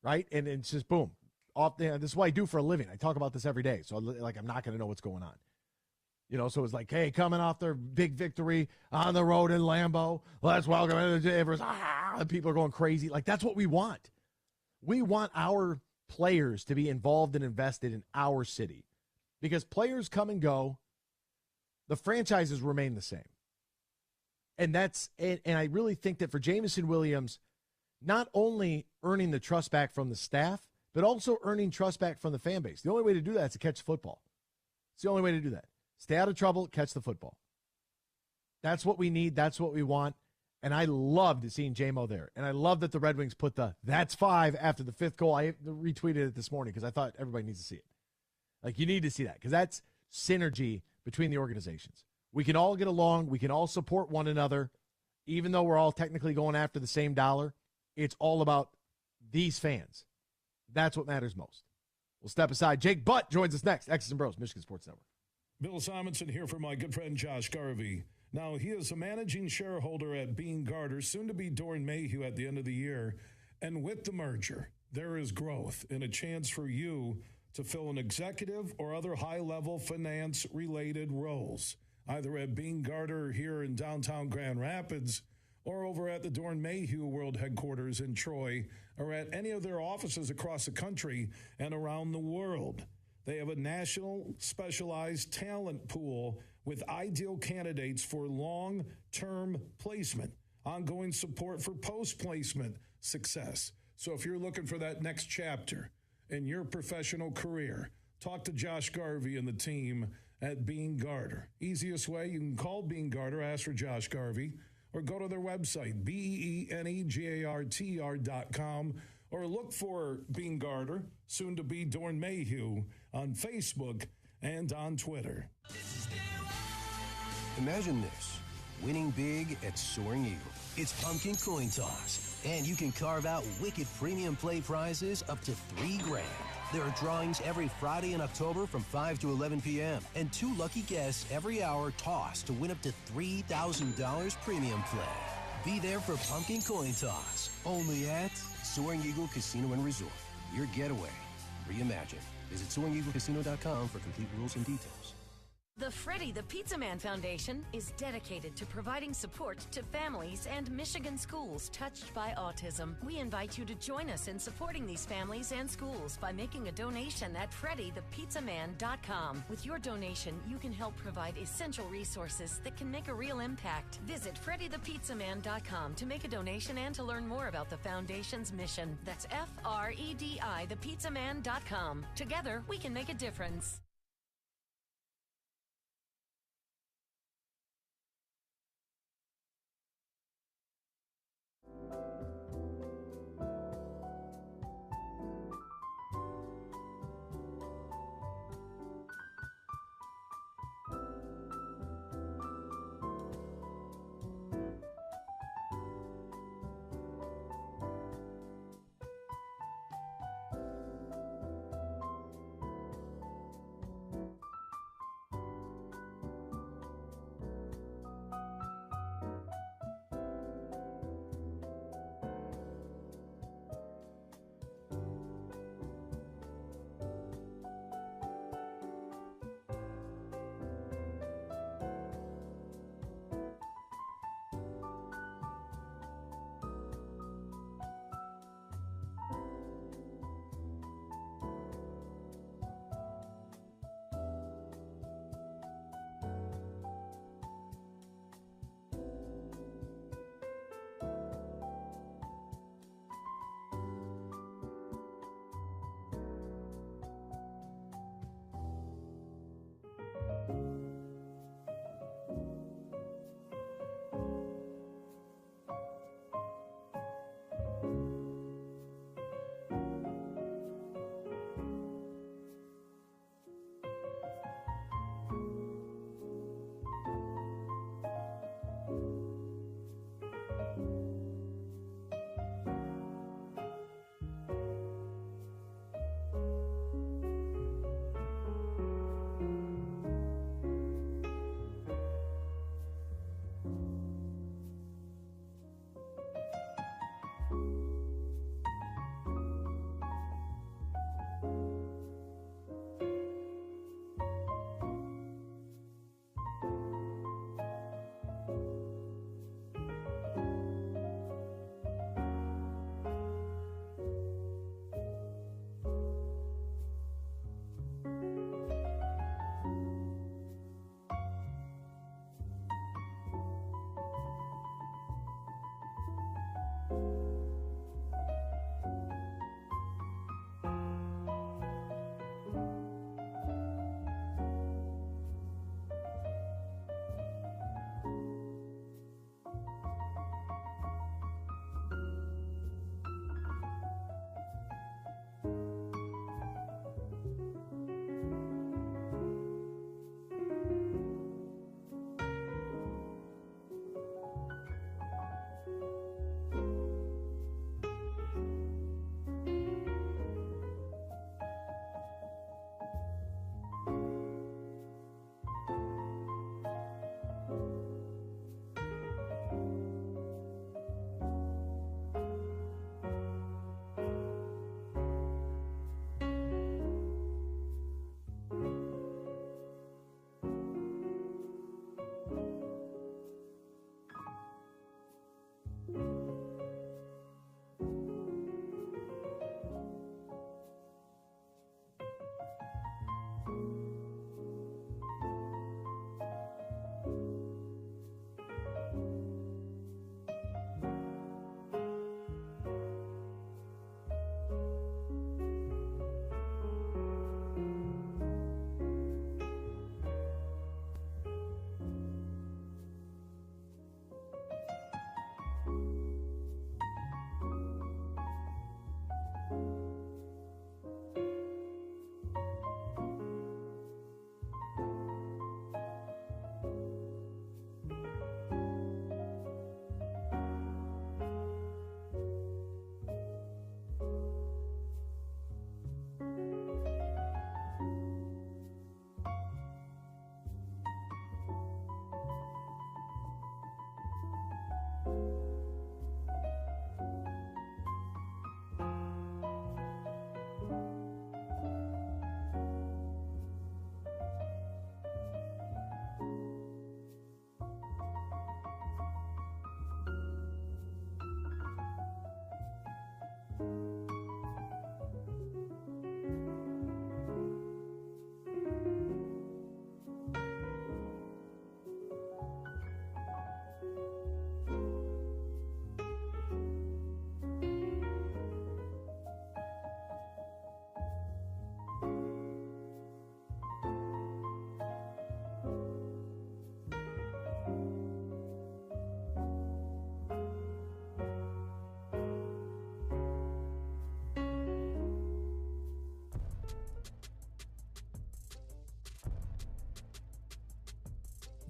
Right? And it's just boom. Off there. This is what I do for a living. I talk about this every day. So I'm not going to know what's going on. So it's like, hey, coming off their big victory on the road in Lambeau. Let's welcome everyone. And people are going crazy. Like, that's what we want. We want our players to be involved and invested in our city, because players come and go. The franchises remain the same. And I really think that for Jameson Williams, not only earning the trust back from the staff, but also earning trust back from the fan base. The only way to do that is to catch the football. It's the only way to do that. Stay out of trouble, catch the football. That's what we need. That's what we want. And I loved seeing J-Mo there. And I love that the Red Wings put that's 5 after the 5th goal. I retweeted it this morning because I thought everybody needs to see it. Like, you need to see that, because that's synergy between the organizations. We can all get along. We can all support one another. Even though we're all technically going after the same dollar, it's all about these fans. That's what matters most. We'll step aside. Jake Butt joins us next. X's and Bros, Michigan Sports Network. Bill Simonson here for my good friend Josh Garvey. Now, he is a managing shareholder at Bean Garter, soon to be Doran Mayhew at the end of the year. And with the merger, there is growth and a chance for you to fill an executive or other high-level finance-related roles, either at Bean Garter here in downtown Grand Rapids or over at the Dorn Mayhew World Headquarters in Troy, or at any of their offices across the country and around the world. They have a national specialized talent pool with ideal candidates for long-term placement, ongoing support for post-placement success. So if you're looking for that next chapter in your professional career, talk to Josh Garvey and the team at Bean Garter. Easiest way, you can call Bean Garter, ask for Josh Garvey, or go to their website, BEENEGARTR.com, or look for Bean Garter, soon to be Dorn Mayhew, on Facebook and on Twitter. Imagine this, winning big at Soaring Eagle. It's pumpkin coin toss, and you can carve out wicked premium play prizes up to $3,000. There are drawings every Friday in October from 5 to 11 p.m. and 2 lucky guests every hour toss to win up to $3,000 premium play. Be there for pumpkin coin toss, only at Soaring Eagle Casino and Resort. Your getaway reimagined. Visit SoaringEagleCasino.com for complete rules and details. The Freddie the Pizza Man Foundation is dedicated to providing support to families and Michigan schools touched by autism. We invite you to join us in supporting these families and schools by making a donation at FreddieThePizzaMan.com. With your donation, you can help provide essential resources that can make a real impact. Visit FreddieThePizzaMan.com to make a donation and to learn more about the foundation's mission. That's FREDI, Together, we can make a difference.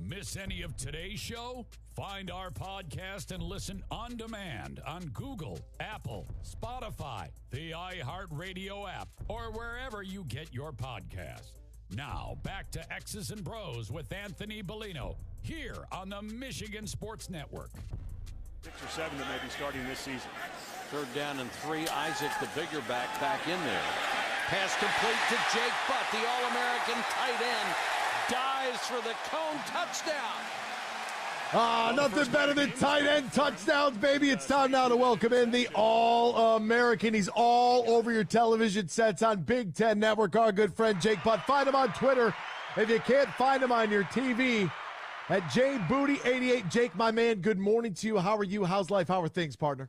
Miss any of today's show? Find our podcast and listen on demand on Google, Apple, Spotify, the iHeartRadio app, or wherever you get your podcasts. Now, back to X's and Bros with Anthony Bellino, here on the Michigan Sports Network. 6 or 7 that may be starting this season. 3rd down and 3. Isaac, the bigger back in there. Pass complete to Jake Butt, the All-American tight end. Dives for the cone touchdown. Nothing better than tight end touchdowns, baby. It's time now to welcome in the All-American. He's all over your television sets on Big Ten Network. Our good friend Jake Butt. Find him on Twitter. If you can't find him on your TV, at JBooty88. Jake, my man, good morning to you. How are you? How's life? How are things, partner?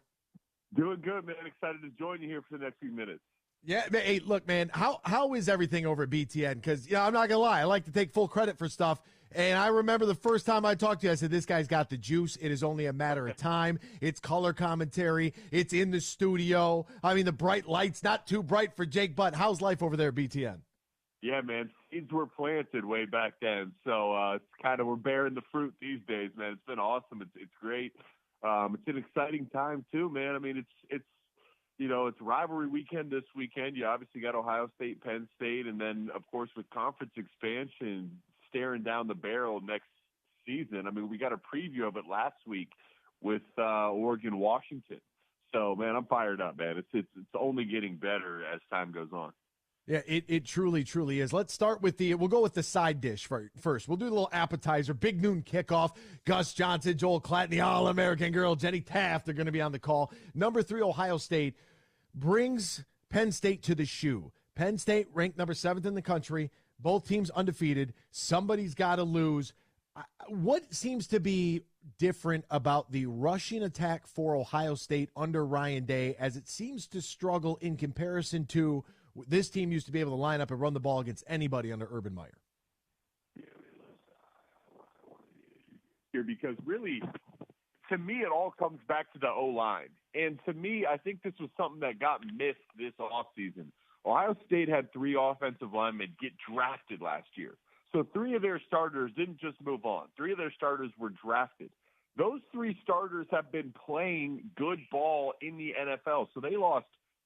Doing good, man. Excited to join you here for the next few minutes. Yeah, hey, look, man, how is everything over at BTN? Because, I'm not going to lie, I like to take full credit for stuff. And I remember the first time I talked to you, I said, this guy's got the juice. It is only a matter of time. It's color commentary. It's in the studio. I mean, the bright lights, not too bright for Jake Butt. How's life over there at BTN? Yeah, man, seeds were planted way back then. So it's kind of, we're bearing the fruit these days, man. It's been awesome. It's great. It's an exciting time, too, man. I mean, it's rivalry weekend this weekend. You obviously got Ohio State, Penn State, and then, of course, with conference expansion staring down the barrel next season. I mean, we got a preview of it last week with Oregon, Washington. So, man, I'm fired up, man. It's only getting better as time goes on. Yeah, it truly, truly is. Let's start with we'll go with the side dish first. We'll do the little appetizer, big noon kickoff. Gus Johnson, Joel Klatten, the All-American girl, Jenny Taft are going to be on the call. Number 3, Ohio State brings Penn State to the shoe. Penn State ranked number 7th in the country. Both teams undefeated. Somebody's got to lose. What seems to be different about the rushing attack for Ohio State under Ryan Day, as it seems to struggle in comparison to this team used to be able to line up and run the ball against anybody under Urban Meyer? Here, because really, to me, it all comes back to the O-line. And to me, I think this was something that got missed this offseason. Ohio State had 3 offensive linemen get drafted last year. So 3 of their starters didn't just move on. 3 of their starters were drafted. Those 3 starters have been playing good ball in the NFL. So they lost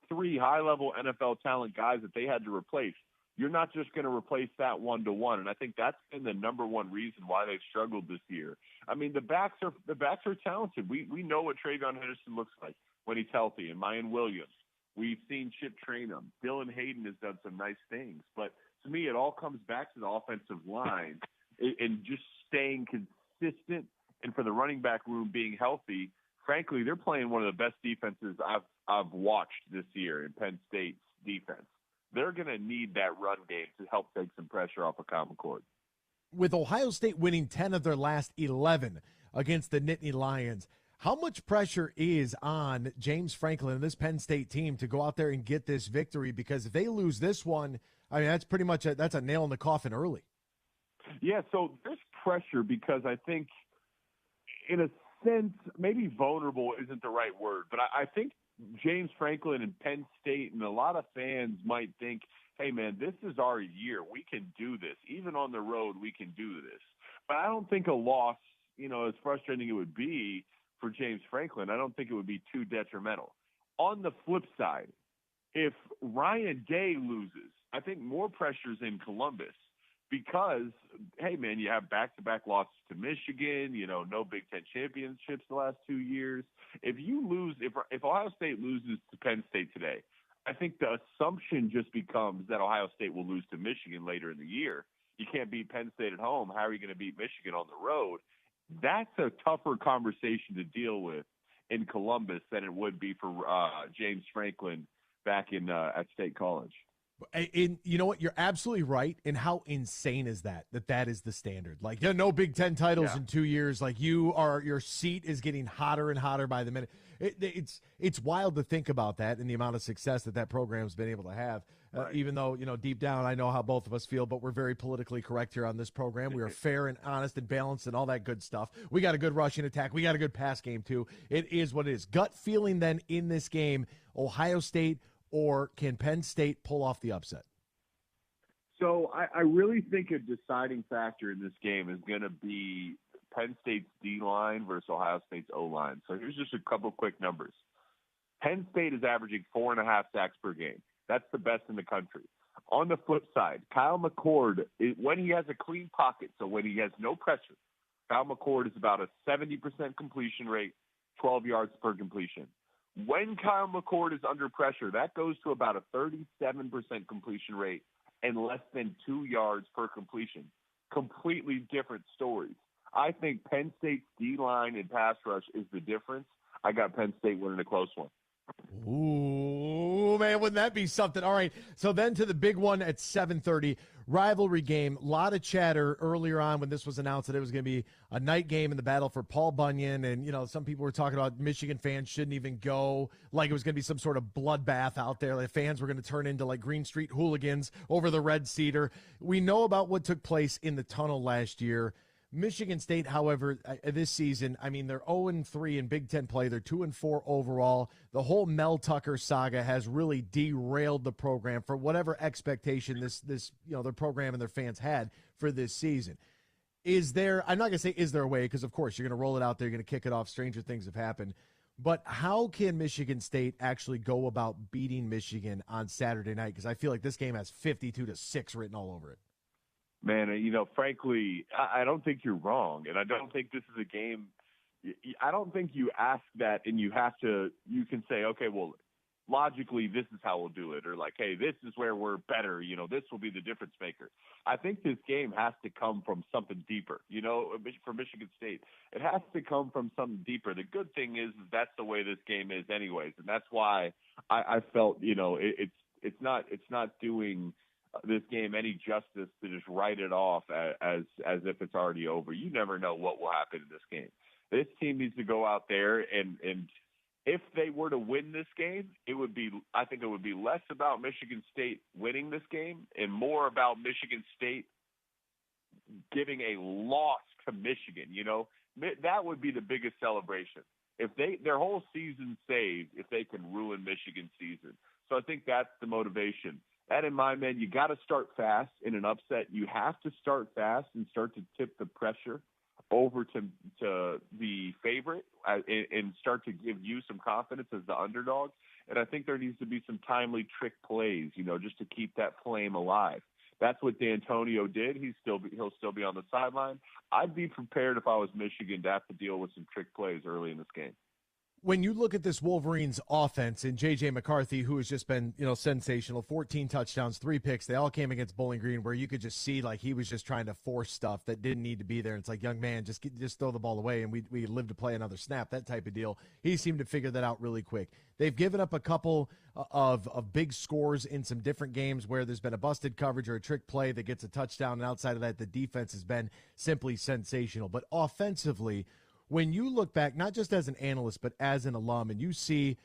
3 high-level NFL talent guys that they had to replace. You're not just going to replace that one-to-one, and I think that's been the number one reason why they've struggled this year. I mean, the backs are talented. We know what Travion Henderson looks like when he's healthy, and Mayan Williams. We've seen Chip train him. Dylan Hayden has done some nice things, but to me, it all comes back to the offensive line and just staying consistent, and for the running back room being healthy. Frankly, they're playing one of the best defenses I've watched this year in Penn State's defense. They're going to need that run game to help take some pressure off of Common Court. With Ohio State winning 10 of their last 11 against the Nittany Lions, how much pressure is on James Franklin and this Penn State team to go out there and get this victory? Because if they lose this one, I mean, that's pretty much that's a nail in the coffin early. Yeah, so there's pressure because I think in a sense, maybe vulnerable isn't the right word, but I think James Franklin and Penn State and a lot of fans might think, hey, man, this is our year. We can do this. Even on the road, we can do this. But I don't think a loss, as frustrating it would be for James Franklin, I don't think it would be too detrimental. On the flip side, if Ryan Day loses, I think more pressure's in Columbus because, hey, man, you have back-to-back losses to Michigan, no Big Ten championships the last 2 years. If you lose, if Ohio State loses to Penn State today, I think the assumption just becomes that Ohio State will lose to Michigan later in the year. You can't beat Penn State at home. How are you going to beat Michigan on the road? That's a tougher conversation to deal with in Columbus than it would be for James Franklin back in at State College. And you know what? You're absolutely right. And how insane is that is the standard? Like, no Big Ten titles in 2 years. Like, your seat is getting hotter and hotter by the minute. It's wild to think about that and the amount of success that program's been able to have. Right. Even though, deep down, I know how both of us feel, but we're very politically correct here on this program. We are fair and honest and balanced and all that good stuff. We got a good rushing attack. We got a good pass game, too. It is what it is. Gut feeling then in this game, Ohio State, or can Penn State pull off the upset? So I really think a deciding factor in this game is going to be Penn State's D-line versus Ohio State's O-line. So here's just a couple quick numbers. Penn State is averaging 4.5 sacks per game. That's the best in the country. On the flip side, Kyle McCord, when he has a clean pocket, so when he has no pressure, Kyle McCord is about a 70% completion rate, 12 yards per completion. When Kyle McCord is under pressure, that goes to about a 37% completion rate and less than 2 yards per completion. Completely different stories. I think Penn State's D-line and pass rush is the difference. I got Penn State winning a close one. Ooh, man, wouldn't that be something? All right, so then to the big one at 7:30, rivalry game. A lot of chatter earlier on when this was announced that it was going to be a night game in the battle for Paul Bunyan, and, some people were talking about Michigan fans shouldn't even go, like it was going to be some sort of bloodbath out there. Like fans were going to turn into, like, Green Street hooligans over the Red Cedar. We know about what took place in the tunnel last year. Michigan State, however, this season, I mean, they're 0-3 in Big Ten play. They're 2-4 overall. The whole Mel Tucker saga has really derailed the program for whatever expectation this their program and their fans had for this season. I'm not going to say is there a way, because, of course, you're going to roll it out there, you're going to kick it off. Stranger things have happened. But how can Michigan State actually go about beating Michigan on Saturday night? Because I feel like this game has 52-6 written all over it. Man, frankly, I don't think you're wrong, and I don't think this is a game. I don't think you ask that and you can say, okay, well, logically, this is how we'll do it, or like, hey, this is where we're better. This will be the difference maker. I think this game has to come from something deeper. For Michigan State, it has to come from something deeper. The good thing is that's the way this game is, anyways, and that's why I felt it's not doing this game any justice to just write it off as if it's already over. You never know what will happen in this game. This team needs to go out there and if they were to win this game, I think it would be less about Michigan State winning this game and more about Michigan State giving a loss to Michigan. That would be the biggest celebration. If their whole season saved, if they can ruin Michigan's season. So I think that's the motivation. That in mind, man, you got to start fast in an upset. You have to start fast and start to tip the pressure over to the favorite and start to give you some confidence as the underdog. And I think there needs to be some timely trick plays, just to keep that flame alive. That's what D'Antonio did. He'll still be on the sideline. I'd be prepared if I was Michigan to have to deal with some trick plays early in this game. When you look at this Wolverines offense and J.J. McCarthy, who has just been, sensational, 14 touchdowns, 3 picks, they all came against Bowling Green, where you could just see like he was just trying to force stuff that didn't need to be there. It's like, young man, just throw the ball away and we live to play another snap, that type of deal. He seemed to figure that out really quick. They've given up a couple of big scores in some different games where there's been a busted coverage or a trick play that gets a touchdown, and outside of that, the defense has been simply sensational. But offensively, when you look back, not just as an analyst, but as an alum, and you see,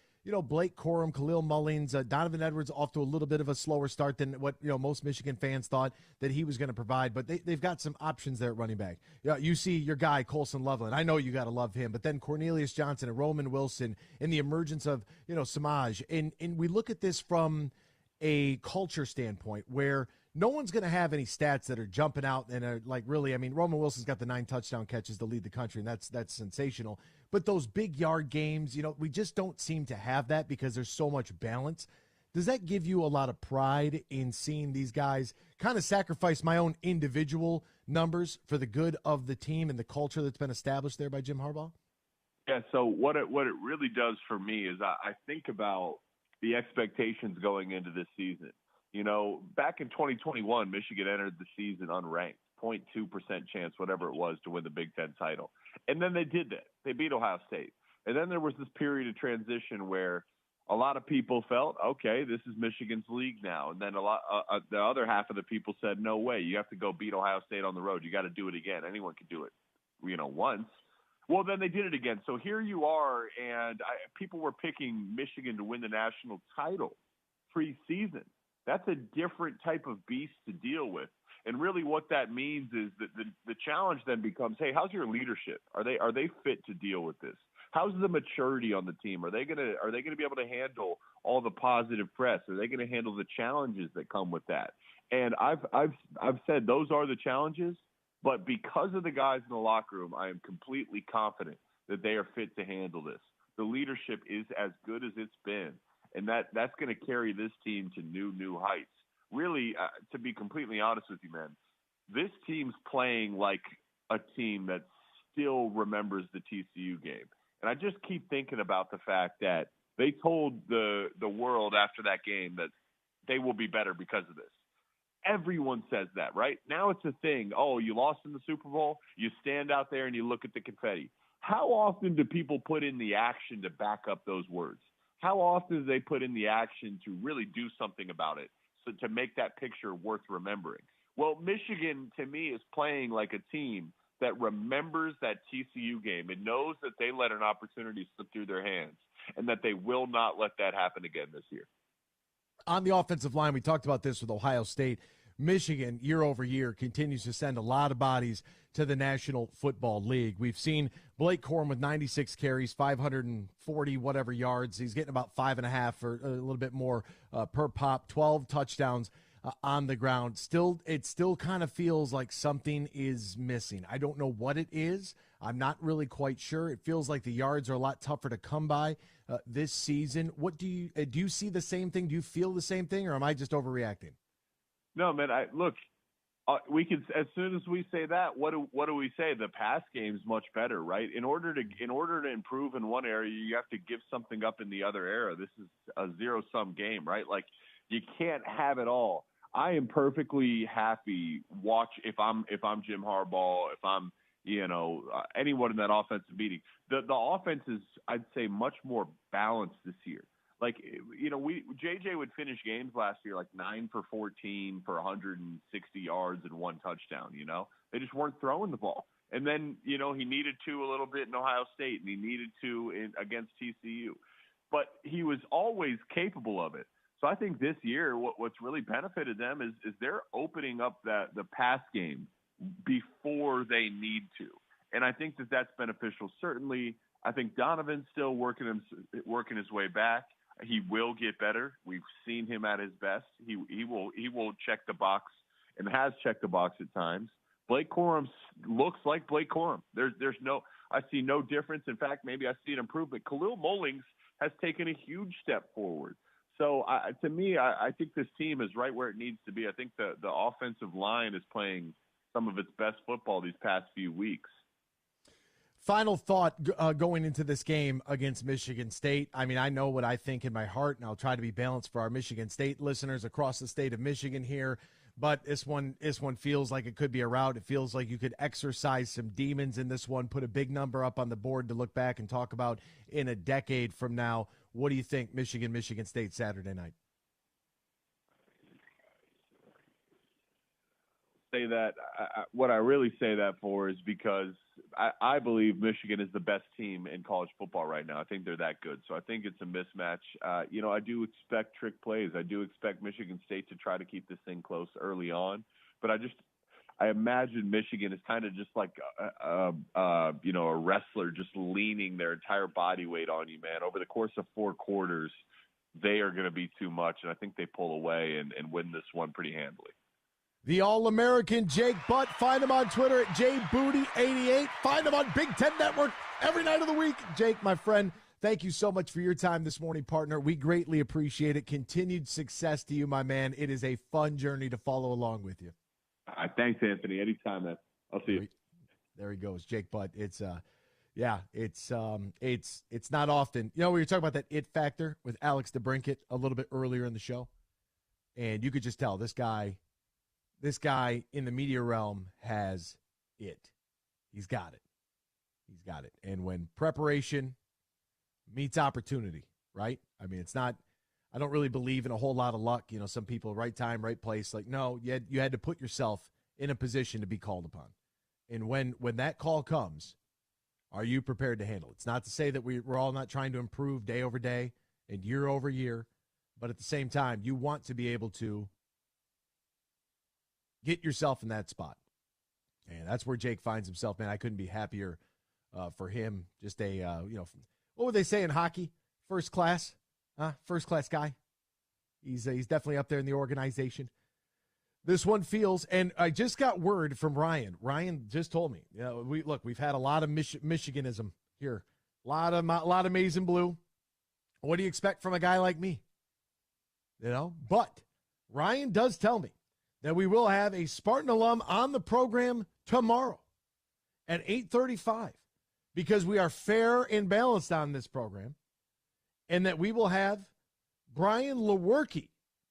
Blake Corum, Khalil Mullins, Donovan Edwards off to a little bit of a slower start than what, most Michigan fans thought that he was going to provide, but they've got some options there at running back. You see your guy, Colson Loveland. I know you got to love him, but then Cornelius Johnson and Roman Wilson and the emergence of, Samaj. And we look at this from a culture standpoint where no one's going to have any stats that are jumping out and are like really, Roman Wilson's got the 9 touchdown catches to lead the country, and that's sensational. But those big yard games, we just don't seem to have that because there's so much balance. Does that give you a lot of pride in seeing these guys kind of sacrifice my own individual numbers for the good of the team and the culture that's been established there by Jim Harbaugh? Yeah, so what it really does for me is I think about the expectations going into this season. Back in 2021, Michigan entered the season unranked, 0.2% chance, whatever it was, to win the Big Ten title. And then they did that. They beat Ohio State. And then there was this period of transition where a lot of people felt, okay, this is Michigan's league now. And then the other half of the people said, no way, you have to go beat Ohio State on the road. You got to do it again. Anyone can do it, once. Well, then they did it again. So here you are, and people were picking Michigan to win the national title preseason. That's a different type of beast to deal with. And really what that means is that the challenge then becomes, hey, how's your leadership? Are they fit to deal with this? How's the maturity on the team? Are they gonna be able to handle all the positive press? Are they gonna handle the challenges that come with that? And I've said those are the challenges, but because of the guys in the locker room, I am completely confident that they are fit to handle this. The leadership is as good as it's been, and that's going to carry this team to new heights. Really, to be completely honest with you, man, this team's playing like a team that still remembers the TCU game. And I just keep thinking about the fact that they told the world after that game that they will be better because of this. Everyone says that, right? Now it's a thing. Oh, you lost in the Super Bowl? You stand out there and you look at the confetti. How often do people put in the action to back up those words? How often do they put in the action to really do something about it, so to make that picture worth remembering? Well, Michigan, to me, is playing like a team that remembers that TCU game and knows that they let an opportunity slip through their hands and that they will not let that happen again this year. On the offensive line, we talked about this with Ohio State. Michigan, year over year, continues to send a lot of bodies to the National Football League. We've seen Blake Corum with 96 carries, 540 whatever yards. He's getting about 5.5 or a little bit more per pop, 12 touchdowns on the ground. It still kind of feels like something is missing. I don't know what it is. I'm not really quite sure. It feels like the yards are a lot tougher to come by this season. What do you see the same thing? Do you feel the same thing, or am I just overreacting? No, man. We can, as soon as we say that, what do we say? The pass game's much better, right? In order to improve in one area, you have to give something up in the other area. This is a zero-sum game, right? Like, you can't have it all. I am perfectly happy if I'm Jim Harbaugh, if I'm anyone in that offensive meeting. The offense is, I'd say, much more balanced this year. Like, JJ would finish games last year like 9 for 14 for 160 yards and 1 touchdown. They just weren't throwing the ball. And then he needed to a little bit in Ohio State, and he needed to against TCU, but he was always capable of it. So I think this year, what's really benefited them is they're opening up the pass game before they need to, and I think that's beneficial. Certainly, I think Donovan's still working his way back. He will get better. We've seen him at his best. He will check the box and has checked the box at times. Blake Corum looks like Blake Corum. I see no difference. In fact, maybe I see an improvement. Khalil Mullings has taken a huge step forward. So, to me, I think this team is right where it needs to be. I think the offensive line is playing some of its best football these past few weeks. Final thought going into this game against Michigan State. I mean, I know what I think in my heart, and I'll try to be balanced for our Michigan State listeners across the state of Michigan here. But this one feels like it could be a rout. It feels like you could exercise some demons in this one, put a big number up on the board to look back and talk about in a decade from now. What do you think, Michigan State Saturday night? Say that. What I really say that for is because I believe Michigan is the best team in college football right now. I think they're that good. So I think it's a mismatch. I do expect trick plays. I do expect Michigan State to try to keep this thing close early on. But I imagine Michigan is kind of just like a wrestler just leaning their entire body weight on you, man. Over the course of 4 quarters, they are going to be too much, and I think they pull away and win this one pretty handily. The All-American Jake Butt. Find him on Twitter at JBooty88. Find him on Big Ten Network every night of the week. Jake, my friend, thank you so much for your time this morning, partner. We greatly appreciate it. Continued success to you, my man. It is a fun journey to follow along with you. Thanks, Anthony. Anytime, man. I'll see you. There he goes, Jake Butt. It's not often. We were talking about that it factor with Alex DeBrincat a little bit earlier in the show, and you could just tell this guy in the media realm has it. He's got it. And when preparation meets opportunity, right? I mean, it's not – I don't really believe in a whole lot of luck. You know, some people, right time, right place. Like, no, you had to put yourself in a position to be called upon. And when that call comes, are you prepared to handle it? It's not to say that we're all not trying to improve day over day and year over year, but at the same time, you want to be able to get yourself in that spot. And that's where Jake finds himself, man. I couldn't be happier for him. Just a, what would they say in hockey? First class guy. He's definitely up there in the organization. This one feels, and I just got word from Ryan. Ryan just told me, we've had a lot of Michiganism here, a lot of maize and blue. What do you expect from a guy like me? But Ryan does tell me that we will have a Spartan alum on the program tomorrow at 8:35 because we are fair and balanced on this program, and that we will have Brian Lewerke,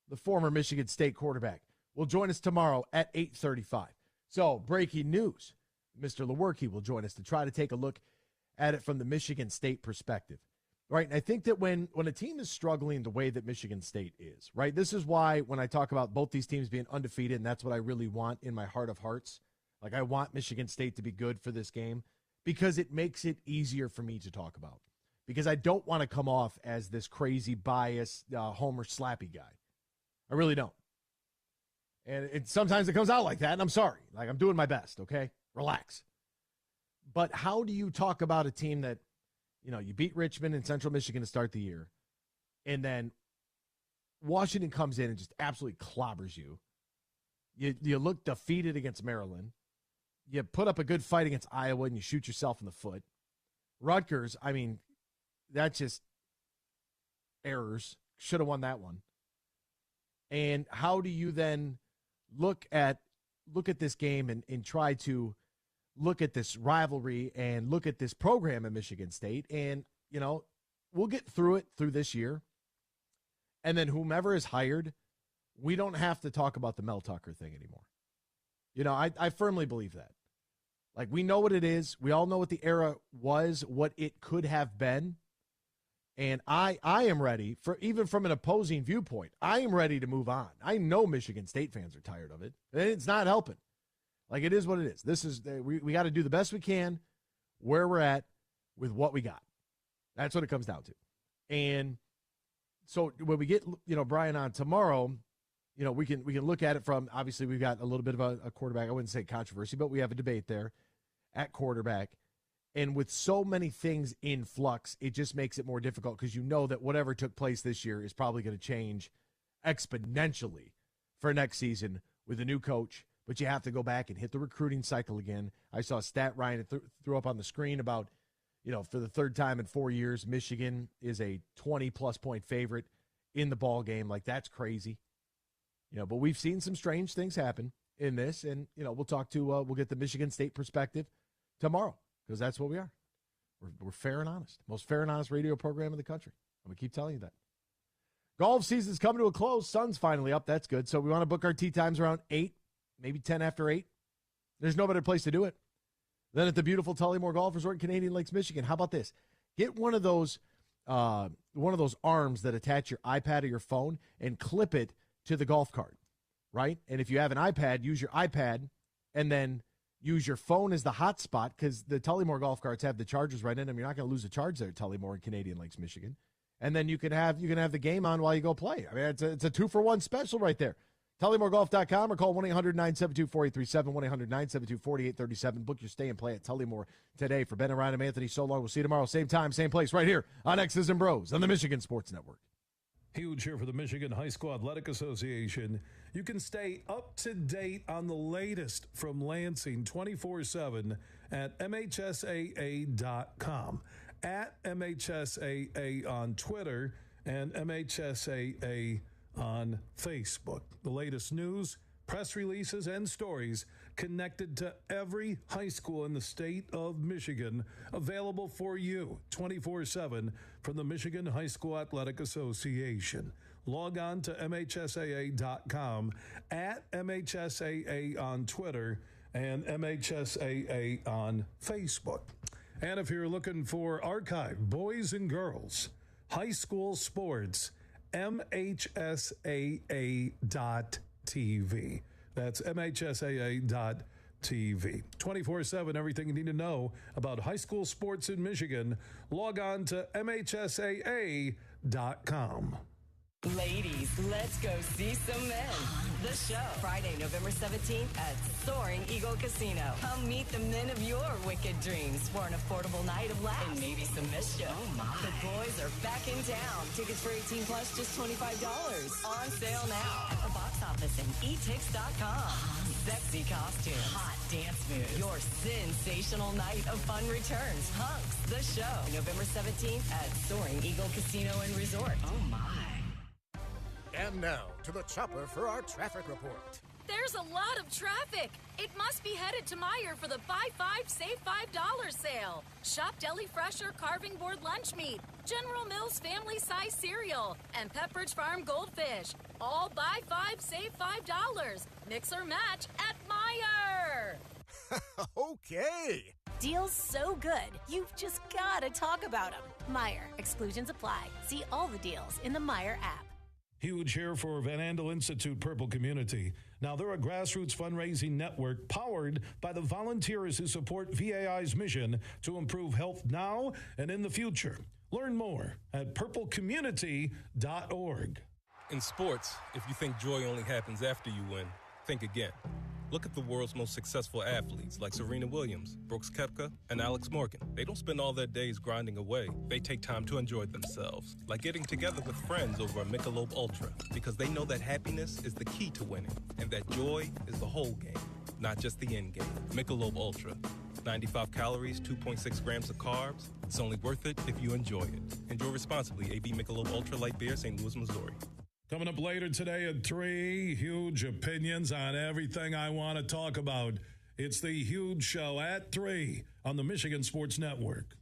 the former Michigan State quarterback, will join us tomorrow at 8:35. So, breaking news, Mr. Lewerke will join us to try to take a look at it from the Michigan State perspective. Right, and I think that when a team is struggling the way that Michigan State is, right, this is why when I talk about both these teams being undefeated, and that's what I really want in my heart of hearts, like I want Michigan State to be good for this game because it makes it easier for me to talk about. Because I don't want to come off as this crazy biased Homer Slappy guy. I really don't. And sometimes it comes out like that, and I'm sorry. Like, I'm doing my best, okay? Relax. But how do you talk about a team that, you beat Richmond and Central Michigan to start the year, and then Washington comes in and just absolutely clobbers you. You look defeated against Maryland. You put up a good fight against Iowa, and you shoot yourself in the foot. Rutgers, I mean, that's just errors. Should have won that one. And how do you then look at this game and try to look at this rivalry and look at this program at Michigan State? And, we'll get through this year. And then whomever is hired, we don't have to talk about the Mel Tucker thing anymore. I firmly believe that. Like, we know what it is. We all know what the era was, what it could have been. And I am ready, for even from an opposing viewpoint, I am ready to move on. I know Michigan State fans are tired of it. And it's not helping. Like, it is what it is. This is we got to do the best we can where we're at with what we got. That's what it comes down to. And so when we get, Brian on tomorrow, we can look at it from, obviously we've got a little bit of a quarterback, I wouldn't say controversy, but we have a debate there at quarterback. And with so many things in flux, it just makes it more difficult because that whatever took place this year is probably going to change exponentially for next season with a new coach. But you have to go back and hit the recruiting cycle again. I saw a stat Ryan threw up on the screen about, for the third time in 4 years, Michigan is a 20-plus point favorite in the ball game. Like, that's crazy. But we've seen some strange things happen in this. And, we'll get the Michigan State perspective tomorrow because that's what we are. We're fair and honest. Most fair and honest radio program in the country. I'm going to keep telling you that. Golf season's coming to a close. Sun's finally up. That's good. So we want to book our tee times around 8. Maybe 10 after 8. There's no better place to do it than at the beautiful Tullymore Golf Resort in Canadian Lakes, Michigan. How about this? Get one of those arms that attach your iPad or your phone and clip it to the golf cart, right? And if you have an iPad, use your iPad and then use your phone as the hotspot because the Tullymore golf carts have the chargers right in them. You're not going to lose a charge there at Tullymore in Canadian Lakes, Michigan. And then you can have the game on while you go play. I mean, it's a 2-for-1 special right there. TullymoreGolf.com or call 1-800-972-4837, 1-800-972-4837. Book your stay and play at Tullymore today. For Ben and Ryan, I'm Anthony. So long. We'll see you tomorrow. Same time, same place, right here on X's and Bros on the Michigan Sports Network. Huge here for the Michigan High School Athletic Association. You can stay up to date on the latest from Lansing 24/7 at MHSAA.com, at MHSAA on Twitter, and MHSAA on Facebook. The latest news, press releases, and stories connected to every high school in the state of Michigan, available for you 24/7 from the Michigan High School Athletic Association. Log on to MHSAA.com, at MHSAA on Twitter, and MHSAA on Facebook. And if you're looking for archived boys and girls, high school sports, MHSAA.TV. That's MHSAA.TV. 24/7, everything you need to know about high school sports in Michigan. Log on to MHSAA.com. Ladies, let's go see some men. The show, Friday, November 17th at Soaring Eagle Casino. Come meet the men of your wicked dreams for an affordable night of laughs and maybe some mischief. Oh my. The boys are back in town. Tickets for 18 plus, just $25. On sale now at the box office and etix.com. Sexy costumes, hot dance moves. Your sensational night of fun returns. Hunks, the show, November 17th at Soaring Eagle Casino and Resort. Oh my. And now to the chopper for our traffic report. There's a lot of traffic. It must be headed to Meijer for the Buy 5, Save $5 sale. Shop Deli Fresher Carving Board Lunch Meat, General Mills Family Size Cereal, and Pepperidge Farm Goldfish. All Buy 5, Save $5. Mix or match at Meijer. Okay. Deals so good, you've just got to talk about them. Meijer. Exclusions apply. See all the deals in the Meijer app. Huge here for Van Andel Institute Purple Community. Now, they're a grassroots fundraising network powered by the volunteers who support VAI's mission to improve health now and in the future. Learn more at purplecommunity.org. In sports, if you think joy only happens after you win, think again. Look at the world's most successful athletes like Serena Williams, Brooks Koepka, and Alex Morgan. They don't spend all their days grinding away. They take time to enjoy themselves, like getting together with friends over a Michelob Ultra, because they know that happiness is the key to winning, and that joy is the whole game, not just the end game. Michelob Ultra. 95 calories, 2.6 grams of carbs. It's only worth it if you enjoy it. Enjoy responsibly. AB Michelob Ultra Light Beer, St. Louis, Missouri. Coming up later today at 3, huge opinions on everything I want to talk about. It's the Huge Show at 3 on the Michigan Sports Network.